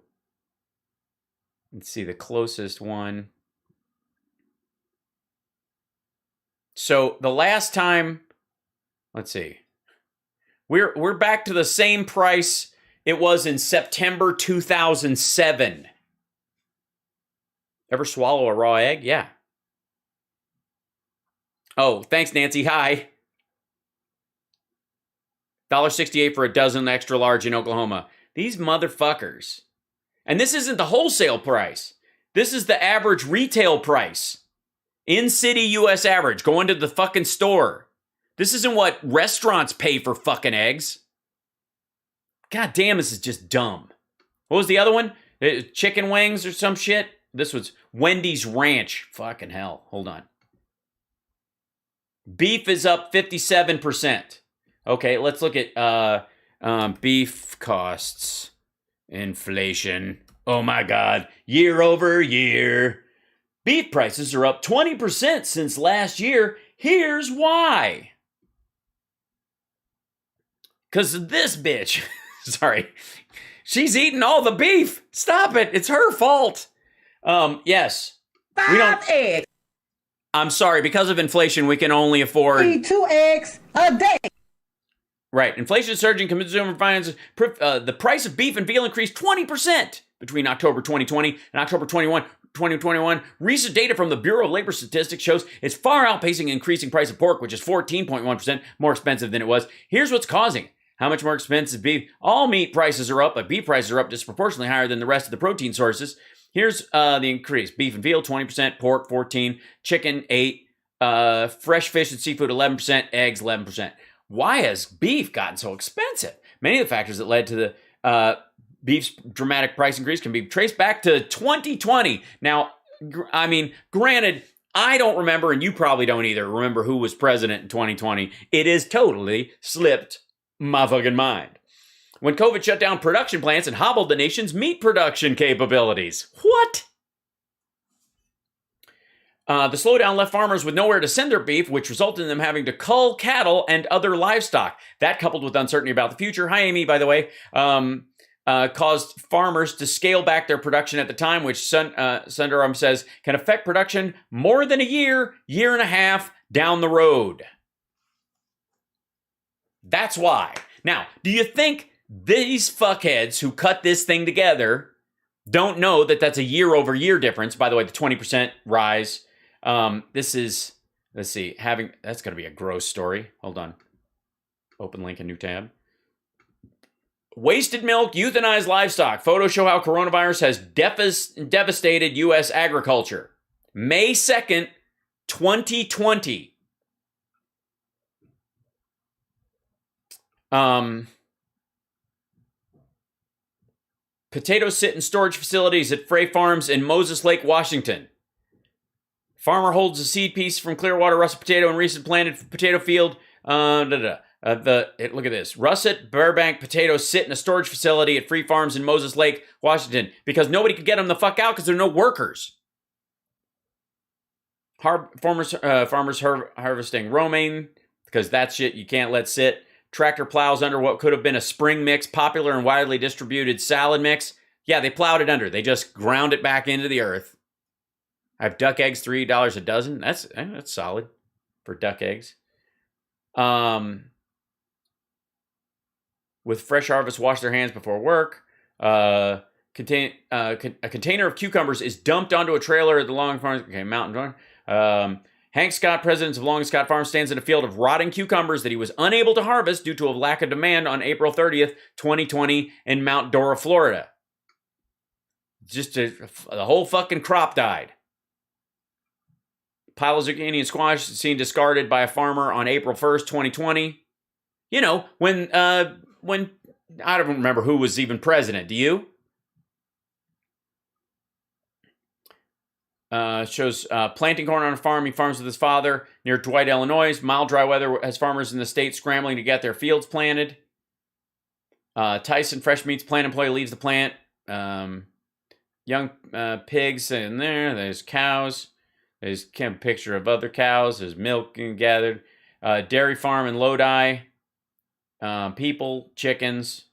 Let's see the closest one. So the last time, let's see, we're back to the same price it was in September 2007. Ever swallow a raw egg? Yeah. Oh, thanks, Nancy. Hi. $1.68 for a dozen extra large in Oklahoma. These motherfuckers. And this isn't the wholesale price. This is the average retail price. In-city U.S. average. Going to the fucking store. This isn't what restaurants pay for fucking eggs. God damn, this is just dumb. What was the other one? Chicken wings or some shit? This was Wendy's Ranch. Fucking hell. Hold on. Beef is up 57%. Okay, let's look at beef costs. Inflation. Oh my God. Year over year. Beef prices are up 20% since last year. Here's why. Because of this bitch. Sorry. She's eating all the beef. Stop it. It's her fault. Yes. 5 eggs. I'm sorry. Because of inflation, we can only afford... Eat 2 eggs a day. Right. Inflation is surging. Consumer finances. The price of beef and veal increased 20% between October 2020 and October 2021. Recent data from the Bureau of Labor Statistics shows it's far outpacing the increasing price of pork, which is 14.1% more expensive than it was. Here's what's causing. How much more expensive beef? All meat prices are up, but beef prices are up disproportionately higher than the rest of the protein sources. Here's the increase. Beef and veal, 20%. Pork, 14%. Chicken, 8%. Fresh fish and seafood, 11%. Eggs, 11%. Why has beef gotten so expensive? Many of the factors that led to the beef's dramatic price increase can be traced back to 2020. Now, I mean, granted, I don't remember, and you probably don't either, remember who was president in 2020. It is totally slipped my fucking mind. When COVID shut down production plants and hobbled the nation's meat production capabilities. What? The slowdown left farmers with nowhere to send their beef, which resulted in them having to cull cattle and other livestock. That, coupled with uncertainty about the future, hi Amy, by the way, caused farmers to scale back their production at the time, which Sundaram says can affect production more than a year and a half down the road. That's why. Now, do you think these fuckheads who cut this thing together don't know that that's a year-over-year difference? By the way, the 20% rise. This is, let's see, that's going to be a gross story. Hold on. Open link, a new tab. Wasted milk, euthanized livestock. Photos show how coronavirus has devastated U.S. agriculture. May 2nd, 2020. Potatoes sit in storage facilities at Frey Farms in Moses Lake, Washington. Farmer holds a seed piece from Clearwater russet potato in recent planted potato field. Look at this. Russet Burbank potatoes sit in a storage facility at Free Farms in Moses Lake, Washington, because nobody could get them the fuck out because there are no workers. Farmers harvesting romaine because that shit you can't let sit. Tractor plows under what could have been a spring mix, popular and widely distributed salad mix. Yeah, they plowed it under. They just ground it back into the earth. I have duck eggs, $3 a dozen. That's solid for duck eggs. With fresh harvest, wash their hands before work. A container of cucumbers is dumped onto a trailer at the Long Farm. Okay, Mountain Farm. Hank Scott, president of Long and Scott Farm, stands in a field of rotting cucumbers that he was unable to harvest due to a lack of demand on April 30th, 2020 in Mount Dora, Florida. Just the whole fucking crop died. Pile of zucchini and squash seen discarded by a farmer on April 1st, 2020. You know, when I don't remember who was even president. Do you? Shows planting corn on a farm. He farms with his father near Dwight, Illinois. Mild, dry weather has farmers in the state scrambling to get their fields planted. Tyson, fresh meats plant employee, leaves the plant. young pigs in there. There's cows. There's a picture of other cows. There's milk being gathered. Dairy farm in Lodi. People, chickens.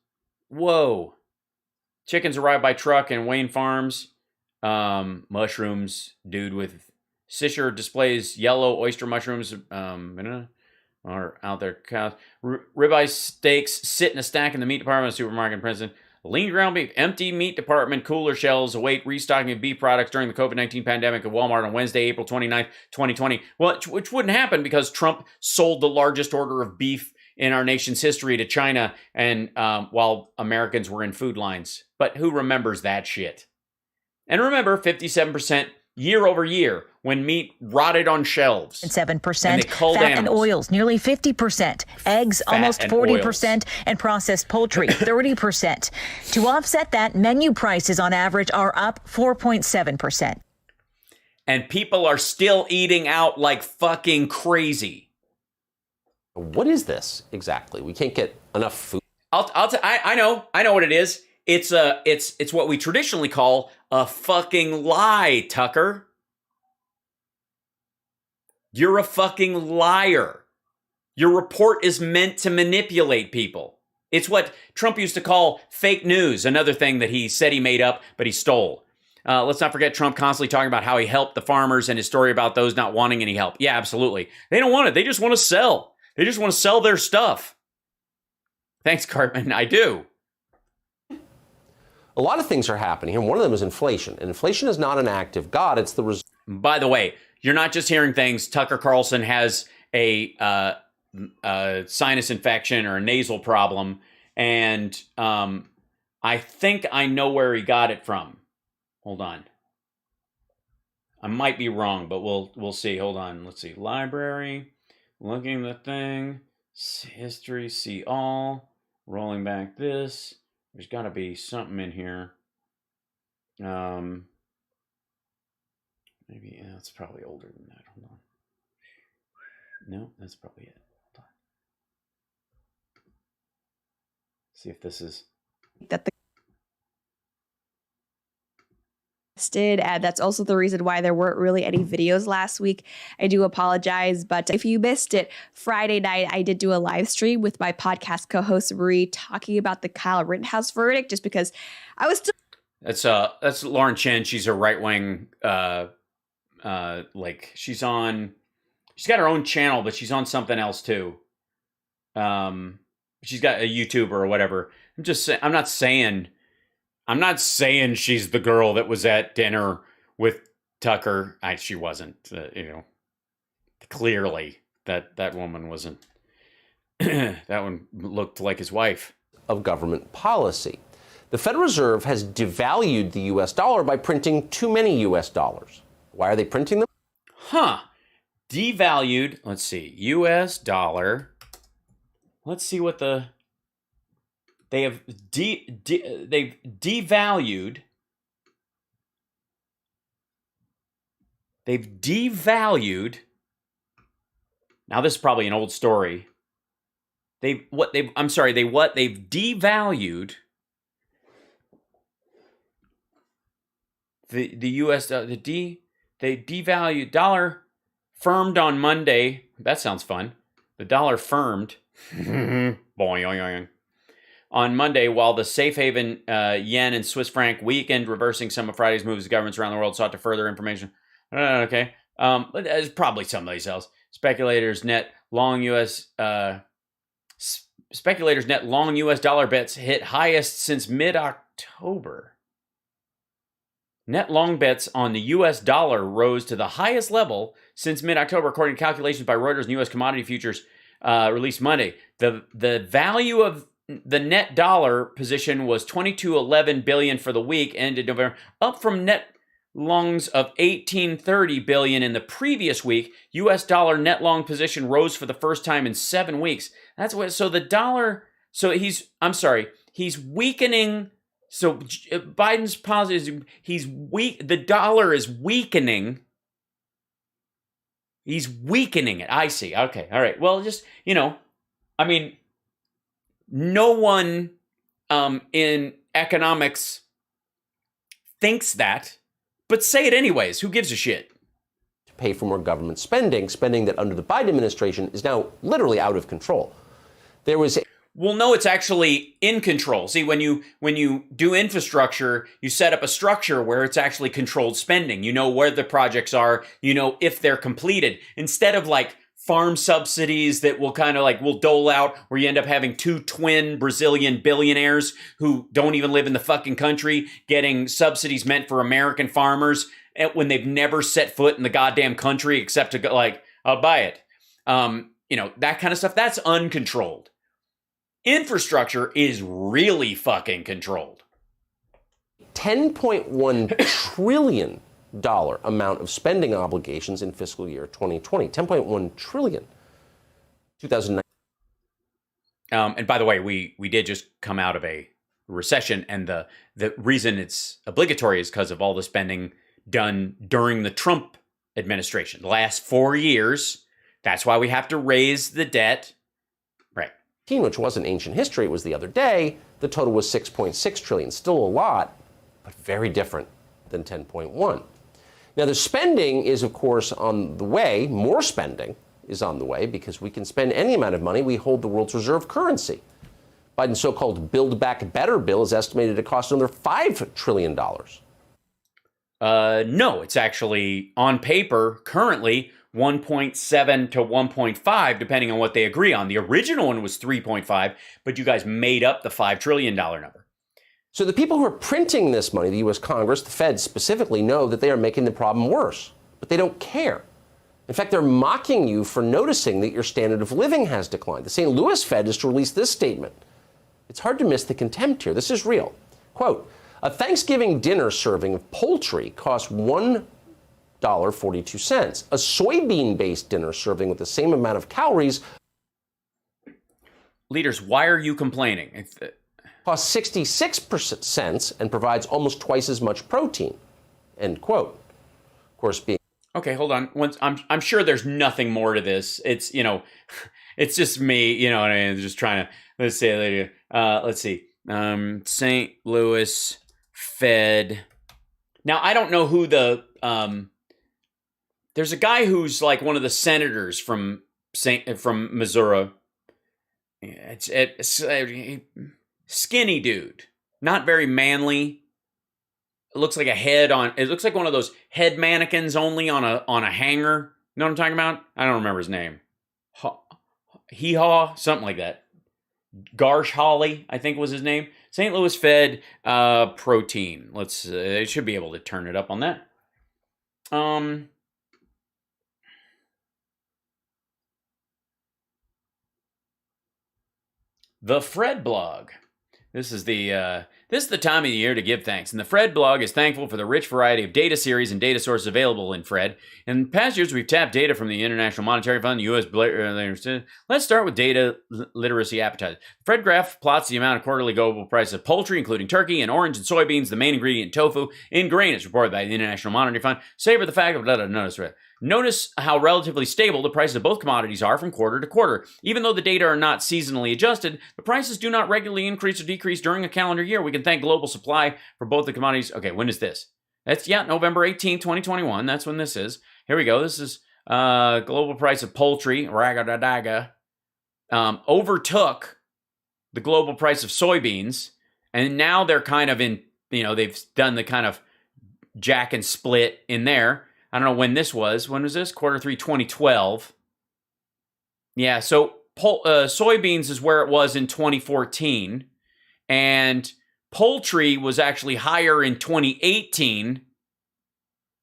Whoa. Chickens arrive by truck in Wayne Farms. Mushrooms. Dude with Sisher displays yellow oyster mushrooms. Are out there. Cows. Ribeye steaks sit in a stack in the meat department of the supermarket in Princeton. Lean ground beef. Empty meat department cooler shelves await restocking of beef products during the COVID-19 pandemic at Walmart on Wednesday, April 29th, 2020. Well, which wouldn't happen because Trump sold the largest order of beef in our nation's history to China, and while Americans were in food lines. But who remembers that shit? And remember, 57% year over year when meat rotted on shelves. 7%, fat and oils, nearly 50%, eggs, almost 40%, and processed poultry, 30%. To offset that, menu prices on average are up 4.7%. And people are still eating out like fucking crazy. What is this exactly? We can't get enough food. I know what it is. It's what we traditionally call a fucking lie, Tucker. You're a fucking liar. Your report is meant to manipulate people. It's what Trump used to call fake news, another thing that he said he made up, but he stole. Let's not forget Trump constantly talking about how he helped the farmers and his story about those not wanting any help. Yeah, absolutely. They don't want it. They just want to sell. They just want to sell their stuff. Thanks, Cartman. I do. A lot of things are happening, and one of them is inflation. And inflation is not an act of God. It's the result. By the way, you're not just hearing things. Tucker Carlson has a sinus infection or a nasal problem, and I think I know where he got it from. Hold on. I might be wrong, but we'll see. Hold on. Let's see. Library. Looking at the thing. History. See all. Rolling back this. There's got to be something in here. Maybe it's probably older than that. Hold on. No, that's probably it. Hold on. See if this is. And that's also the reason why there weren't really any videos last week. I do apologize, but if you missed it, Friday night I did do a live stream with my podcast co-host Marie talking about the Kyle Rittenhouse verdict, just because I was still. That's Lauren Chen. She's a right wing. Like she's got her own channel, but she's on something else too. She's got a YouTuber or whatever. I'm not saying she's the girl that was at dinner with Tucker. She wasn't, clearly that woman wasn't. That one looked like his wife. Of government policy. The Federal Reserve has devalued the U.S. dollar by printing too many U.S. dollars. Why are they printing them? Devalued. Let's see. U.S. dollar. Let's see what they have they've devalued. They've devalued. Now this is probably an old story. They've devalued the US they devalued. Dollar firmed on Monday. That sounds fun. The dollar firmed. Boing. On Monday, while the safe haven yen and Swiss franc weakened, reversing some of Friday's moves, governments around the world sought to further information. Okay. It's probably somebody else. Speculators net long U.S. dollar bets hit highest since mid-October. Net long bets on the U.S. dollar rose to the highest level since mid-October, according to calculations by Reuters and U.S. commodity futures released Monday. The value of the net dollar position was $22.11 billion for the week ended November, up from net longs of $18.30 billion in the previous week. U.S. dollar net long position rose for the first time in 7 weeks. That's what. So the dollar. So he's weakening. So Biden's positive. He's weak. The dollar is weakening. He's weakening it. I see. Okay. All right. Well, just no one in economics thinks that, but say it anyways. Who gives a shit? To pay for more government spending that under the Biden administration is now literally out of control. There was Well, no, it's actually in control. See, when you do infrastructure, you set up a structure where it's actually controlled spending. You know where the projects are, you know if they're completed. Instead of like farm subsidies that will dole out, where you end up having two twin Brazilian billionaires who don't even live in the fucking country getting subsidies meant for American farmers when they've never set foot in the goddamn country except to go like, I'll buy it. That kind of stuff, that's uncontrolled. Infrastructure is really fucking controlled. $10.1 trillion amount of spending obligations in fiscal year 2020. $10.1 trillion. 2009. And by the way, we did just come out of a recession, and the reason it's obligatory is because of all the spending done during the Trump administration. The last 4 years, that's why we have to raise the debt. Right. Which wasn't ancient history, it was the other day. The total was 6.6 trillion. Still a lot, but very different than 10.1. Now, the spending is, of course, on the way. More spending is on the way because we can spend any amount of money. We hold the world's reserve currency. Biden's so-called Build Back Better bill is estimated to cost another $5 trillion. No, it's actually on paper currently 1.7 to 1.5, depending on what they agree on. The original one was 3.5, but you guys made up the $5 trillion number. So the people who are printing this money, the U.S. Congress, the Fed specifically, know that they are making the problem worse, but they don't care. In fact, they're mocking you for noticing that your standard of living has declined. The St. Louis Fed is to release this statement. It's hard to miss the contempt here. This is real. Quote, a Thanksgiving dinner serving of poultry costs $1.42. A soybean-based dinner serving with the same amount of calories. Leaders, why are you complaining? Costs 66 cents and provides almost twice as much protein. End quote. Of course, being okay. Hold on. I'm sure there's nothing more to this. It's it's just me. Just trying to let's see. St. Louis Fed. Now I don't know who the There's a guy who's like one of the senators from Missouri. It's skinny dude, not very manly. It looks like it looks like one of those head mannequins only on a hanger. You know what I'm talking about? I don't remember his name. Hee-haw, something like that. Garsh Holly, I think was his name. St. Louis Fed protein. I should be able to turn it up on that. The Fred blog. This is the time of the year to give thanks, and the Fred blog is thankful for the rich variety of data series and data sources available in Fred. In past years, we've tapped data from the International Monetary Fund, the U.S. Let's start with data literacy appetite. Fred graph plots the amount of quarterly global prices of poultry, including turkey and orange and soybeans, the main ingredient in tofu, in grain, as reported by the International Monetary Fund. Savor the fact of Notice how relatively stable the prices of both commodities are from quarter to quarter. Even though the data are not seasonally adjusted, the prices do not regularly increase or decrease during a calendar year. We can thank global supply for both the commodities. Okay, when is this? That's, November 18th, 2021. That's when this is. Here we go. This is global price of poultry, raga-da-daga, overtook the global price of soybeans. And now they're kind of in, they've done the kind of jack and split in there. I don't know when this was. When was this? Quarter 3, 2012. Yeah, so soybeans is where it was in 2014. And poultry was actually higher in 2018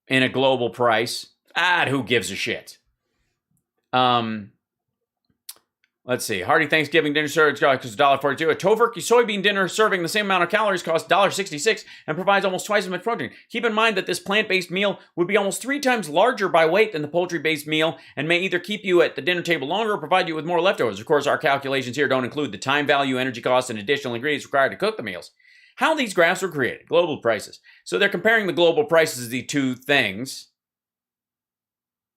in a global price. Who gives a shit? Let's see. Hearty Thanksgiving dinner serving costs $1.42. A Tofurkey soybean dinner serving the same amount of calories costs $1.66 and provides almost twice as much protein. Keep in mind that this plant-based meal would be almost 3 times larger by weight than the poultry-based meal and may either keep you at the dinner table longer or provide you with more leftovers. Of course, our calculations here don't include the time value, energy costs, and additional ingredients required to cook the meals. How these graphs were created. Global prices. So they're comparing the global prices of the two things.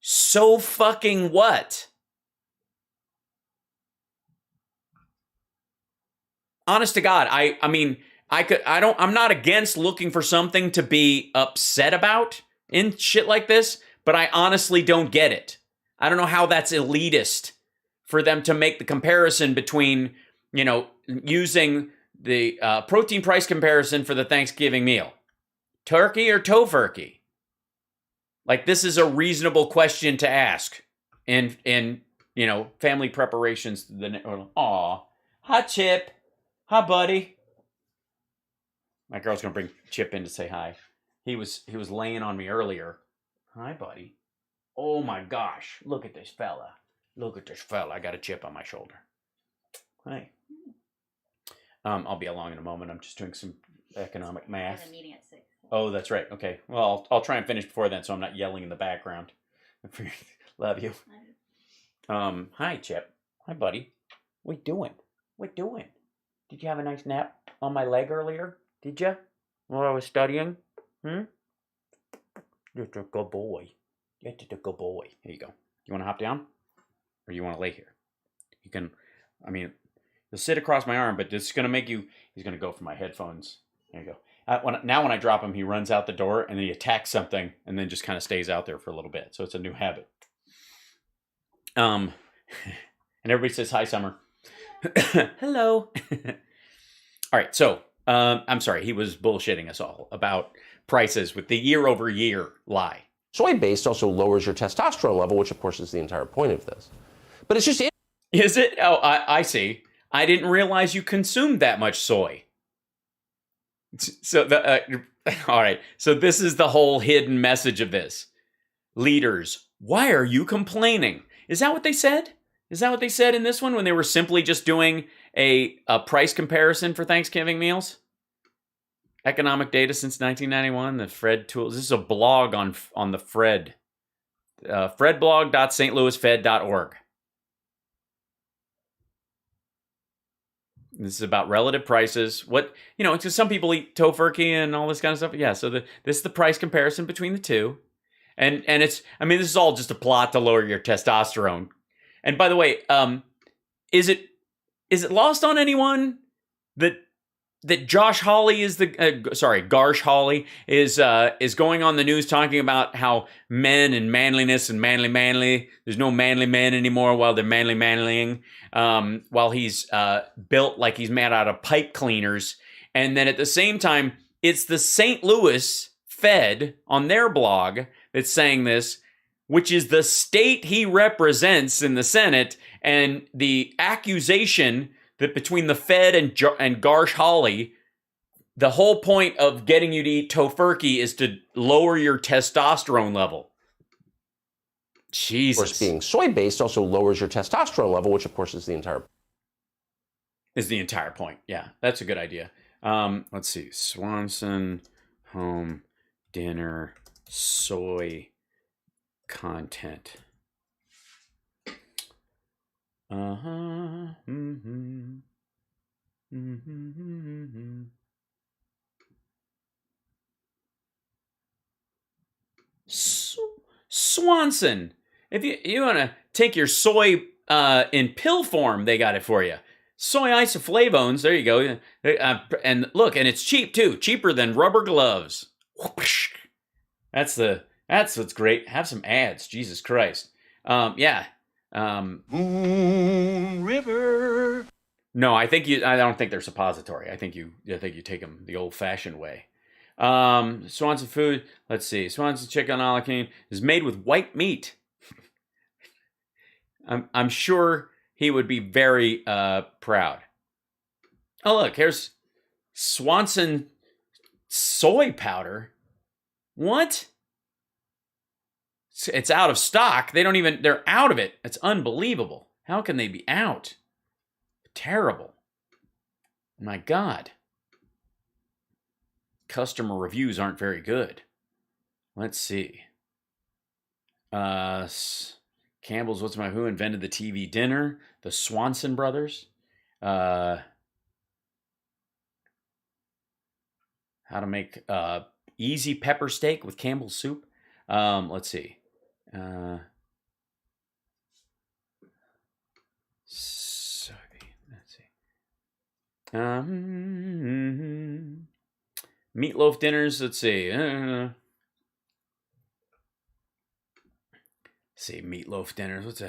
So fucking what? Honest to God, I mean, I'm not against looking for something to be upset about in shit like this, but I honestly don't get it. I don't know how that's elitist for them to make the comparison between, using the protein price comparison for the Thanksgiving meal. Turkey or tofurkey? Like, this is a reasonable question to ask in family preparations. Aw, hi, Chip. Hi, buddy. My girl's gonna bring Chip in to say hi. He was laying on me earlier. Hi, buddy. Oh my gosh, look at this fella. Look at this fella. I got a chip on my shoulder. Hi. I'll be along in a moment. I'm just doing some economic math. I'm meeting at 6. Oh, that's right. Okay. Well, I'll try and finish before then, so I'm not yelling in the background. Love you. Hi, Chip. Hi, buddy. What doing? Did you have a nice nap on my leg earlier? Did you? While I was studying? You're a good boy. You're a good boy. Here you go. You want to hop down? Or you want to lay here? You can, you'll sit across my arm, but this is going to make you, he's going to go for my headphones. There you go. When I drop him, he runs out the door and then he attacks something and then just kind of stays out there for a little bit. So it's a new habit. And everybody says, hi, Summer. Hello. All right. So, I'm sorry. He was bullshitting us all about prices with the year-over-year lie. Soy-based also lowers your testosterone level, which of course is the entire point of this. But it's just... Is it? Oh, I see. I didn't realize you consumed that much soy. So, all right. So this is the whole hidden message of this. Leaders, why are you complaining? Is that what they said? Is that what they said in this one when they were simply just doing a price comparison for Thanksgiving meals? Economic data since 1991, the Fred tools. This is a blog on the Fred. Fredblog.stlouisfed.org. This is about relative prices. Because some people eat tofurkey and all this kind of stuff. Yeah, so this is the price comparison between the two. And it's, this is all just a plot to lower your testosterone. And by the way, is it lost on anyone that Josh Hawley is Garsh Hawley is going on the news talking about how men and manliness and manly, there's no manly men anymore while they're manlying, while he's built like he's made out of pipe cleaners. And then at the same time, it's the St. Louis Fed on their blog that's saying this, which is the state he represents in the Senate, and the accusation that between the Fed and Garsh Hawley, the whole point of getting you to eat tofurkey is to lower your testosterone level. Jesus. Of course, being soy-based also lowers your testosterone level, which of course is the entire point. Yeah, that's a good idea. Let's see. Swanson home dinner soy content. Swanson, if you want to take your soy in pill form, they got it for you. Soy isoflavones, there you go. And look, and it's cheap too, cheaper than rubber gloves. That's what's great. Have some ads, Jesus Christ. Yeah. Moon River. No, I don't think they're suppository. I think you take them the old-fashioned way. Swanson food. Let's see. Swanson chicken a la king is made with white meat. I'm sure he would be very proud. Oh, look, here's Swanson soy powder. What? It's out of stock. They're out of it. It's unbelievable. How can they be out? Terrible. My God. Customer reviews aren't very good. Let's see. Campbell's Who invented the TV dinner? The Swanson brothers. How to make easy pepper steak with Campbell's soup. Let's see. Let's see. Meatloaf dinners. Let's see. See, meatloaf dinners.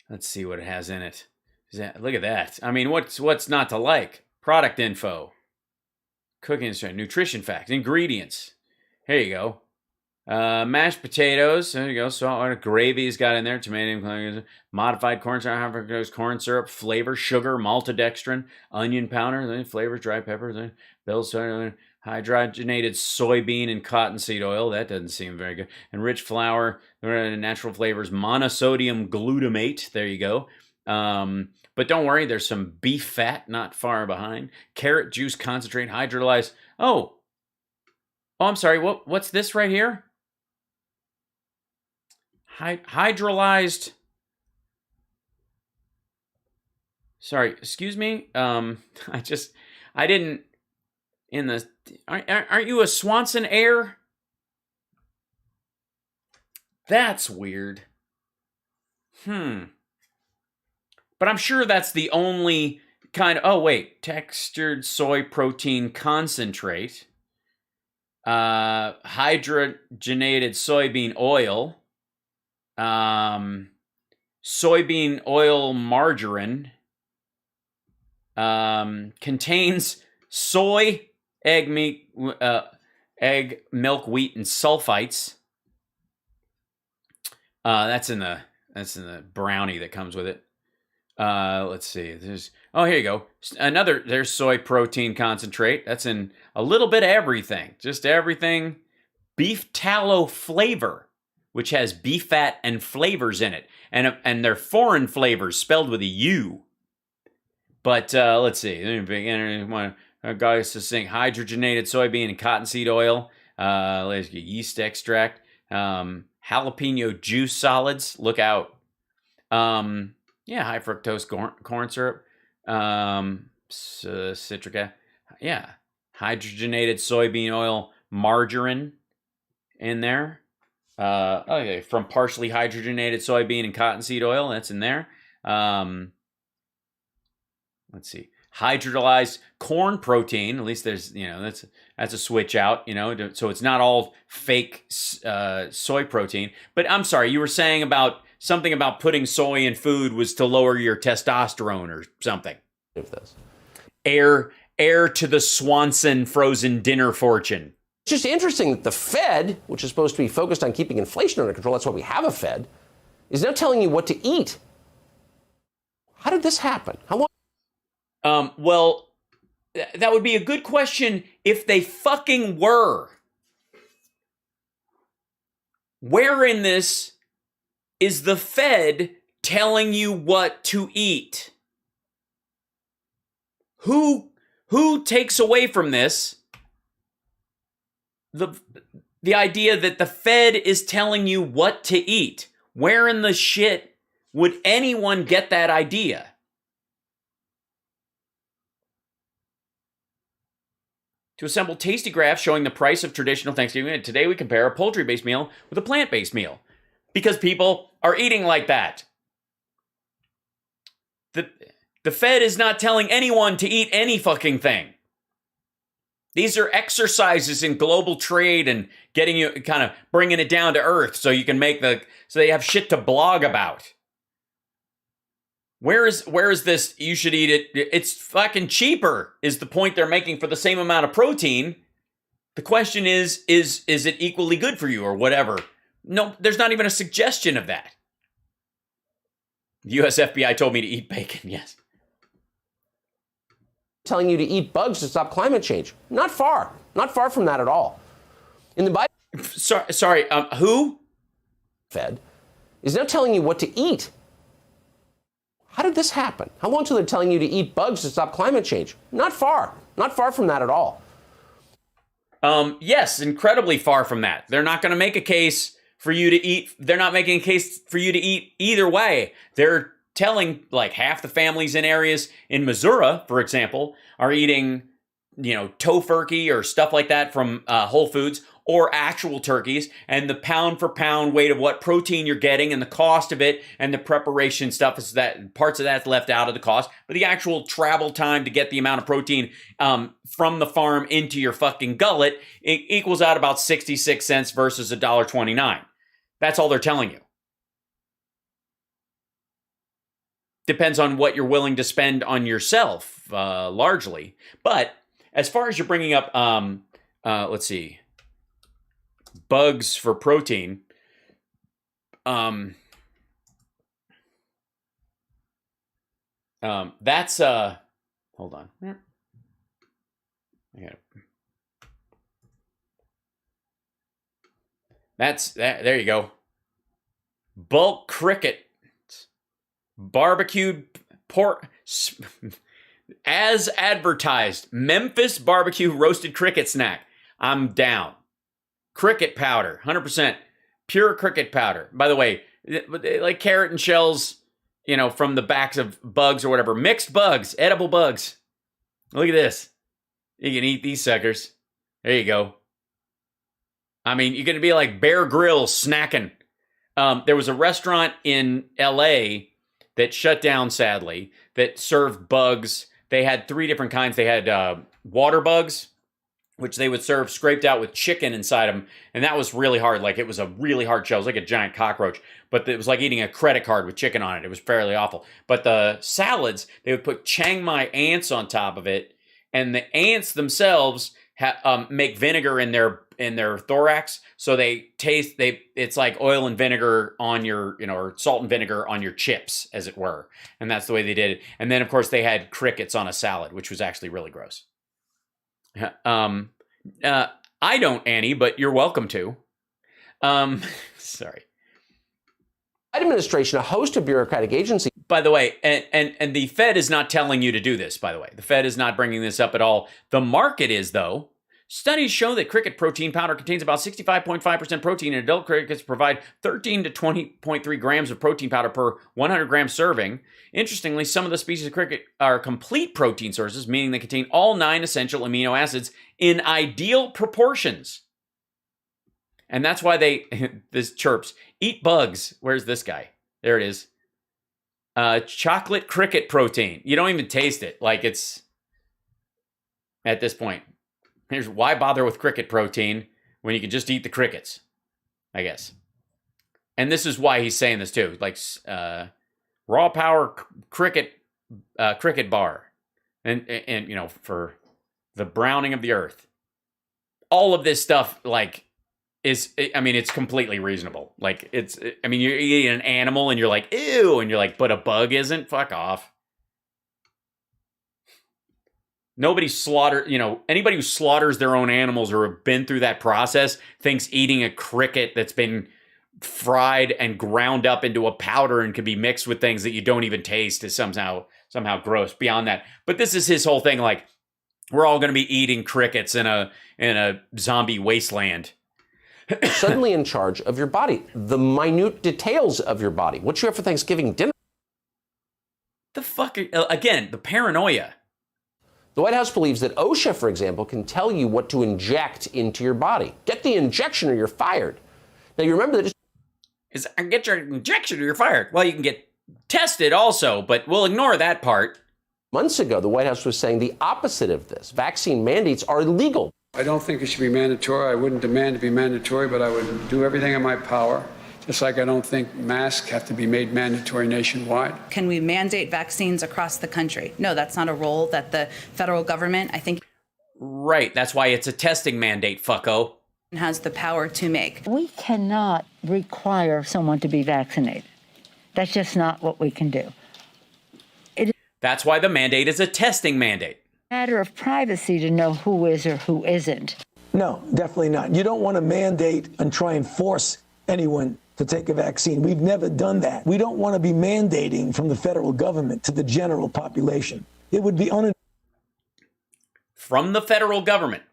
Let's see what it has in it. Look at that. I mean, what's not to like? Product info, cooking instructions, nutrition facts, ingredients. Here you go. Mashed potatoes. There you go. Salt, gravy's got in there. Tomato, modified corn syrup, corn syrup, flavor, sugar, maltodextrin, onion powder, flavors, dry peppers, bell's hydrogenated soybean and cottonseed oil. That doesn't seem very good. And rich flour, natural flavors, monosodium glutamate. There you go. But don't worry, there's some beef fat not far behind. Carrot juice concentrate, hydrolyzed. Oh, I'm sorry. What's this right here? Hydrolyzed. Sorry, excuse me. I didn't. Aren't you a Swanson heir? That's weird. But I'm sure that's the only kind of. Oh wait, textured soy protein concentrate. Hydrogenated soybean oil, soybean oil margarine, contains soy, egg, meat, egg, milk, wheat, and sulfites. That's in the brownie that comes with it. Let's see. Here you go. There's soy protein concentrate. That's in a little bit of everything. Just everything. Beef tallow flavor, which has beef fat and flavors in it. And they're foreign flavors spelled with a U. But let's see. Guys to sing hydrogenated soybean and cottonseed oil. Let's get yeast extract. Jalapeno juice solids. Look out. Yeah, high fructose corn syrup, citric acid. Yeah, hydrogenated soybean oil margarine in there. Okay, from partially hydrogenated soybean and cottonseed oil, that's in there. Let's see, hydrolyzed corn protein. At least there's, that's a switch out. So it's not all fake soy protein. But I'm sorry, you were saying about. Something about putting soy in food was to lower your testosterone or something. Of this. Heir to the Swanson frozen dinner fortune. It's just interesting that the Fed, which is supposed to be focused on keeping inflation under control, that's why we have a Fed, is now telling you what to eat. How did this happen? How long? Well, that would be a good question if they fucking were. Where in this is the Fed telling you what to eat? Who takes away from this the idea that the Fed is telling you what to eat? Where in the shit would anyone get that idea? To assemble tasty graphs showing the price of traditional Thanksgiving, and today we compare a poultry-based meal with a plant-based meal. Because people are eating like that. The Fed is not telling anyone to eat any fucking thing. These are exercises in global trade and getting you kind of bringing it down to earth so you can so they have shit to blog about. Where is this? You should eat it. It's fucking cheaper is the point they're making for the same amount of protein. The question is it equally good for you or whatever? No, there's not even a suggestion of that. The US FBI told me to eat bacon, yes. Telling you to eat bugs to stop climate change. Not far from that at all. In the Biden... Sorry, who? Fed is now telling you what to eat. How did this happen? How long till they're telling you to eat bugs to stop climate change? Not far from that at all. Yes, incredibly far from that. They're not going to make a case for you to eat. They're not making a case for you to eat either way. They're telling like half the families in areas in Missouri, for example, are eating, tofurkey or stuff like that from Whole Foods or actual turkeys, and the pound for pound weight of what protein you're getting and the cost of it and the preparation stuff is that parts of that's left out of the cost, but the actual travel time to get the amount of protein from the farm into your fucking gullet, it equals out about 66 cents versus $1.29. That's all they're telling you. Depends on what you're willing to spend on yourself, largely. But as far as you're bringing up, let's see, bugs for protein. That's hold on. I got it. That's that. There you go. Bulk cricket. Barbecued pork, as advertised, Memphis barbecue roasted cricket snack. I'm down. Cricket powder, 100% pure cricket powder. By the way, like carrot and shells, from the backs of bugs or whatever. Mixed bugs, edible bugs. Look at this. You can eat these suckers. There you go. I mean, you're going to be like Bear Grylls snacking. There was a restaurant in L.A. that shut down, sadly, that served bugs. They had 3 different kinds. They had water bugs, which they would serve scraped out with chicken inside them. And that was really hard. Like, it was a really hard shell. It was like a giant cockroach. But it was like eating a credit card with chicken on it. It was fairly awful. But the salads, they would put Chiang Mai ants on top of it. And the ants themselves make vinegar in their thorax, so it's like oil and vinegar on your, or salt and vinegar on your chips, as it were. And that's the way they did it. And then, of course, they had crickets on a salad, which was actually really gross. I don't, Annie, but you're welcome to. Sorry. Administration, a host of bureaucratic agencies. By the way, and the Fed is not telling you to do this, by the way. The Fed is not bringing this up at all. The market is, though. Studies show that cricket protein powder contains about 65.5% protein, and adult crickets provide 13 to 20.3 grams of protein powder per 100 gram serving. Interestingly, some of the species of cricket are complete protein sources, meaning they contain all 9 essential amino acids in ideal proportions. And that's why this chirps, eat bugs. Where's this guy? There it is. Chocolate cricket protein. You don't even taste it. Like, it's, at this point. Here's why bother with cricket protein when you can just eat the crickets, I guess. And this is why he's saying this too. Like, raw power cricket bar. And for the browning of the earth. All of this stuff, like, it's completely reasonable. Like, you're eating an animal and you're like, ew, and you're like, but a bug isn't? Fuck off. Nobody anybody who slaughters their own animals or have been through that process thinks eating a cricket that's been fried and ground up into a powder and can be mixed with things that you don't even taste is somehow gross beyond that. But this is his whole thing. Like, we're all going to be eating crickets in a zombie wasteland. Suddenly in charge of your body, the minute details of your body, what you have for Thanksgiving dinner. The fuck, again, the paranoia. The White House believes that OSHA, for example, can tell you what to inject into your body. Get the injection or you're fired. Now, you remember that get your injection or you're fired. Well, you can get tested also, but we'll ignore that part. Months ago, the White House was saying the opposite of this. Vaccine mandates are illegal. I don't think it should be mandatory. I wouldn't demand to be mandatory, but I would do everything in my power. Just like I don't think masks have to be made mandatory nationwide. Can we mandate vaccines across the country? No, that's not a role that the federal government, I think. Right. That's why it's a testing mandate, fucko. Has the power to make. We cannot require someone to be vaccinated. That's just not what we can do. That's why the mandate is a testing mandate. Matter of privacy to know who is or who isn't. No, definitely not. You don't want to mandate and try and force anyone to take a vaccine. We've never done that. We don't want to be mandating from the federal government to the general population. It would be from the federal government.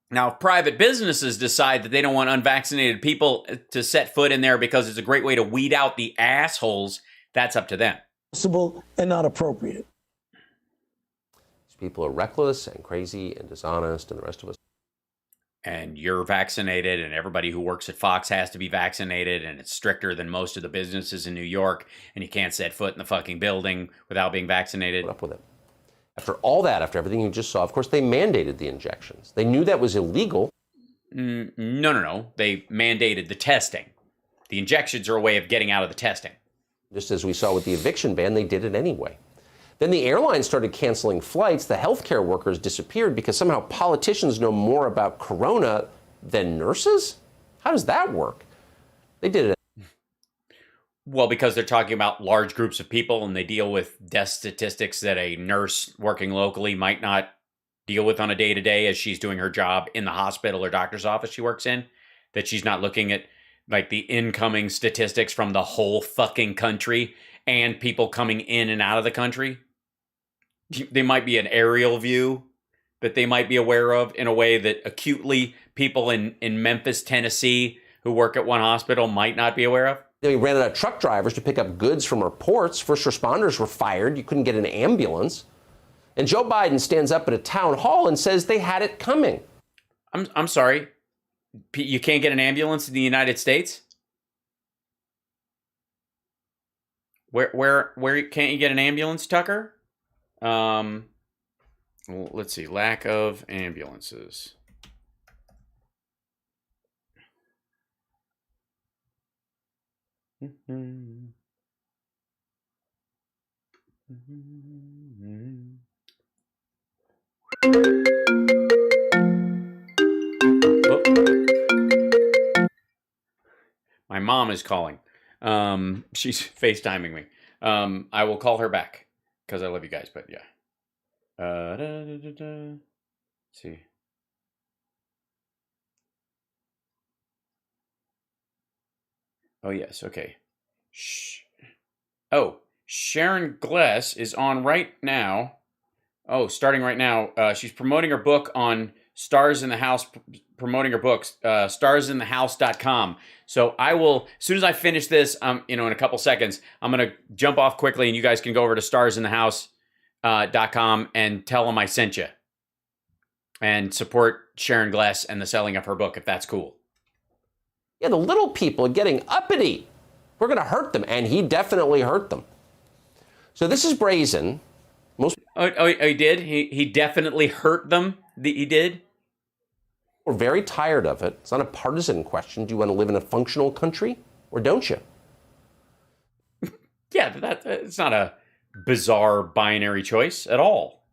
Now, if private businesses decide that they don't want unvaccinated people to set foot in there because it's a great way to weed out the assholes, that's up to them. Possible and not appropriate. These people are reckless and crazy and dishonest, and the rest of us. and you're vaccinated, and everybody who works at Fox has to be vaccinated, and it's stricter than most of the businesses in New York, and you can't set foot in the fucking building without being vaccinated. Up with it. After all that, after everything you just saw, of course, they mandated the injections. They knew that was illegal. No. They mandated the testing. The injections are a way of getting out of the testing. Just as we saw with the eviction ban, they did it anyway. Then the airlines started canceling flights. The healthcare workers disappeared because somehow politicians know more about corona than nurses? How does that work? They did it. Well, because they're talking about large groups of people and they deal with death statistics that a nurse working locally might not deal with on a day-to-day as she's doing her job in the hospital or doctor's office she works in, that she's not looking at like the incoming statistics from the whole fucking country and people coming in and out of the country. They might be an aerial view that they might be aware of in a way that acutely people in Memphis, Tennessee, who work at one hospital might not be aware of. They ran out of truck drivers to pick up goods from airports. First responders were fired. You couldn't get an ambulance. And Joe Biden stands up at a town hall and says they had it coming. I'm sorry. You can't get an ambulance in the United States? Where can't you get an ambulance, Tucker? Well, let's see. Lack of ambulances. My mom is calling. She's FaceTiming me. I will call her back because I love you guys, but yeah. Let's see. Oh, yes. Okay. Sharon Gless is on right now. Oh, starting right now. She's promoting her book on Stars in the House, promoting her books, starsinthehouse.com. So I will, as soon as I finish this, in a couple seconds, I'm going to jump off quickly and you guys can go over to starsinthehouse.com and tell them I sent you. And support Sharon Gless and the selling of her book, if that's cool. Yeah, the little people are getting uppity. We're going to hurt them, and he definitely hurt them. So this is brazen. He did? He definitely hurt them? He did? We're very tired of it. It's not a partisan question. Do you want to live in a functional country, or don't you? Yeah, it's not a bizarre binary choice at all.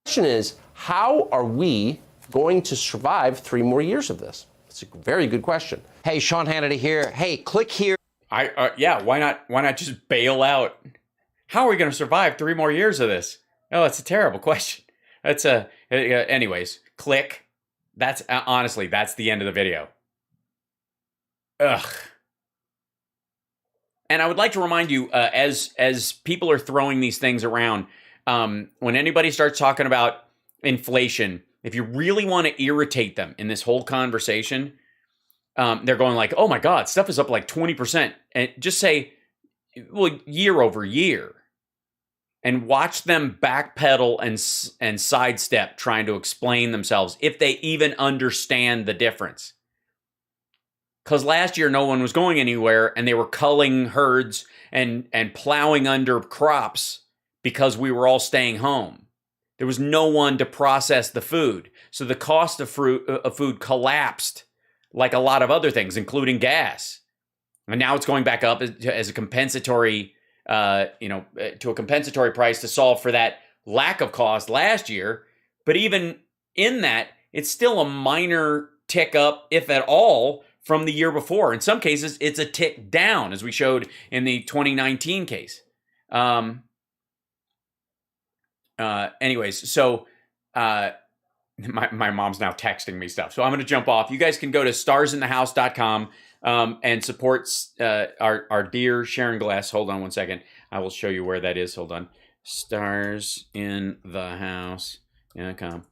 The question is, how are we going to survive 3 more years of this? It's a very good question. Hey, Sean Hannity here. Hey, click here. Yeah, why not just bail out? How are we going to survive 3 more years of this? Oh, that's a terrible question. That's anyways, click. That's honestly, that's the end of the video. Ugh. And I would like to remind you, as people are throwing these things around, when anybody starts talking about inflation, if you really want to irritate them in this whole conversation, they're going like, oh my God, stuff is up like 20%. And just say, well, year over year. And watch them backpedal and sidestep trying to explain themselves, if they even understand the difference. Because last year, no one was going anywhere, and they were culling herds and plowing under crops because we were all staying home. There was no one to process the food. So the cost of food collapsed like a lot of other things, including gas. And now it's going back up as a compensatory, to a compensatory price to solve for that lack of cost last year. But even in that, it's still a minor tick up, if at all, from the year before. In some cases, it's a tick down, as we showed in the 2019 case. Anyways, so my mom's now texting me stuff. So I'm going to jump off. You guys can go to starsinthehouse.com and support our dear Sharon Gless. Hold on one second. I will show you where that is. Hold on. Starsinthehouse.com.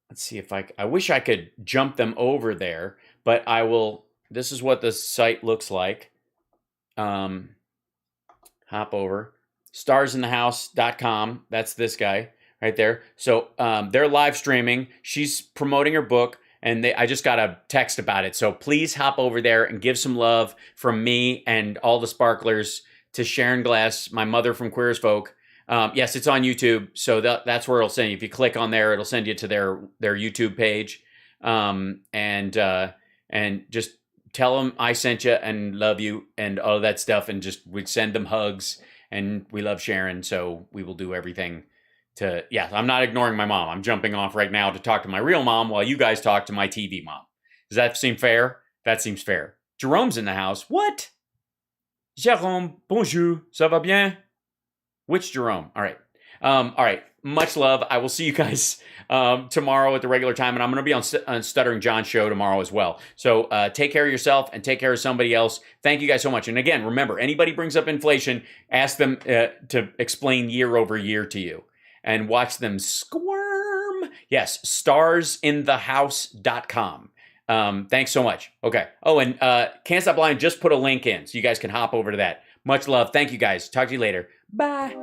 Let's see if I wish I could jump them over there, but I will. This is what the site looks like. Hop over starsinthehouse.com. That's this guy right there. So they're live streaming. She's promoting her book, and I just got a text about it. So please hop over there and give some love from me and all the sparklers to Sharon Glass, my mother from Queer as Folk. Yes, it's on YouTube, so that's where it'll send you. If you click on there, it'll send you to their YouTube page, and just tell them I sent you and love you and all that stuff, and just we'd send them hugs, and we love Sharon, so we will do everything to. Yeah, I'm not ignoring my mom. I'm jumping off right now to talk to my real mom while you guys talk to my TV mom. Does that seem fair? That seems fair. Jerome's in the house. What? Jérôme, bonjour, ça va bien? Which Jerome? All right. All right. Much love. I will see you guys tomorrow at the regular time. And I'm going to be on Stuttering John's show tomorrow as well. So take care of yourself and take care of somebody else. Thank you guys so much. And again, remember, anybody brings up inflation, ask them to explain year over year to you. And watch them squirm. Yes, starsinthehouse.com. Thanks so much. Okay. Oh, and Can't Stop Lying just put a link in, so you guys can hop over to that. Much love. Thank you guys. Talk to you later. Bye.